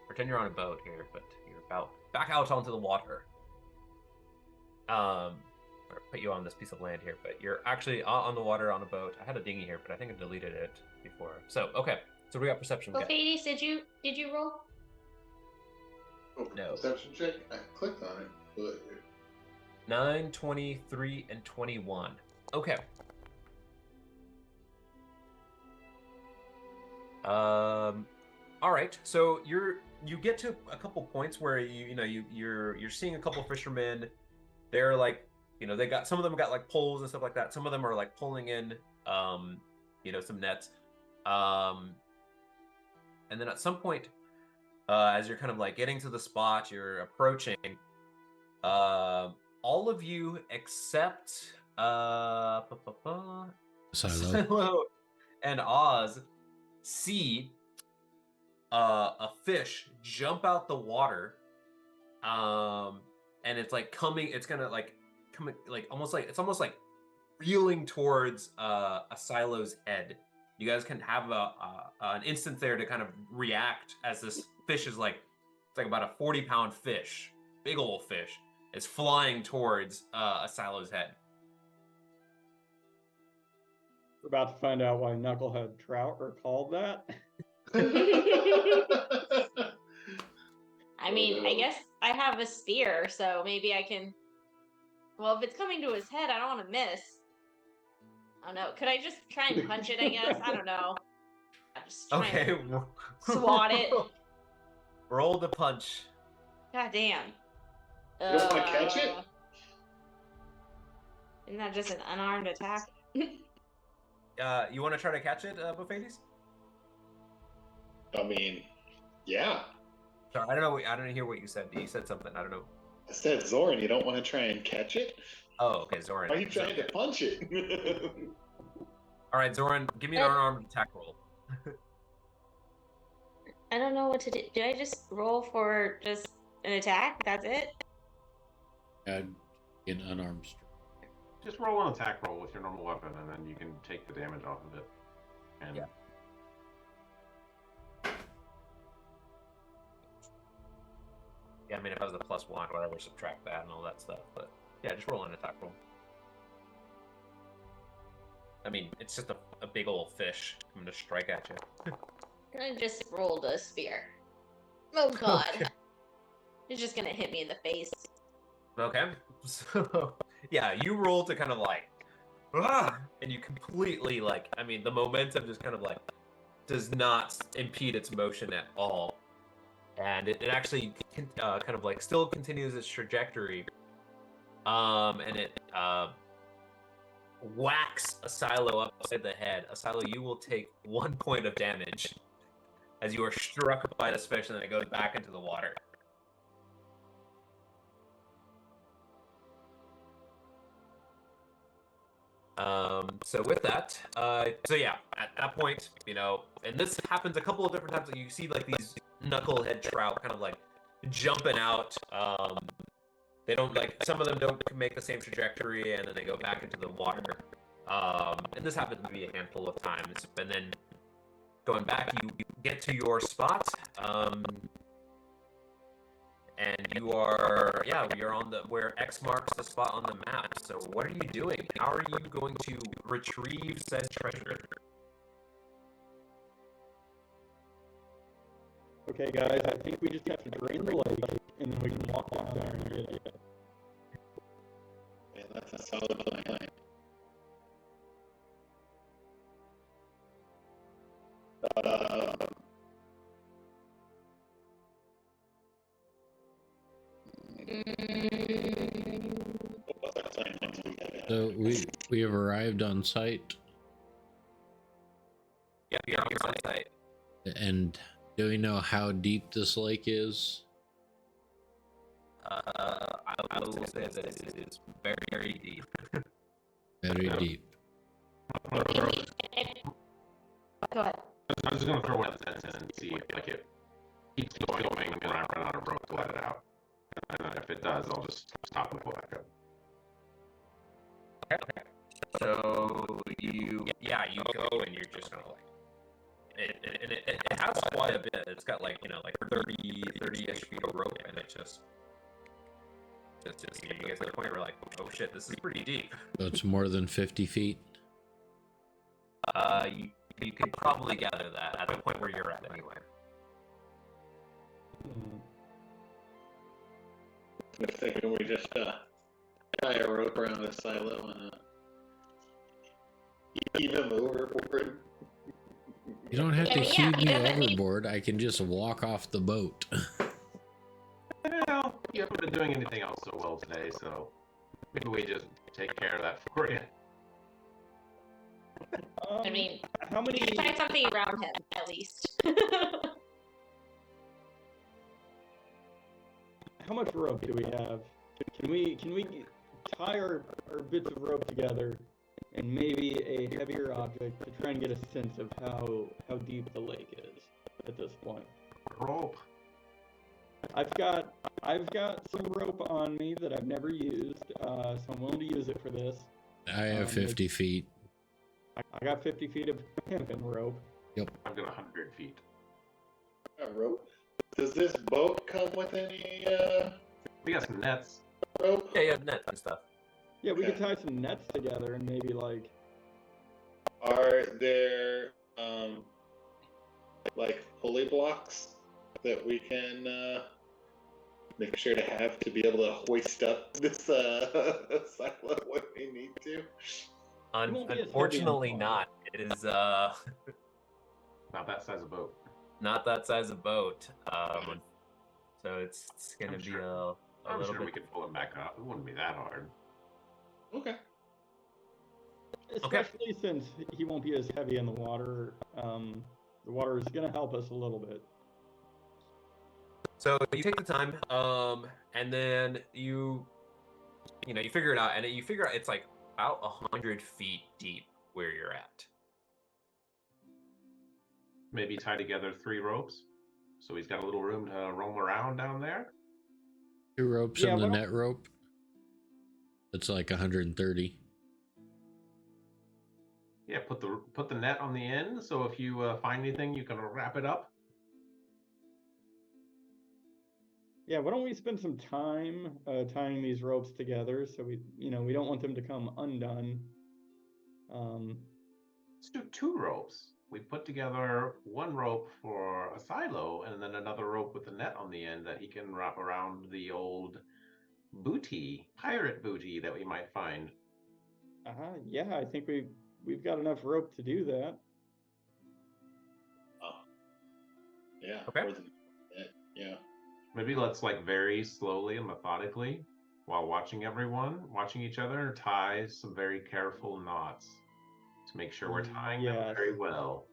Pretend you're on a boat here, but you're about back out onto the water. Or put you on this piece of land here, but you're actually on the water on a boat. I had a dinghy here, but I think I deleted it before. So okay, so we got perception. Well, Hades, did you roll? Oh, no. Perception check. I clicked on it. But... 9, 23, and 21. Okay. All right. So you get to a couple points where you're seeing a couple fishermen. They're like, they got, some of them got like poles and stuff like that. Some of them are like pulling in, some nets. And then at some point, as you're kind of like getting to the spot, you're approaching, all of you except Silo and Oz see a fish jump out the water, and it's like coming. It's gonna like coming like almost like reeling towards a Silo's head. You guys can have an instant there to kind of react as this fish is like, it's like about a 40-pound fish, big old fish, is flying towards a Silo's head. We're about to find out why knucklehead trout are called that. I mean, I guess I have a spear, so maybe I can. Well, if it's coming to his head, I don't want to miss. I don't know. Could I just try and punch it? I guess I don't know. I'm just trying to swat it. Roll the punch. God damn. You don't want to catch it? Isn't that just an unarmed attack? You want to try to catch it, Buffades? I mean, yeah. Sorry, I don't know. I don't hear what you said. You said something. I don't know. I said, Zoran, you don't want to try and catch it? Oh, okay, Zoran. Why are you trying to punch it? All right, Zoran, give me an unarmed attack roll. I don't know what to do. Do I just roll for just an attack? That's it? Add an unarmed strike. Just roll an attack roll with your normal weapon, and then you can take the damage off of it. And Yeah. Yeah, I mean, if I was the +1, whatever, subtract that and all that stuff. But yeah, just roll an attack roll. I mean, it's just a big old fish coming to strike at you. I just rolled a spear. Oh god. Okay. It's just gonna hit me in the face. Okay, so yeah, you roll to kind of like, and you completely like, I mean, the momentum just kind of like does not impede its motion at all, and it actually kind of like still continues its trajectory, and it whacks Asilo upside the head. Asilo, you will take 1 point of damage as you are struck by this fish, and then it goes back into the water. So with that, so yeah, at that point, you know, and this happens a couple of different times. That you see like these knucklehead trout kind of like jumping out. They don't like, some of them don't make the same trajectory, and then they go back into the water. And this happens to be a handful of times. And then going back, you get to your spot. And you are, yeah, you're on the, where X marks the spot on the map. So what are you doing? How are you going to retrieve said treasure? Okay, guys, I think we just have to drain the lake, and then we can walk down there and get it. Yeah, that's a solid plan. So we have arrived on site. Yeah, you're on site. And do we know how deep this lake is? I will say that it is very, very deep. Very deep. Go ahead. I'm just gonna throw one of the tents in and see if like it keeps going when I run out of rope to let it out. And then if it does, I'll just stop and pull back up. Okay. So you go and you're just gonna like, it has quite a bit. It's got like, you know, like 30-ish feet of rope, and it just you get to the point where like, oh shit, this is pretty deep. So it's more than 50 feet. You could probably gather that at the point where you're at anyway. I'm thinking we just tie a rope around the silo and heave him overboard. You don't have to heave me doesn't need- overboard. I can just walk off the boat. Well, you haven't been doing anything else so well today, so maybe we just take care of that for you. I mean, how many? tie something around him, at least. How much rope do we have? Can we tie our bits of rope together and maybe a heavier object to try and get a sense of how deep the lake is at this point? Rope. I've got some rope on me that I've never used, so I'm willing to use it for this. I have 50 feet. I got 50 feet of hempen rope. Yep. I've got 100 feet. Rope. Does this boat come with any We got some nets. rope? Yeah, you have nets and stuff. Yeah, we could Okay. tie some nets together and maybe like. Are there like pulley blocks that we can make sure to be able to hoist up this silo when we need to. won't be as heavy on the Unfortunately, bottom. not. It is Not that size of boat. not that size of boat. So it's gonna I'm be sure- a I'm little sure bit. we could pull it back up. It wouldn't be that hard. Okay. Especially since he won't be as heavy in the water. The water is going to help us a little bit. So you take the time, and then you figure it out, and you figure out it's like about 100 feet deep where you're at. Maybe tie together 3 ropes, so he's got a little room to roam around down there. 2 ropes Yeah, and the why don't- net rope. It's like 130. Yeah, put the net on the end, so if you find anything, you can wrap it up. Yeah, why don't we spend some time tying these ropes together so we don't want them to come undone. Let's do 2 ropes. We put together 1 rope for a silo, and then another rope with a net on the end that he can wrap around the old pirate booty that we might find. Yeah, I think we've got enough rope to do that. Yeah. Okay. Yeah. Maybe let's very slowly and methodically, while watching each other, tie some very careful knots to make sure we're tying them Yes. very well.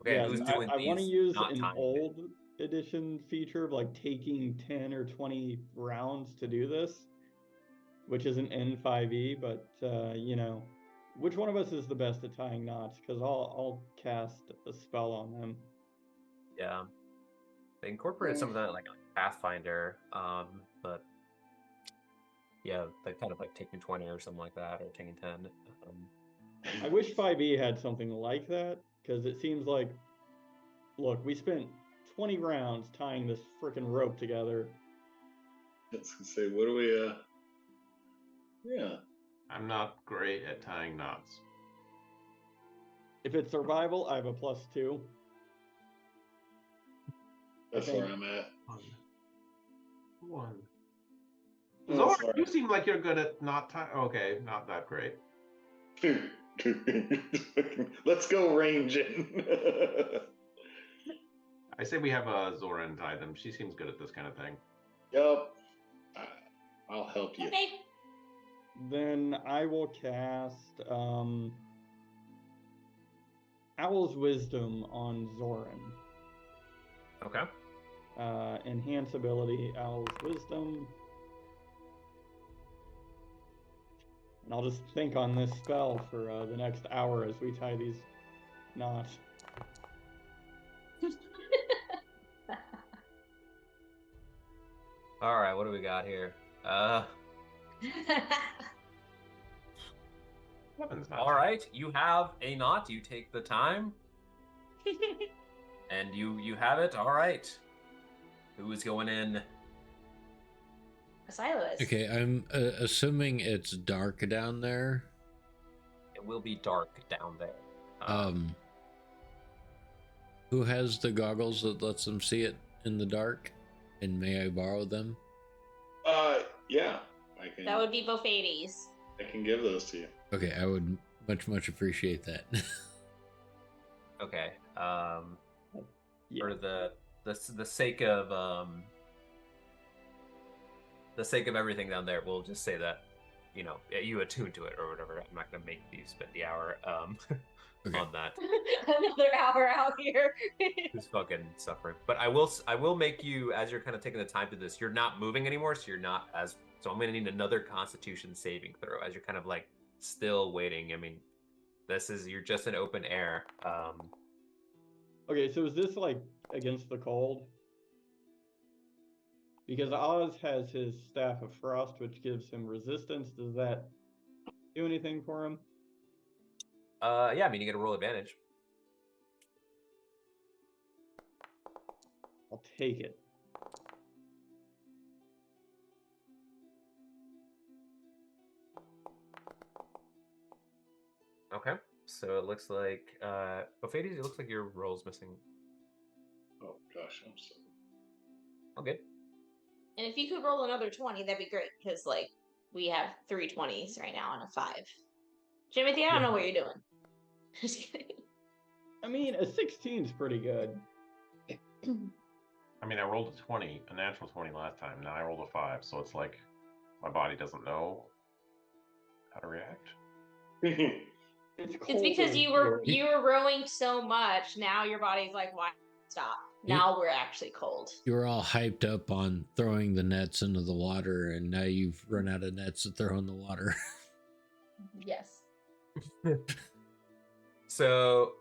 Okay, Yes, who's doing I want to these use knot an tying? old edition feature of taking 10 or 20 rounds to do this, which is an N5e, but which one of us is the best at tying knots? Because I'll cast a spell on them. Yeah, they incorporated some of that like Pathfinder, but yeah, they kind of taking 20 or something like that, or taking 10. I wish 5e had something like that, because it seems like, look, we spent 20 rounds tying this freaking rope together. I was gonna say, what do we? Yeah. I'm not great at tying knots. If it's survival, I have a +2. That's think- where I'm at. 1. That's Zor, where- you seem like you're good at not tying. Okay, not that great. Let's go ranging. I say we have Zoran tie them. She seems good at this kind of thing. Yup. I'll help you. Okay. Then I will cast Owl's Wisdom on Zoran. Okay. Enhance ability, Owl's Wisdom. And I'll just think on this spell for the next hour as we tie these knots. All right, what do we got here? Weapons not All right, you have a knot. You take the time, and you have it. All right. Who is going in? A silo is. Okay, I'm assuming it's dark down there. It will be dark down there. Who has the goggles that lets them see it in the dark? And may I borrow them? Yeah. I can. That would be Bofades. I can give those to you. Okay, I would much appreciate that. Okay. Yeah. For the sake of everything down there, we'll just say that you attune to it or whatever. I'm not gonna make you spend the hour Okay. on that. Another hour out here. Who's fucking suffering? But I will make you, as you're kind of taking the time to this, you're not moving anymore, so you're not as. So I'm gonna need another Constitution saving throw as you're kind of still waiting. I mean, you're just in open air. Okay, so is this against the cold? Because Oz has his Staff of Frost, which gives him resistance. Does that do anything for him? Yeah, I mean you get a roll advantage. I'll take it. Okay, so it looks like Buffettes, it looks like your roll's missing. Oh gosh, I'm sorry. Oh, good. And if you could roll another 20, that'd be great, because, like, we have 3 20s right now and a 5. Jimothy, I don't know what you're doing. Just kidding. I mean, a 16's pretty good. I mean, I rolled a natural 20 last time. Now I rolled a 5, so it's like my body doesn't know how to react. It's because you were rowing so much. Now your body's like, why stop? Now we're actually cold. You were all hyped up on throwing the nets into the water, and now you've run out of nets to throw in the water. Yes. So,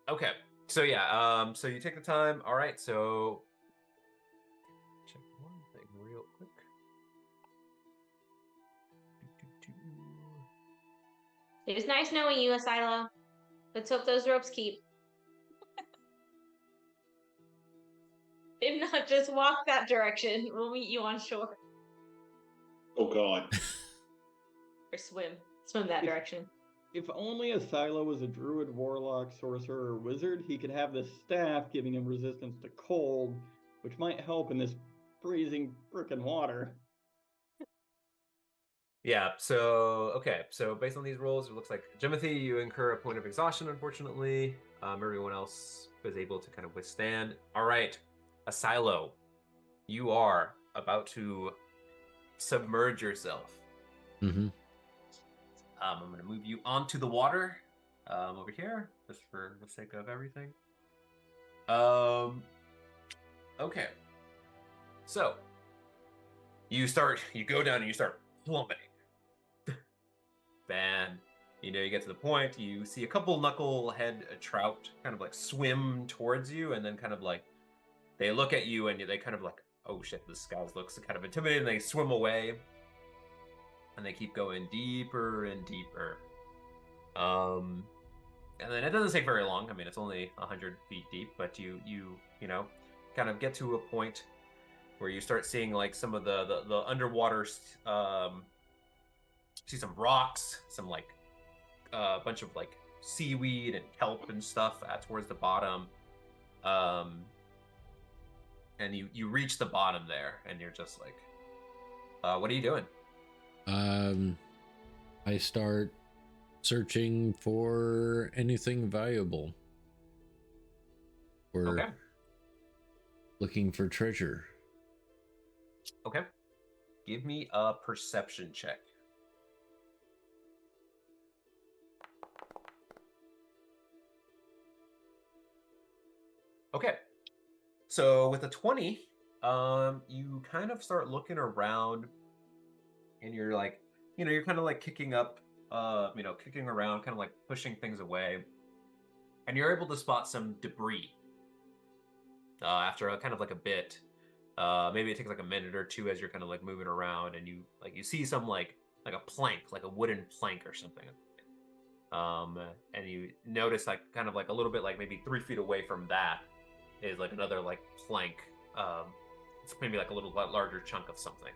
okay. So yeah, so you take the time. All right, so check one thing real quick. It was nice knowing you, Asilo. Let's hope those ropes keep. If not, just walk that direction. We'll meet you on shore. Oh God. Or swim. Swim that direction. If only Asilo was a druid, warlock, sorcerer, or wizard, he could have this staff giving him resistance to cold, which might help in this freezing frickin' water. Yeah, so, okay, so based on these rolls, it looks like, Jimothy, you incur a point of exhaustion, unfortunately. Everyone else was able to kind of withstand. All right, Asilo, you are about to submerge yourself. Mm-hmm. I'm going to move you onto the water over here, just for the sake of everything. Okay. So, you go down and you start plummeting. And, you get to the point, you see a couple knucklehead trout kind of like swim towards you, and then kind of like, they look at you and they kind of like, oh shit, this guy looks kind of intimidating, and they swim away. And they keep going deeper and deeper. And then it doesn't take very long. I mean, it's only 100 feet deep, but you kind of get to a point where you start seeing like some of the underwater, see some rocks, some like a bunch of like seaweed and kelp and stuff towards the bottom. And you reach the bottom there, and you're just like, what are you doing? I start searching for anything valuable. We're looking for treasure. Okay. Give me a perception check. Okay. So with a 20, you kind of start looking around, and you're like, you're kind of like kicking up, kicking around, kind of like pushing things away. And you're able to spot some debris after kind of like a bit. Maybe it takes like a minute or two as you're kind of like moving around, and you see some like a plank, like a wooden plank or something. And you notice like kind of like a little bit, like maybe 3 feet away from that is like another like plank. It's maybe like a little larger chunk of something.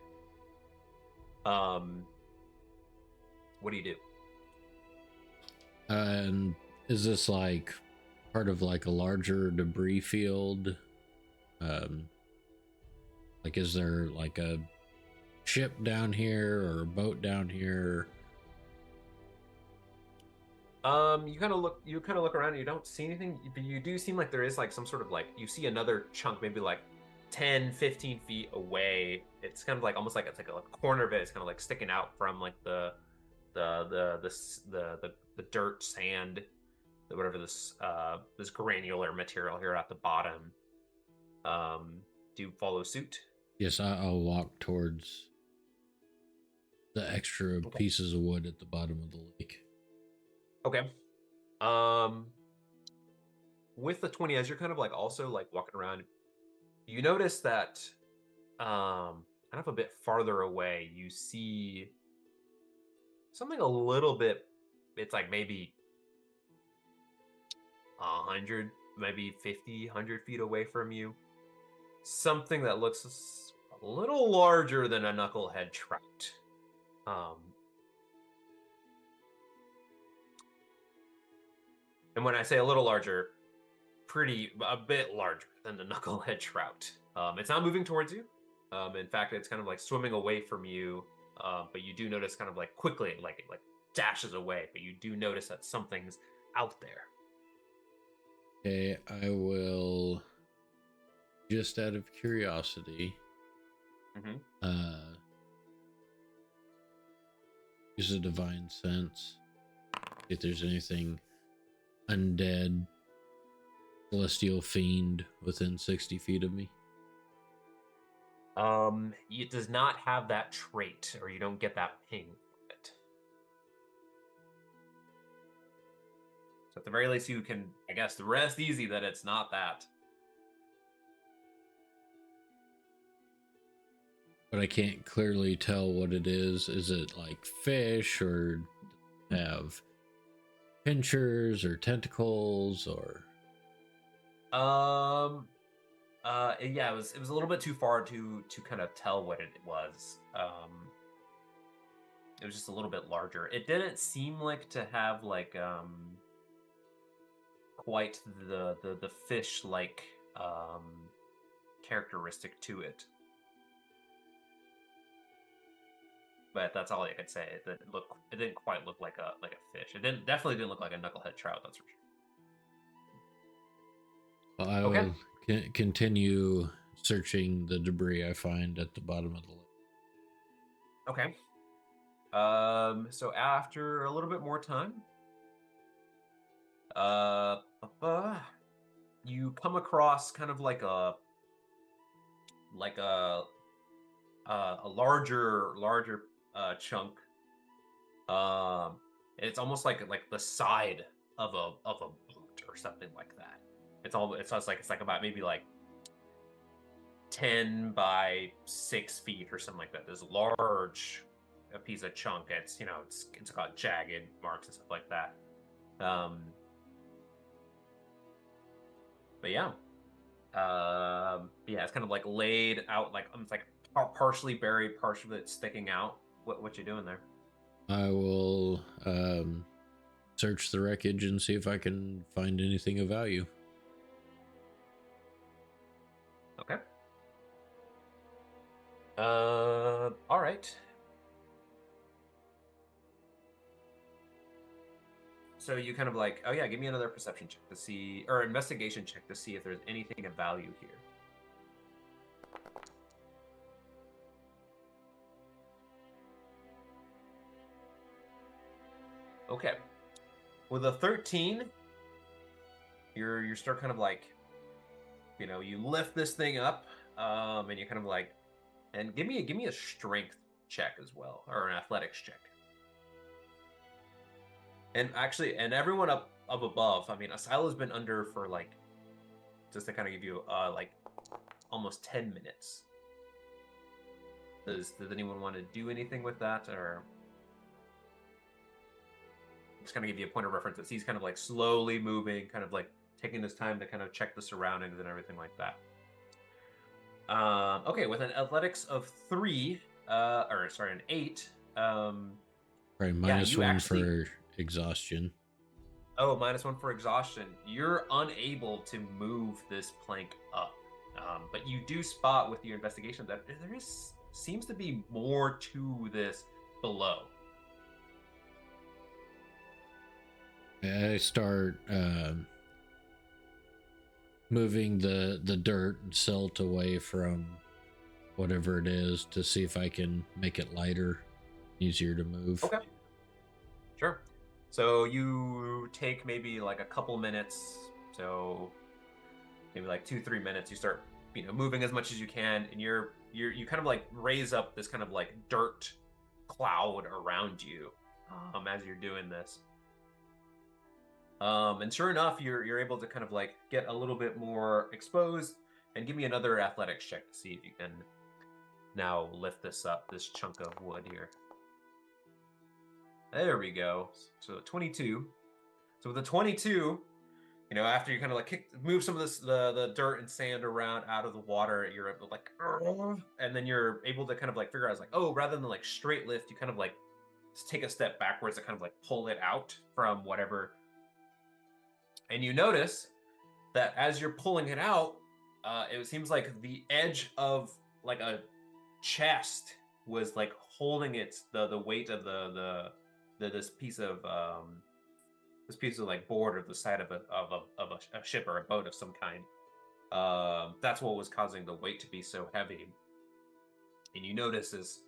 What do you do? And is this like part of like a larger debris field? Like, is there like a ship down here or a boat down here? You kind of look around and you don't see anything, but you do seem like there is like some sort of like, you see another chunk, maybe like 10, 15 feet away. It's kind of like almost like it's like a corner of it. It's kind of like sticking out from like the dirt, sand, whatever this granular material here at the bottom. Do you follow suit? Yes, I'll walk towards the extra pieces of wood at the bottom of the lake. Okay. With the 20, as you're kind of like also like walking around, you notice that kind of a bit farther away, you see something a little bit, it's like maybe 100, maybe 50, 100 feet away from you. Something that looks a little larger than a knucklehead trout. And when I say a little larger, a bit larger than the knucklehead trout. It's not moving towards you. In fact, it's kind of like swimming away from you. But you do notice kind of like quickly, like it like dashes away. But you do notice that something's out there. Okay, I will, just out of curiosity, use a divine sense. If there's anything undead, celestial fiend within 60 feet of me. It does not have that trait, or you don't get that ping from it. So at the very least, you can, I guess, rest easy that it's not that. But I can't clearly tell what it is. Is it like fish, or have pinchers or tentacles, or? Yeah, it was a little bit too far to kind of tell what it was. It was just a little bit larger. It didn't seem like to have like quite the fish like characteristic to it. But that's all I could say. It didn't quite look like a fish. It definitely didn't look like a knucklehead trout, that's for sure. Well, I will continue searching the debris I find at the bottom of the lake. Okay. So after a little bit more time, you come across kind of like a larger chunk. It's almost like the side of a boat or something like that. It's like about maybe like 10 by 6 feet or something like that. This large a piece of chunk. It's it's got jagged marks and stuff like that. But yeah. Yeah, it's kind of like laid out, like it's like partially buried, partially it's sticking out. What you doing there? I will search the wreckage and see if I can find anything of value. Okay. All right. So you kind of like, oh yeah, give me another perception check to see, or investigation check to see if there's anything of value here. Okay. With a 13, you're start kind of like, you lift this thing up, and you kind of like, and give me a strength check as well, or an athletics check. And actually, and everyone up above, I mean, Asila's been under for like, just to kind of give you like almost 10 minutes. Does anyone want to do anything with that, or just kind of give you a point of reference that he's kind of like slowly moving, kind of like taking his time to kind of check the surroundings and everything like that. Okay, with an athletics of 3, an 8. Right, minus one for exhaustion. Oh, -1 for exhaustion. You're unable to move this plank up. But you do spot with your investigation that there seems to be more to this below. I start moving the dirt and silt away from whatever it is to see if I can make it lighter, easier to move. Okay. Sure. So you take maybe like a couple minutes, so maybe like 2-3 minutes. You start, moving as much as you can, and you kind of like raise up this kind of like dirt cloud around you, as you're doing this. And sure enough, you're able to kind of like get a little bit more exposed, and give me another athletics check to see if you can now lift this up, this chunk of wood here. There we go. So 22. So with the 22, after you kind of like move some of this the dirt and sand around out of the water, you're able to like, and then you're able to kind of like figure out, like, oh, rather than like straight lift, you kind of like just take a step backwards to kind of like pull it out from whatever. And you notice that as you're pulling it out, it seems like the edge of like a chest was like holding the weight of this piece of like board or the side of a ship or a boat of some kind. That's what was causing the weight to be so heavy. And you notice this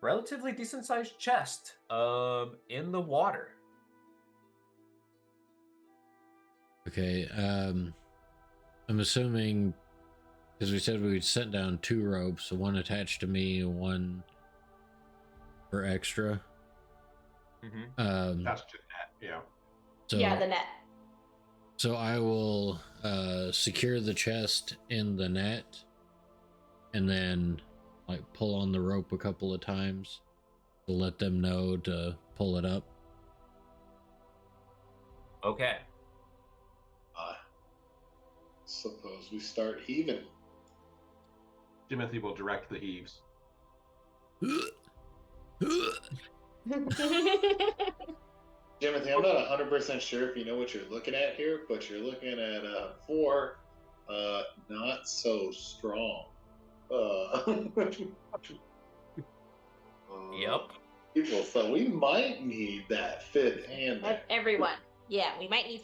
relatively decent sized chest in the water. Okay, I'm assuming, because we said we would set down 2 ropes, so one attached to me and one for extra. Mm-hmm. That's Jeanette, yeah. So, yeah, the net. So I will secure the chest in the net, and then like pull on the rope a couple of times to let them know to pull it up. Okay. Suppose we start heaving. Timothy will direct the heaves. Timothy, I'm not 100% sure if you know what you're looking at here, but you're looking at 4 not so strong. Yep. People, so we might need that 5th hand there. Everyone. Yeah, we might need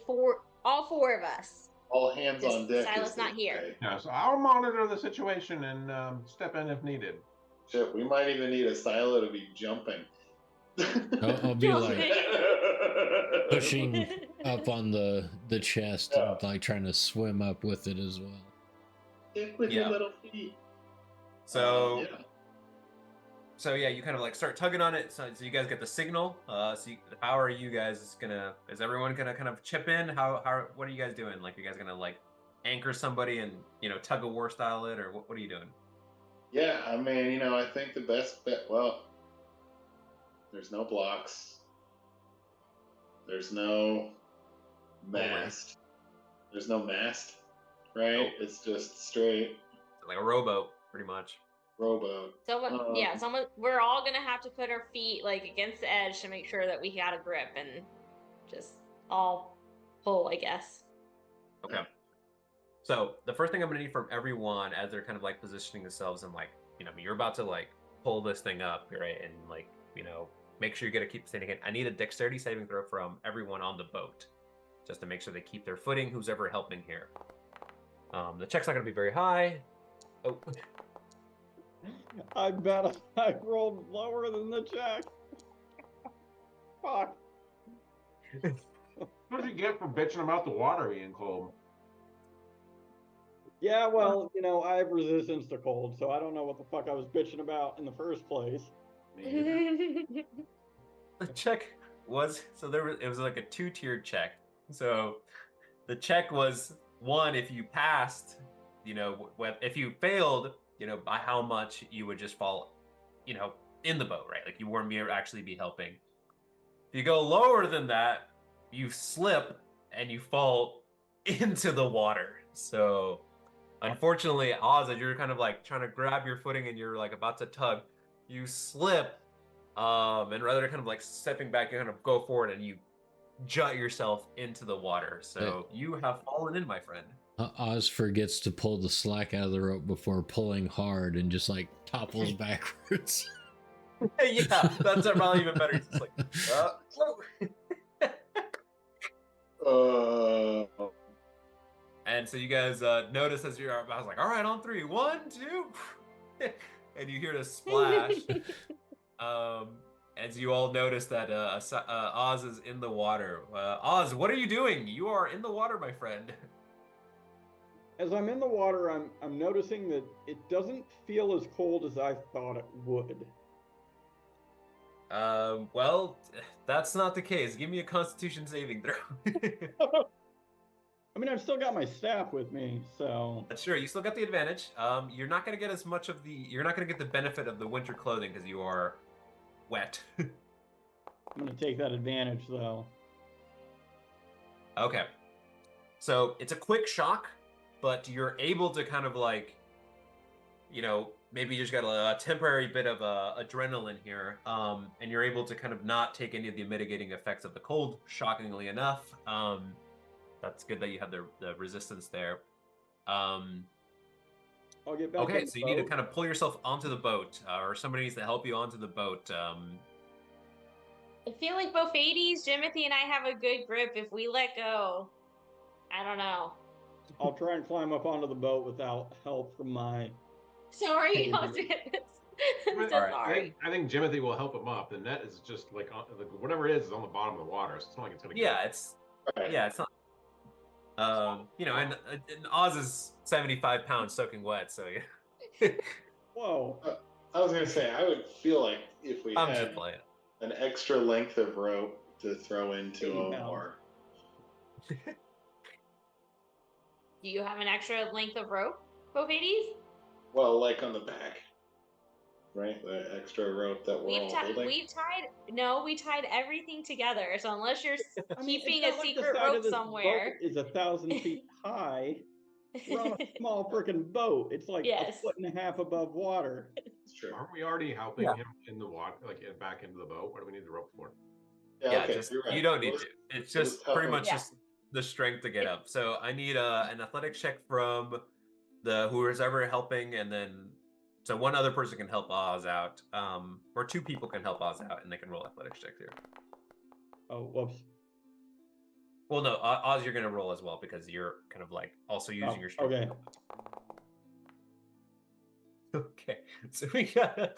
all 4 of us. All hands on deck. Silas not here. Yeah, so I'll monitor the situation and step in if needed. Shit, we might even need a silo to be jumping. I'll be like pushing up on the chest and like trying to swim up with it as well. Stick with your little feet. So So yeah, you kind of like start tugging on it. So you guys get the signal. How are you guys gonna? Is everyone gonna kind of chip in? What are you guys doing? Like, you guys gonna like anchor somebody and tug of war style it, or what are you doing? Yeah, I mean, I think the best bet. Well, there's no blocks. There's no mast. There's no mast, right? Nope. It's just straight. Like a rowboat, pretty much. Rowboat. Someone. We're all gonna have to put our feet like against the edge to make sure that we got a grip and just all pull, I guess. Okay. So the first thing I'm gonna need from everyone as they're kind of like positioning themselves and like, you're about to like pull this thing up, right? And like, make sure you get to keep standing in. I need a dexterity saving throw from everyone on the boat, just to make sure they keep their footing. Who's ever helping here? The check's not gonna be very high. Oh. I bet I rolled lower than the check. Fuck. What did you get for bitching about the water being cold? Yeah, well, I have resistance to cold, so I don't know what the fuck I was bitching about in the first place. The check was it was like a 2-tiered check. So the check was 1 if you passed, if you failed, by how much you would just fall, in the boat, right? Like you wouldn't actually be helping. If you go lower than that, you slip and you fall into the water. So unfortunately, Oz, as you're kind of like trying to grab your footing and you're like about to tug, you slip, and rather than kind of like stepping back, you kind of go forward and you jut yourself into the water. So you have fallen in, my friend. Oz forgets to pull the slack out of the rope before pulling hard and just like topples backwards. Yeah, that's probably even better. It's just like, And so you guys notice as I was like, all right, on 3, 1, 2, and you hear the splash. As you all notice that Oz is in the water. Oz, what are you doing? You are in the water, my friend. As I'm in the water, I'm noticing that it doesn't feel as cold as I thought it would. Well, that's not the case. Give me a Constitution saving throw. I mean, I've still got my staff with me, so. Sure, you still got the advantage. You're not gonna get as much of you're not gonna get the benefit of the winter clothing because you are wet. I'm gonna take that advantage, though. Okay. So it's a quick shock, but you're able to kind of like, maybe you just got a temporary bit of adrenaline here, and you're able to kind of not take any of the mitigating effects of the cold, shockingly enough. That's good that you have the resistance there. I'll get back. Okay, on so the you need to boat. kind of pull yourself onto the boat, or somebody needs to help you onto the boat. I feel like both 80s, Jimothy and I have a good grip. If we let go, I don't know. I'll try and climb up onto the boat without help from my. Sorry, All I'm so Alright. sorry. I think Jimothy will help him up. The net is just like whatever it is on the bottom of the water. So it's not like it's gonna Yeah, go. it's not. And Oz is 75 pounds soaking wet, so yeah. Whoa! I was gonna say, I would feel like if we I'm had just playing. an extra length of rope to throw into 80 him, pounds. or Do you have an extra length of rope, both 80s? well, like on the back, right? The extra rope that we're all holding. We tied everything together. So unless you're I mean, keeping it's a not like the secret side rope of this somewhere. boat is 1,000 feet high. We're on a small freaking boat. It's like Yes. a foot and a half above water. It's true. Aren't we already helping Yeah. him in the water, like back into the boat? What do we need the rope for? Yeah, okay, just you're right. you don't need We'll to. It's we'll just help pretty him. much Yeah. just the strength to get up. So I need an athletics check from the whoever's ever helping, and then so one other person can help Oz out, or two people can help Oz out, and they can roll athletics check too. Oh, whoops. Well, no, Oz, you're gonna roll as well because you're kind of like also using your strength. Okay. Okay, so we got.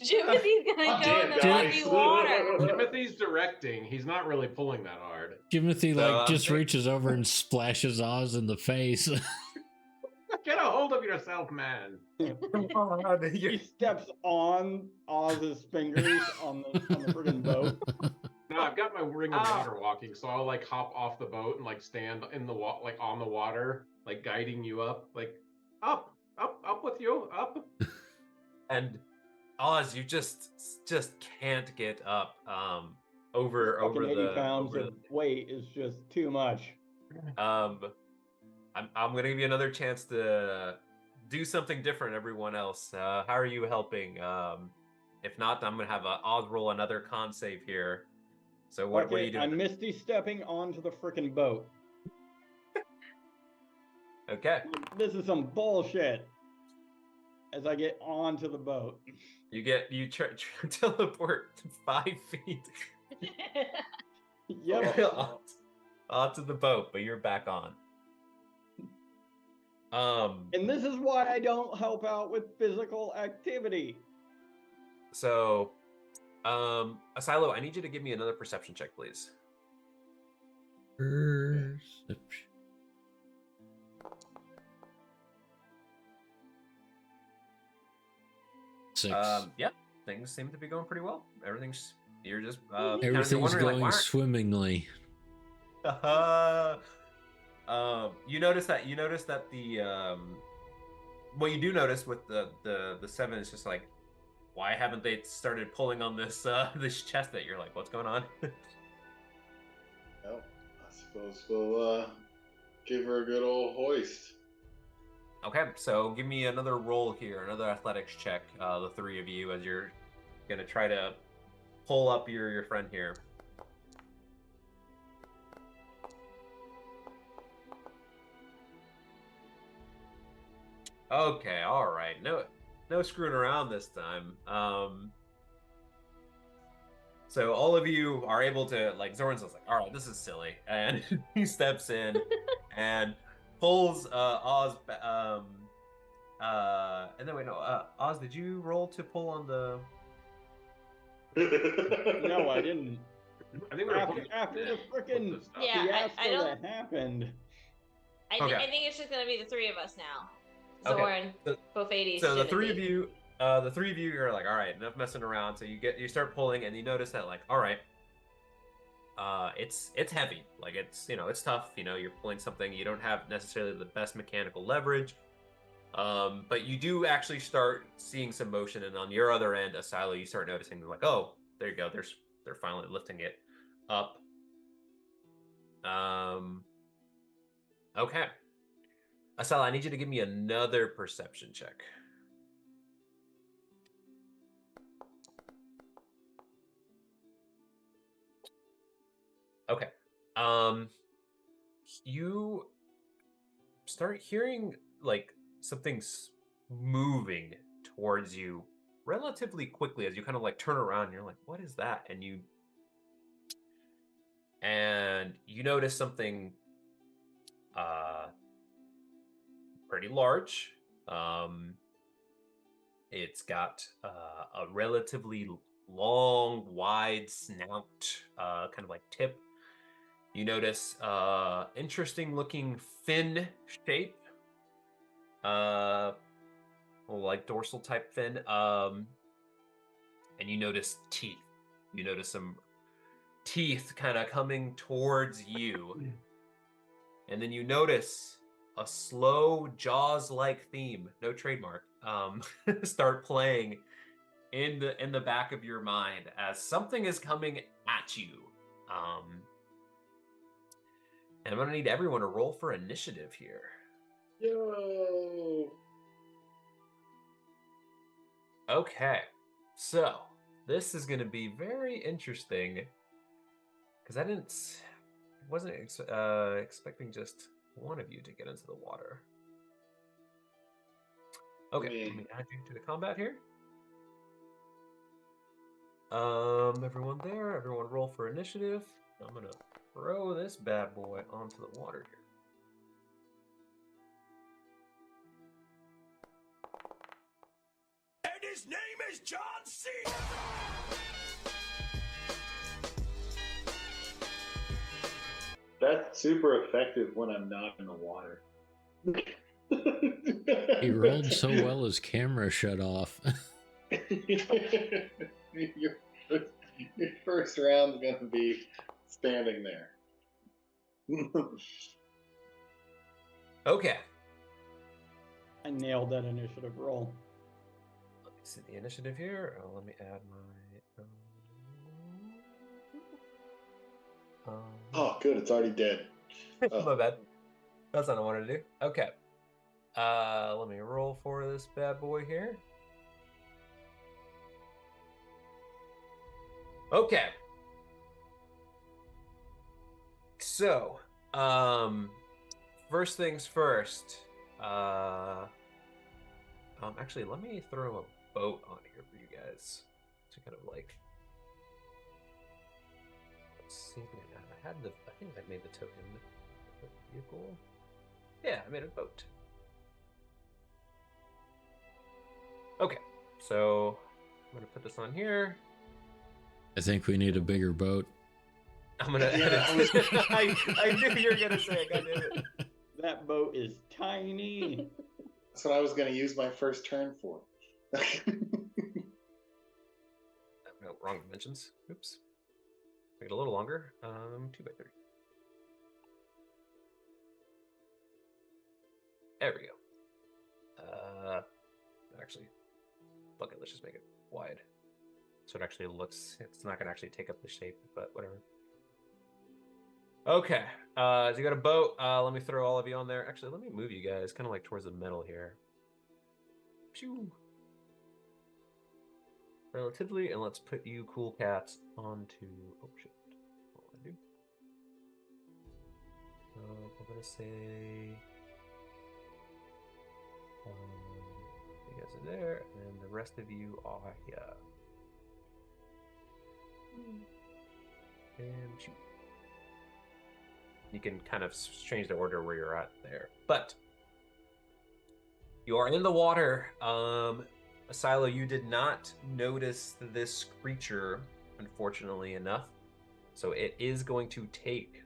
Jimothy's gonna go in the muddy water. Timothy's directing. He's not really pulling that hard. Jimothy So, just reaches over and splashes Oz in the face. Get a hold of yourself, man. He steps on Oz's fingers on the friggin' boat. No, I've got my ring of water walking, so I'll like hop off the boat and like stand in the like on the water, like guiding you up, like up with you, up. And Oz, you just can't get up. Over Fucking 80 the pounds of weight is just too much. I'm gonna give you another chance to do something different. Everyone else, how are you helping? If not, I'm gonna have Oz roll another con save here. So what are you doing? I'm misty stepping onto the frickin' boat. Okay. This is some bullshit. As I get onto the boat. You teleport 5 feet. Yep. Onto the boat, but you're back on. And this is why I don't help out with physical activity. So, Asilo, I need you to give me another perception check, please. Perception. Six. Yeah, things seem to be going pretty well. Everything's Everything's wondering, going swimmingly. You notice that the what you do notice with the seven is just like, why haven't they started pulling on this this chest? That you're like, what's going on? Well, I suppose we'll give her a good old hoist. Okay, so give me another roll here, another athletics check, the three of you, as you're gonna try to pull up your friend here. Okay, all right, no screwing around this time. So all of you are able to, like, Zoran's like, all right, this is silly, and he steps in and pulls Oz. And then wait, no, Oz, did you roll to pull on the? No, I didn't. I think After the frickin' Yeah, fiasco I don't- that happened. I think it's just gonna be the three of us now. Okay. Zoran, So- both 80s. So the Jimothy. three of you are like, all right, enough messing around. So you start pulling, and you notice that, like, all right, it's heavy, like it's tough. You're pulling something, you don't have necessarily the best mechanical leverage, but you do actually start seeing some motion, and on your other end, Asilo, you start noticing, like, oh, there you go, they're finally lifting it up. Okay, Asilo, I need you to give me another perception check. Okay. You start hearing like something's moving towards you relatively quickly as you kind of like turn around and you're like, what is that? And you notice something pretty large. It's got a relatively long, wide snout, kind of like tip. You notice interesting looking fin shape, like dorsal type fin. And you notice teeth. You notice some teeth kind of coming towards you. And then you notice a slow Jaws-like theme, no trademark, start playing in the back of your mind as something is coming at you. And I'm gonna need everyone to roll for initiative here. Yo. Okay, so this is gonna be very interesting because I wasn't expecting just one of you to get into the water. Okay, let me add you to the combat here. Everyone there, everyone roll for initiative. I'm gonna throw this bad boy onto the water here. And his name is John C. That's super effective when I'm not in the water. He rolled so well his camera shut off. your first round's gonna be standing there. Okay. I nailed that initiative roll. Let me see the initiative here. Let me add my. Oh, good. It's already dead. Oh. My bad. That's not what I wanted to do. Okay. Let me roll for this bad boy here. Okay. So, first things first. Actually, let me throw a boat on here for you guys to kind of like. Let's see. I think I made the token vehicle. Yeah, I made a boat. Okay, so I'm gonna put this on here. I think we need a bigger boat. I'm gonna edit. I knew you were gonna say it. God damn it. That boat is tiny. That's what I was going to use my first turn for. No, wrong dimensions. Oops. Make it a little longer. 2x3. There we go. Actually, fuck it. Let's just make it wide. So it actually looks. It's not gonna actually take up the shape, but whatever. Okay. So you got a boat. Let me throw all of you on there. Actually, let me move you guys kind of like towards the middle here. Pew. Relatively, and let's put you cool cats onto. Oh shit! What will I do? I'm gonna say. You guys are there, and the rest of you are here. And shoot. You can kind of change the order where you're at there, but you are in the water. Asilo, you did not notice this creature, unfortunately enough. So it is going to take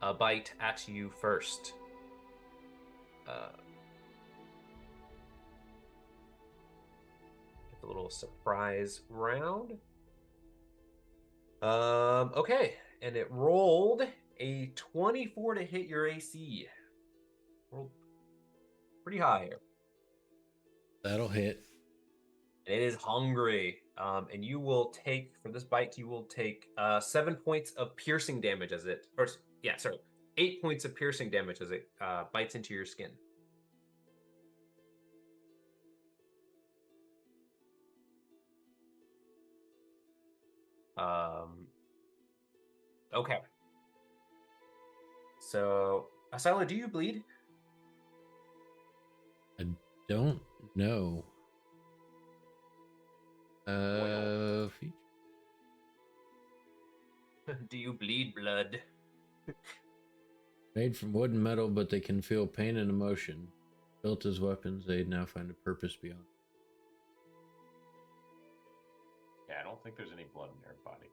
a bite at you first. It's a little surprise round. Okay, and it rolled a 24 to hit your AC. Rolled pretty high here. That'll hit. It is hungry. And you will take, for this bite, you will take 7 points of piercing damage as it, 8 points of piercing damage as it bites into your skin. Okay. So, Asila, do you bleed? don't know. Feature. Do you bleed blood? Made from wood and metal, but they can feel pain and emotion. Built as weapons, they now find a purpose beyond. Yeah, I don't think there's any blood in their body.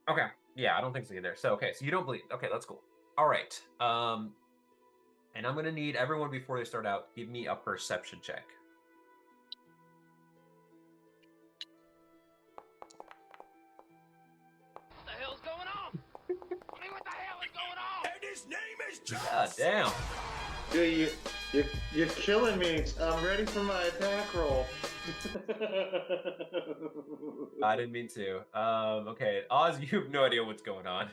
Okay. Yeah, I don't think so either. So okay, so you don't bleed. Okay, that's cool. All right. And I'm gonna need everyone before they start out, give me a perception check. What the hell's going on? I mean, what the hell is going on? And his name is John. God damn. Dude, you're killing me. I'm ready for my attack roll. I didn't mean to. Okay, Oz, you have no idea what's going on.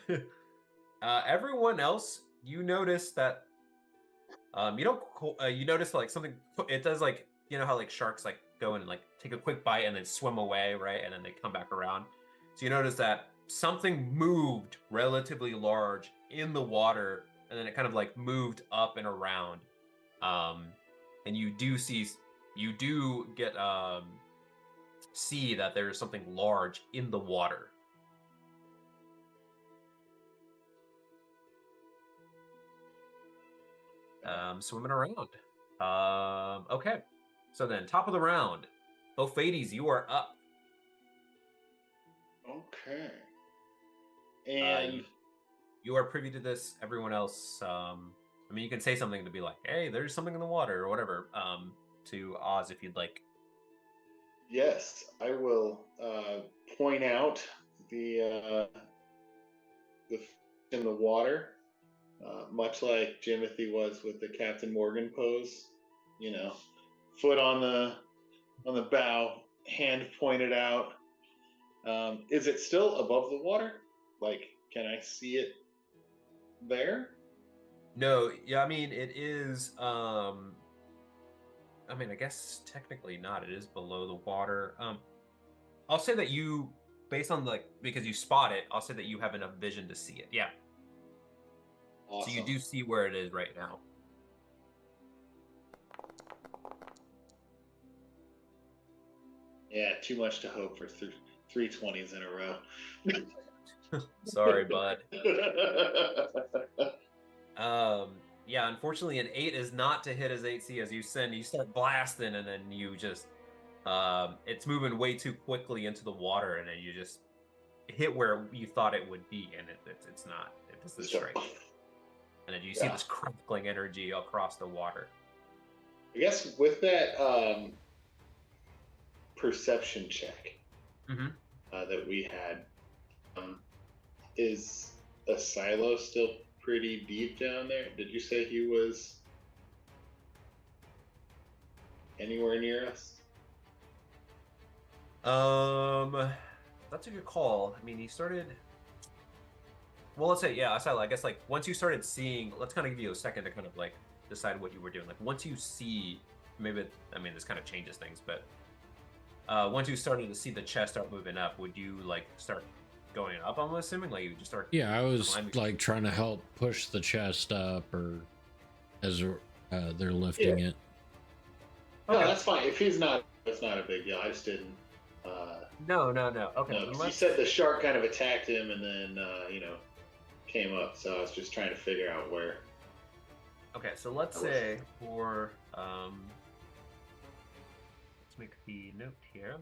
Everyone else, you notice that you don't you notice like something, it does like, you know how like sharks like go and like take a quick bite and then swim away, right? And then they come back around. So you notice that something moved relatively large in the water, and then it kind of like moved up and around. And you do get see that there's something large in the water. Swimming around. Okay. So then, top of the round, Ophades, you are up. Okay. And you are privy to this. Everyone else, I mean, you can say something to be like, "Hey, there's something in the water," or whatever. To Oz, if you'd like. yes, I will point out the fish in the water, much like Jimothy was with the Captain Morgan pose. You know, foot on the bow, hand pointed out. Is it still above the water? Like, can I see it there? No, yeah, I mean it is. I mean, I guess technically not. It is below the water. I'll say that you, based on like because you spot it, I'll say that you have enough vision to see it. Yeah. Awesome. So you do see where it is right now. Yeah, too much to hope for 320s in a row. Sorry, bud. Yeah, unfortunately, an 8 is not to hit his 8C as you start blasting, and then you just, it's moving way too quickly into the water, and then you just hit where you thought it would be, and it's not. It doesn't strike. And then you see this crackling energy across the water. I guess with that perception check that we had, is a silo still pretty deep down there? Did you say he was anywhere near us? That's a good call. I mean, he started. Well, let's say, yeah, Asila, I guess like once you started seeing, let's kind of give you a second to kind of like decide what you were doing. Like once you see, maybe, I mean, this kind of changes things, but once you started to see the chest start moving up, would you like start going up? I'm assuming like you just start. Yeah, I was like trying to help push the chest up, or as they're lifting it. No, that's fine. If he's not, that's not a big deal. I just didn't. No. Okay. No, you said the shark kind of attacked him and then came up, so I was just trying to figure out where. Okay, so let's say for let's make the note here.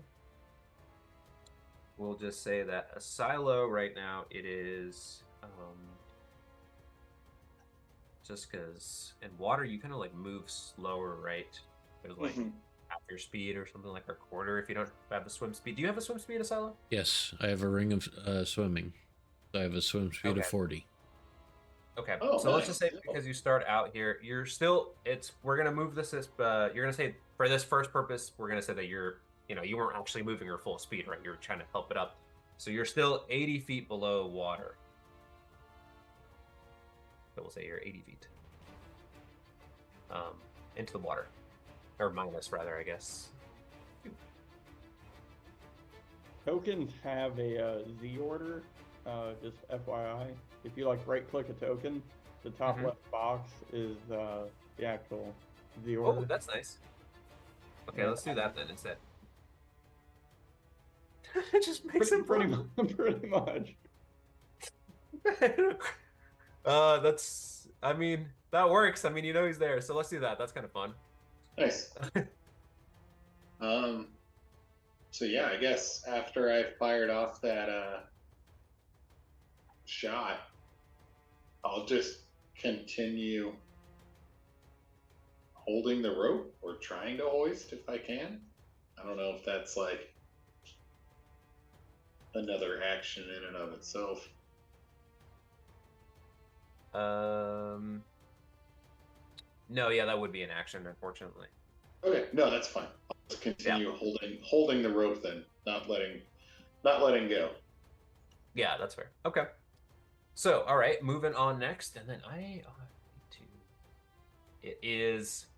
We'll just say that a silo right now it is just because in water you kind of like move slower, right? There's like half your speed or something like a quarter if you don't have the swim speed. Do you have a swim speed, Asilo? Yes, I have a ring of swimming. I have a swim speed of 40. Okay, so let's just say because you start out here, you're still. We're gonna move this. You're gonna say for this first purpose, we're gonna say that you weren't actually moving your full speed, right? You're trying to help it up, so you're still 80 feet below water. So we'll say you're 80 feet into the water, or minus rather, I guess. Tokens have a Z order. Just FYI, if you like right-click a token, the top left box is the actual Z order. Oh, that's nice. Okay, let's do that then instead. It just makes him pretty much. That's. I mean, that works. I mean, you know he's there, so let's do that. That's kind of fun. Nice. So yeah, I guess after I fired off that shot, I'll just continue holding the rope or trying to hoist if I can. I don't know if that's like another action in and of itself. No, yeah, that would be an action, unfortunately. Okay, no, that's fine. I'll just continue holding the rope then, not letting go. Yeah, that's fair. Okay. So, all right, moving on next, and then I need to. It is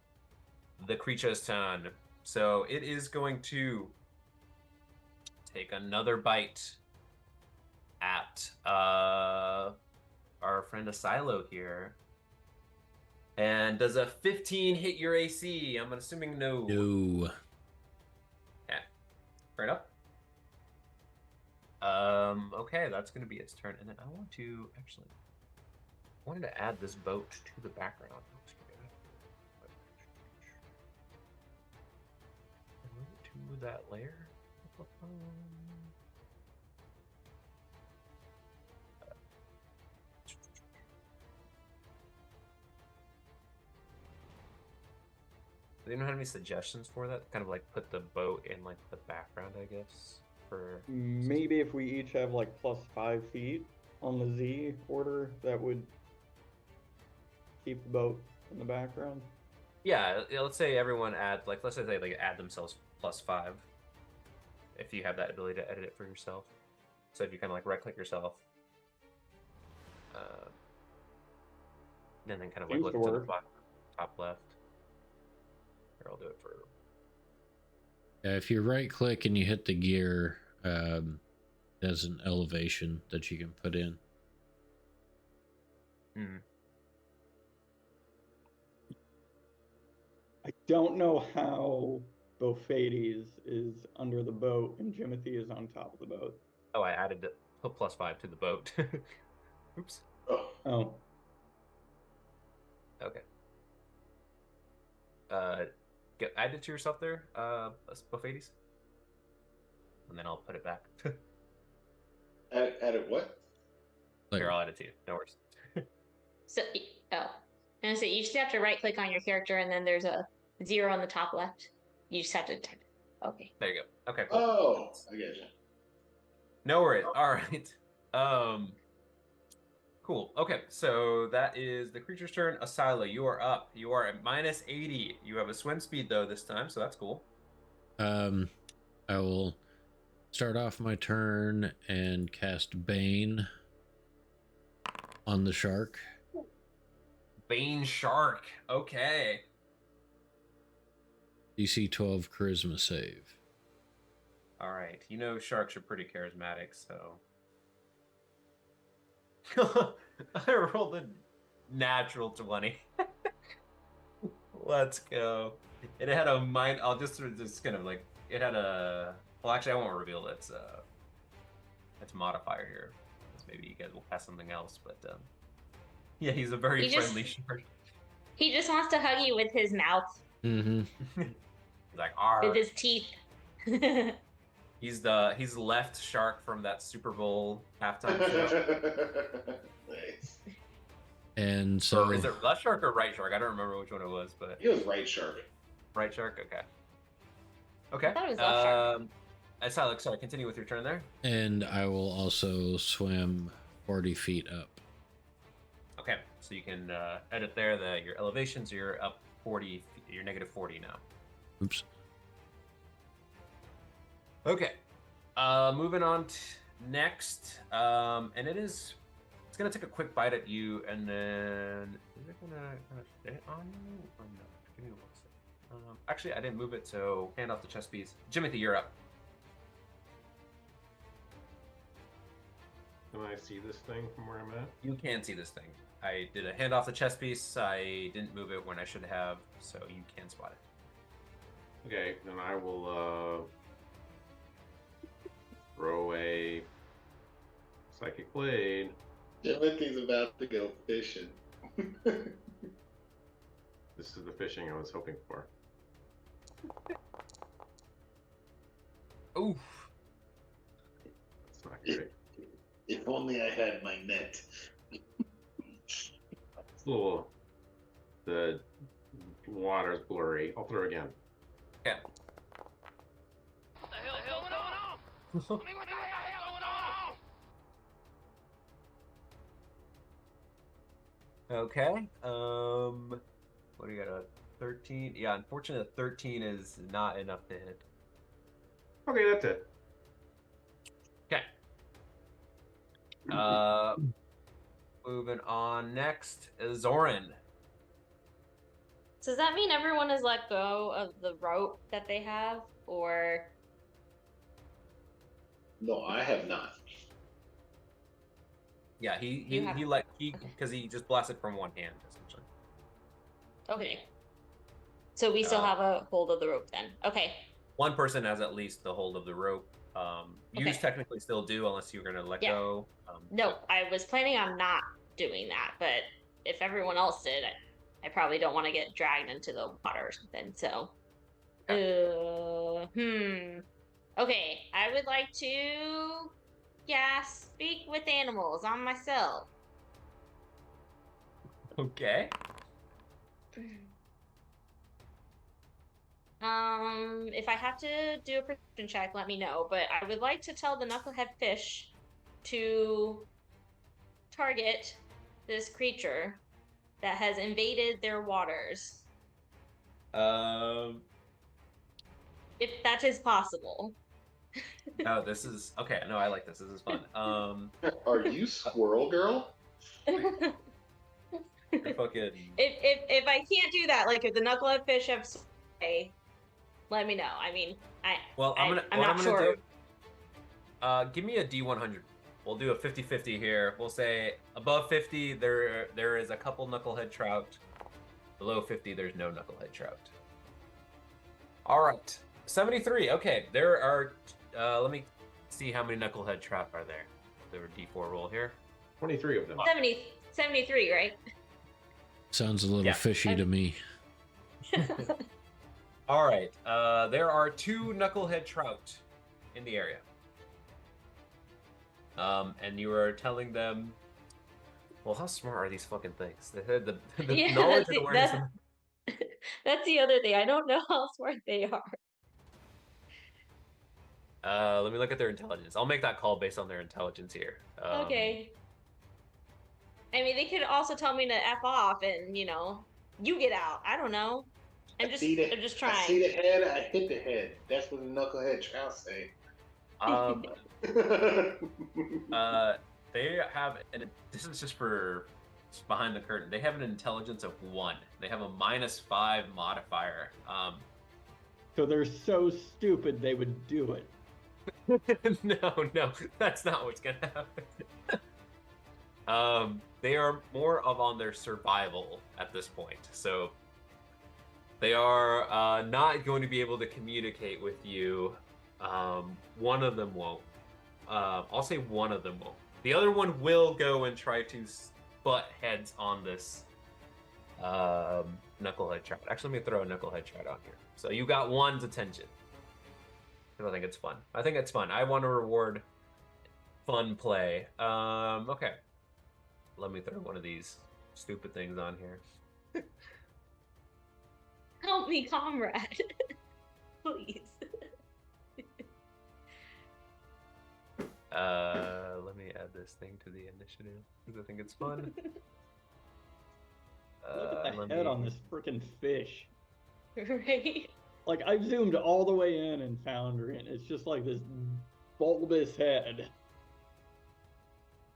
the creature's turn. So it is going to take another bite at our friend Asilo here. And does a 15 hit your AC? I'm assuming no. No. Yeah. Fair enough. Okay, that's going to be its turn. And then I want to actually... I wanted to add this boat to the background. To that layer. Do you have any suggestions for that? Kind of like put the boat in like the background, I guess. For maybe if we each have like +5 feet on the Z order, that would keep the boat in the background. Yeah, let's say everyone add like let's say they like add themselves +5. If you have that ability to edit it for yourself. So if you kind of like right click yourself, and then kind of like look to the top left. Here, I'll do it for. If you right click and you hit the gear, there's an elevation that you can put in. I don't know how Bofades is under the boat and Jimothy is on top of the boat. Oh, I added put +5 to the boat. Oops. Oh. Okay. Add it to yourself there, Bofades. And then I'll put it back. Add it what? Here, I'll add it to you. No worries. And so you just have to right click on your character and then there's a 0 on the top left. You just have to type it. Okay. There you go. Okay, cool. Oh, I get you. No worries. All right. Cool. Okay, so that is the creature's turn. Asila, you are up. You are at -80. You have a swim speed though this time, so that's cool. I will start off my turn and cast Bane on the shark. Bane shark. Okay. DC 12 charisma save. All right. You know sharks are pretty charismatic, so. I rolled a natural 20. Let's go. It had a I'll just kind of like it had a. Well, actually, I won't reveal its modifier here. Maybe you guys will pass something else, but yeah, he's a very friendly shark. He just wants to hug you with his mouth. Mm-hmm. He's like, "Arr." With his teeth. He's left shark from that Super Bowl halftime show. Nice. And so, or is it left shark or right shark? I don't remember which one it was, but it was right shark. Right shark. Okay. Okay. I thought it was left shark. Sorry, continue with your turn there. And I will also swim 40 feet up. Okay, so you can edit there your elevations. You're up 40. You're -40 now. Oops. Okay. Moving on next. And it's gonna take a quick bite at you, and then is it gonna hit on you or no? Give me 1 second. Actually, I didn't move it, so hand off the chess piece. Jimothy, you're up. Can I see this thing from where I'm at? You can see this thing. I did a hand off the chess piece. I didn't move it when I should have, so you can spot it. Okay, then I will throw a psychic blade. Timothy's about to go fishing. This is the fishing I was hoping for. Oof. That's not great. If only I had my net. It's a little. The water's blurry. I'll throw again. Yeah. What the hell's going on? I mean, what the hell going on? Okay. What do you got? A 13? Yeah, unfortunately, a 13 is not enough to hit. Okay, that's it. Okay. Moving on. Next is Zoran. So does that mean everyone has let go of the rope that they have, or? No, I have not. Yeah, he because he just blasted from one hand essentially. Okay. So we still have a hold of the rope then. Okay. One person has at least the hold of the rope. You Okay. technically still do unless you're gonna let go. No, I was planning on not doing that, but if everyone else did, I probably don't want to get dragged into the water or something. So, okay, I would like to, speak with animals on myself. Okay. If I have to do a perception check, let me know. But I would like to tell the knucklehead fish to target this creature that has invaded their waters. If that is possible. Oh, this is okay. No, I like this. This is fun. Are you Squirrel Girl? You're fucking. If I can't do that, like if the knucklehead fish have sway, let me know. I mean, I'm not sure. Give me a D100. We'll do a 50-50 here. We'll say above 50, there is a couple knucklehead trout. Below 50, there's no knucklehead trout. All right, 73. Okay, there are. Let me see how many knucklehead trout are there. There were D4 roll here. 23 of them. 73, right? Sounds a little fishy to me. All right, there are 2 knucklehead trout in the area. And you are telling them, well, how smart are these fucking things? They had the knowledge and awareness. That's the other thing. I don't know how smart they are. Let me look at their intelligence. I'll make that call based on their intelligence here. Okay. I mean, they could also tell me to F off and, you get out. I don't know. I'm just trying. I see the head, I hit the head. That's what the knucklehead trout say. They have, and this is just for behind the curtain. They have an intelligence of 1. They have a -5 modifier. So they're so stupid they would do it. No, that's not what's gonna happen. They are more of on their survival at this point. So they are not going to be able to communicate with you. One of them won't. I'll say one of them won't. The other one will go and try to butt heads on this knucklehead trout. Actually, let me throw a knucklehead trout on here. So you got one's attention. Because I think it's fun. I want to reward fun play. Okay. Let me throw one of these stupid things on here. Help me, comrade. Please. Let me add this thing to the initiative because I think it's fun. Look at the head on this freaking fish. Right? Like, I zoomed all the way in and found her, and it's just like this bulbous head.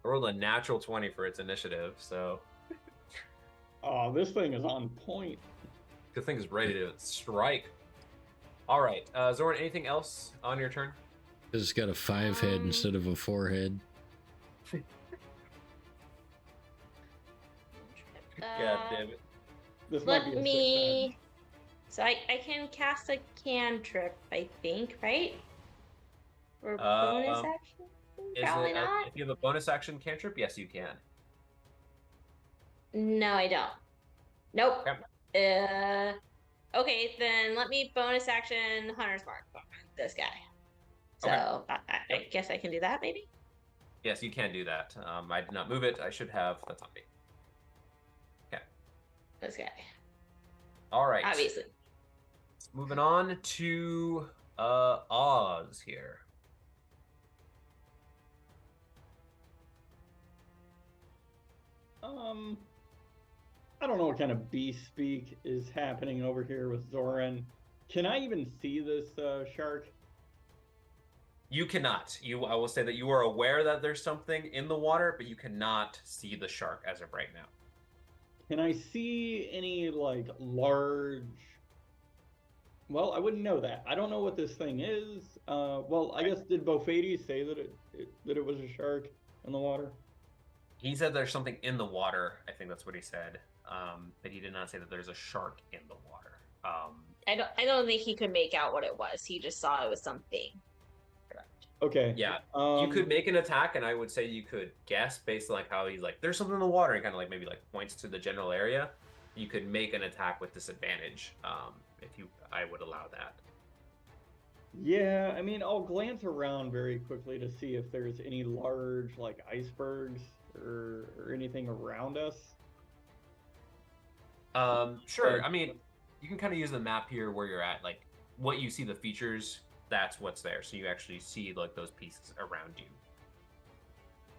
I rolled a natural 20 for its initiative, so. Oh, this thing is on point. Good thing is ready to strike. All right, Zoran, anything else on your turn? It's got a 5 head instead of a 4 head. God damn it. This might be Let a me So I can cast a cantrip, I think, right? Or bonus Um, action? Is Probably it not. if you have a bonus action cantrip? Yes, you can. No, I don't. Nope. Okay. Okay, then let me bonus action Hunter's Mark on this guy. So Okay. I guess I can do that, maybe? Yes, you can do that. I did not move it. I should have. That's on me. Okay. This guy. All right. Obviously. Moving on to Oz here. I don't know what kind of beast speak is happening over here with Zoran. Can I even see this shark? You cannot. I will say that you are aware that there's something in the water, but you cannot see the shark as of right now. Can I see any like large? Well, I wouldn't know that. I don't know what this thing is. Well, I guess did Bofades say that it was a shark in the water? He said there's something in the water. I think that's what he said. But he did not say that there's a shark in the water. I don't think he could make out what it was. He just saw it was something. Correct. Okay. Yeah. You could make an attack, and I would say you could guess based on like how he's like, there's something in the water, and kind of like maybe like points to the general area. You could make an attack with disadvantage. I would allow that. Yeah, I mean, I'll glance around very quickly to see if there's any large like icebergs or anything around us. Sure. I mean, you can kind of use the map here where you're at, like what you see the features, that's what's there. So you actually see like those pieces around you.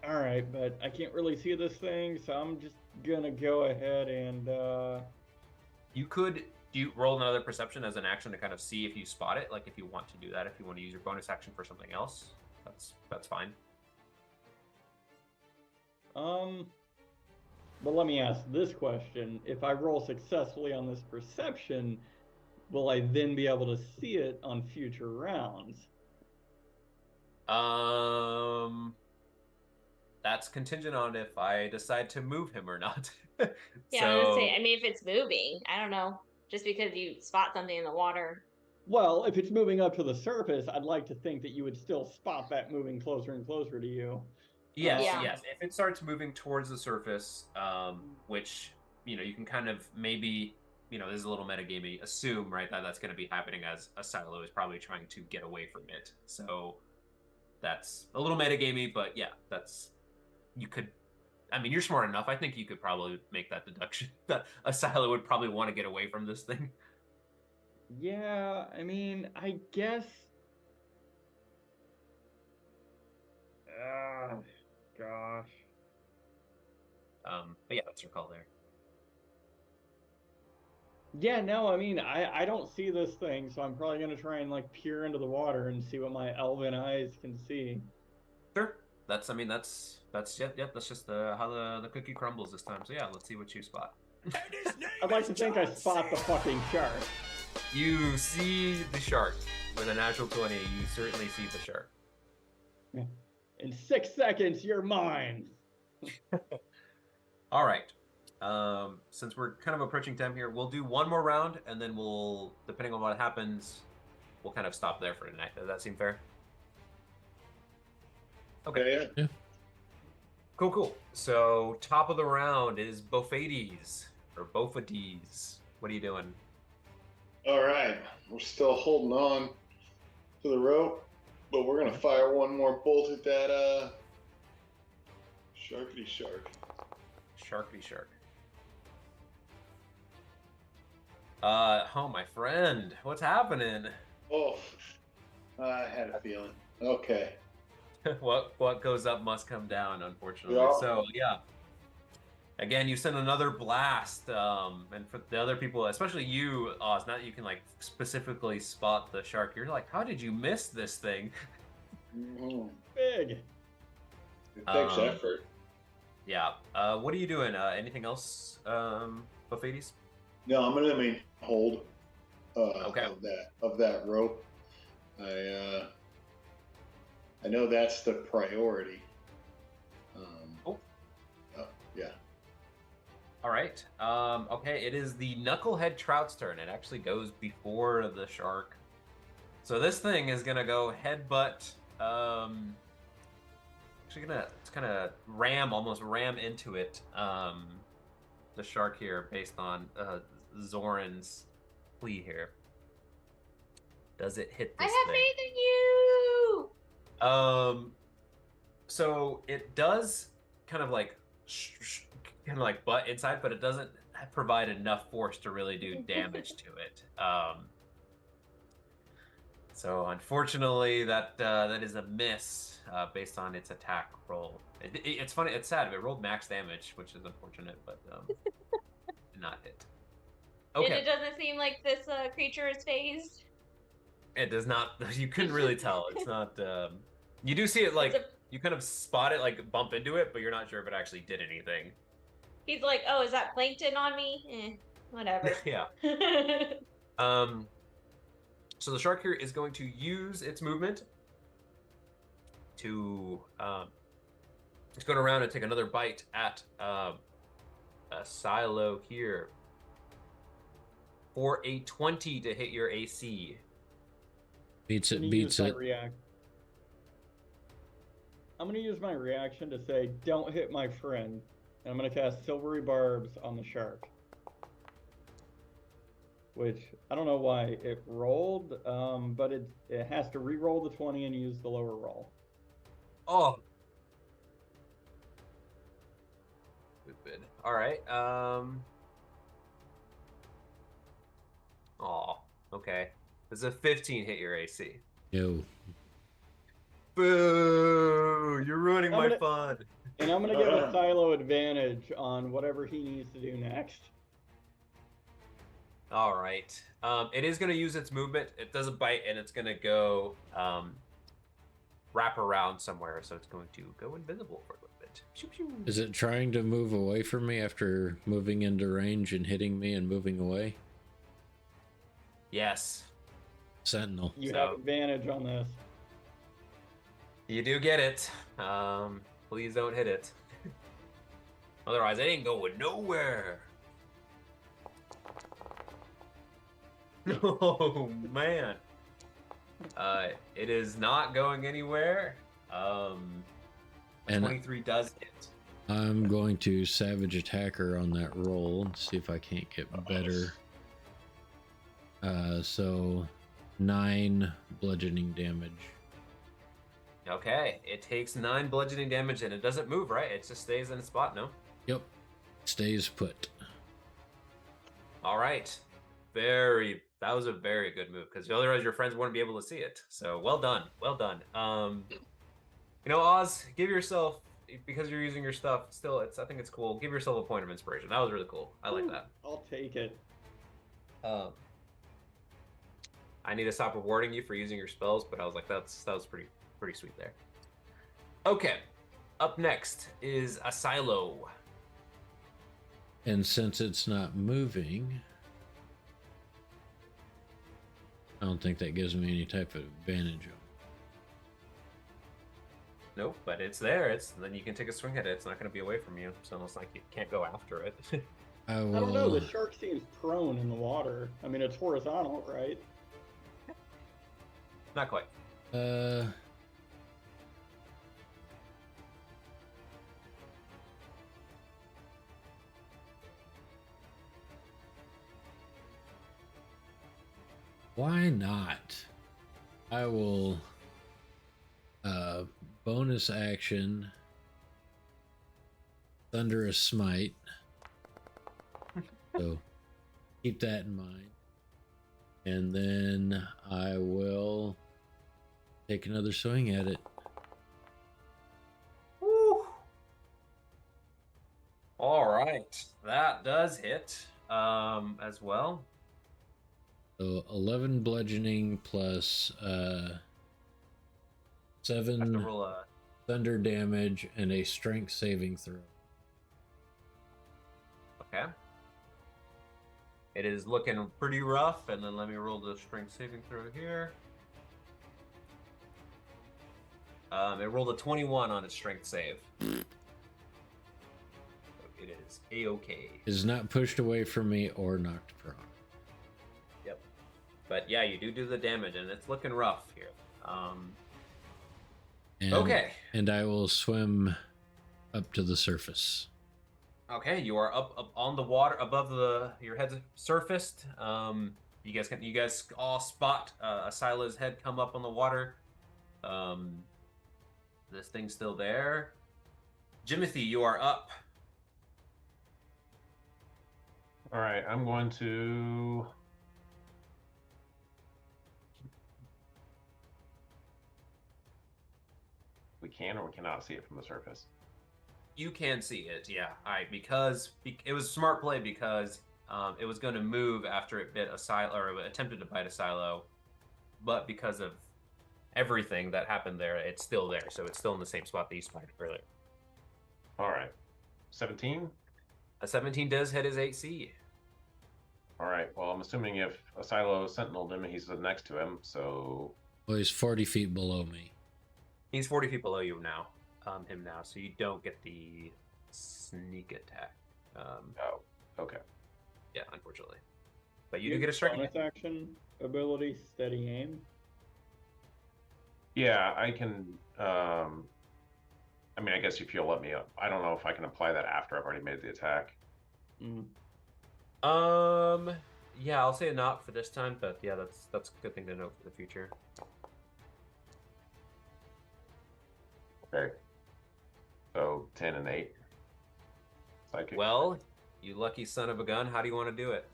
All right, but I can't really see this thing, so I'm just gonna go ahead and Do you roll another perception as an action to kind of see if you spot it? Like if you want to do that, if you want to use your bonus action for something else, that's fine. But let me ask this question. If I roll successfully on this perception, will I then be able to see it on future rounds? That's contingent on if I decide to move him or not. Yeah, I was gonna say, I mean, if it's moving, I don't know. Just because you spot something in the water. Well, if it's moving up to the surface, I'd like to think that you would still spot that moving closer and closer to you. Yes, Yeah. yes. If it starts moving towards the surface, which, you can kind of maybe, this is a little metagamey, assume, right, that that's going to be happening as a silo is probably trying to get away from it. So that's a little metagamey, but yeah, you're smart enough. I think you could probably make that deduction that a silo would probably want to get away from this thing. Yeah, I mean, I guess. Gosh. But yeah, that's your call there. Yeah, no, I mean, I don't see this thing, so I'm probably gonna try and like peer into the water and see what my elven eyes can see. Sure. That's just how the cookie crumbles this time. So yeah, let's see what you spot. I'd like to think I spot the fucking shark. You see the shark with a natural 20. You certainly see the shark. In 6 seconds, you're mine. All right. Since we're kind of approaching time here, we'll do one more round, and then we'll, depending on what happens, we'll kind of stop there for tonight. Does that seem fair? Okay. Yeah. Cool. So top of the round is Bofades or Bofades. What are you doing? All right, we're still holding on to the rope, but we're gonna fire one more bolt at that sharkity shark. Sharkity shark. Oh, my friend, what's happening? Oh, I had a feeling. Okay. What goes up must come down, unfortunately. Yeah. So yeah. Again, you send another blast, and for the other people, especially you, Oz, now that you can like specifically spot the shark, you're like, how did you miss this thing? Mm-hmm. Big. It takes effort. Yeah. What are you doing? Anything else, Bofades? No, I'm gonna hold Okay. of that rope. I know that's the priority. Yeah. All right. Okay, it is the knucklehead trout's turn. It actually goes before the shark. So this thing is gonna go headbutt. It's gonna almost ram into it. The shark here, based on Zoran's plea here. Does it hit this I have thing? faith in you. So it does kind of like butt inside, but it doesn't provide enough force to really do damage to it. So unfortunately, that is a miss based on its attack roll. It's funny. It's sad. It rolled max damage, which is unfortunate, but did not hit. Okay. And it doesn't seem like this creature is phased. It does not. You couldn't really tell. It's not. You do see it you kind of spot it bump into it, but you're not sure if it actually did anything. He's like, "Oh, is that plankton on me? Whatever." Yeah. So the shark here is going to use its movement to it's going around and take another bite at a silo here for a 20 to hit your AC. Beats it. I'm going to use my reaction to say, "Don't hit my friend," and I'm going to cast Silvery Barbs on the shark. Which, I don't know why it rolled, but it has to re-roll the 20 and use the lower roll. Oh. Stupid. All right. Oh, okay. Does a 15 hit your AC? No. Boo! You're ruining my fun. And I'm going to give a silo advantage on whatever he needs to do next. All right. It is going to use its movement. It does a bite, and it's going to go wrap around somewhere. So it's going to go invisible for a little bit. Pew, pew. Is it trying to move away from me after moving into range and hitting me and moving away? Yes. Sentinel. You have advantage on this. You do get it. Please don't hit it. Otherwise, it ain't going nowhere. Oh man. It is not going anywhere. And 23 does hit. I'm going to savage attacker on that roll and see if I can't get better. So 9 bludgeoning damage. Okay, it takes 9 bludgeoning damage and it doesn't move, right? It just stays in its spot, no? Yep. Stays put. All right. That was a very good move, because otherwise your friends wouldn't be able to see it. So well done. Well done. Oz, give yourself, because you're using your stuff still, I think it's cool. Give yourself a point of inspiration. That was really cool. I like that. I'll take it. I need to stop rewarding you for using your spells, but I was like, that was pretty sweet there. Okay. Up next is a silo. And since it's not moving, I don't think that gives me any type of advantage. Nope, but it's there. Then you can take a swing at it. It's not going to be away from you. It's almost like you can't go after it. I don't know. The shark seems prone in the water. I mean, it's horizontal, right? Not quite. Why not? I will bonus action Thunderous Smite. So keep that in mind. And then I will take another swing at it. Woo. All right. That does hit as well. So 11 bludgeoning plus 7 thunder damage and a strength saving throw. Okay. It is looking pretty rough, and then let me roll the strength saving throw here. It rolled a 21 on its strength save. So it is a-okay. Is not pushed away from me or knocked prone. Yep. But yeah, you do the damage, and it's looking rough here. Okay. And I will swim up to the surface. Okay, you are up on the water above your head's surfaced. You guys all spot Asila's head come up on the water. This thing's still there. Jimothy, you are up. All right, I'm going to. We can or we cannot see it from the surface. You can see it, yeah. Because it was smart play because it was going to move after it bit a silo or attempted to bite a silo, but because of everything that happened there, it's still there. So it's still in the same spot that you spotted earlier. All right, 17. A 17 does hit his AC. All right. Well, I'm assuming if a silo sentineled him, he's next to him. So. Well, he's 40 feet below me. He's 40 feet below you now. Him now, so you don't get the sneak attack. Oh, okay. Yeah, unfortunately. But you do get a strike. Bonus action ability, steady aim. Yeah, I can. I mean, I guess if you'll let me. I don't know if I can apply that after I've already made the attack. Mm. Yeah, I'll say not for this time, but yeah, that's a good thing to know for the future. Okay. So 10 and 8. Psychic. Well, you lucky son of a gun, how do you want to do it?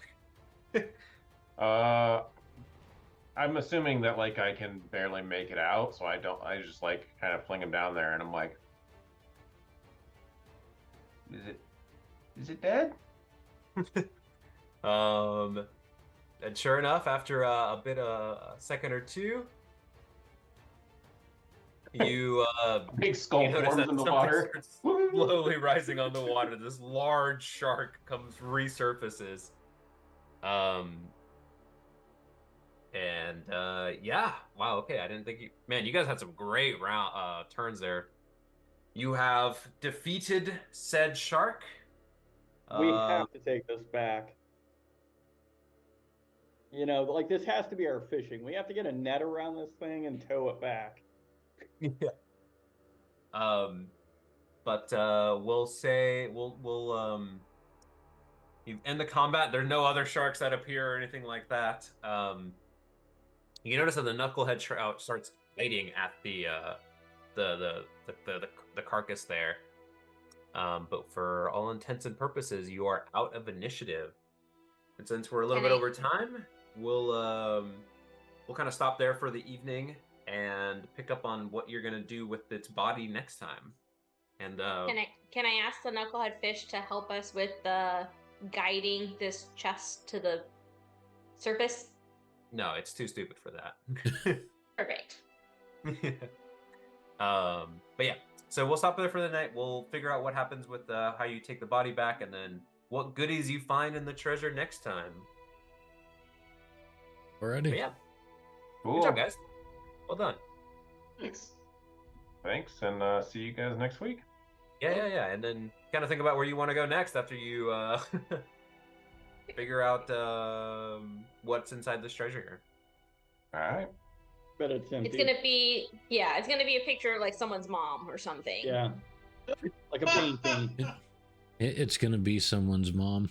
I'm assuming that like I can barely make it out, so I just like kind of fling him down there, and I'm like, is it dead? And sure enough, after a second or two, you big skull notice forms that in the something water. starts slowly rising on the water. This large shark resurfaces. Yeah, wow, okay, I didn't think you guys had some great turns there. You have defeated said shark. We have to take this back. You know, like this has to be our fishing. We have to get a net around this thing and tow it back. Yeah. But we'll say you end the combat. There are no other sharks that appear or anything like that. You notice that the knucklehead trout starts biting at the carcass there. But for all intents and purposes, you are out of initiative. And since we're a little bit over time, we'll kind of stop there for the evening and pick up on what you're gonna do with its body next time. And can I ask the knucklehead fish to help us with guiding this chest to the surface? No, it's too stupid for that. Perfect. But yeah, so we'll stop there for the night. We'll figure out what happens with how you take the body back, and then what goodies you find in the treasure next time. Alrighty. But yeah. Cool. Good job, guys. Well done. Thanks. Thanks, and see you guys next week. Yeah. And then kind of think about where you want to go next after you figure out what's inside this treasure. All right. But it's empty. It's gonna be a picture of like someone's mom or something. Yeah. Like a painting. It's gonna be someone's mom.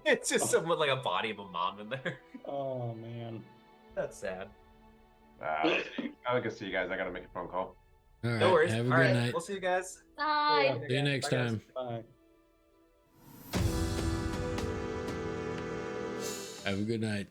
It's just somewhat like a body of a mom in there. Oh man. That's sad. I'll go see you guys. I gotta make a phone call. All right. No worries. Have a All good right, night. we'll see you guys. Bye. See you next Bye, guys. time. Bye. Have a good night.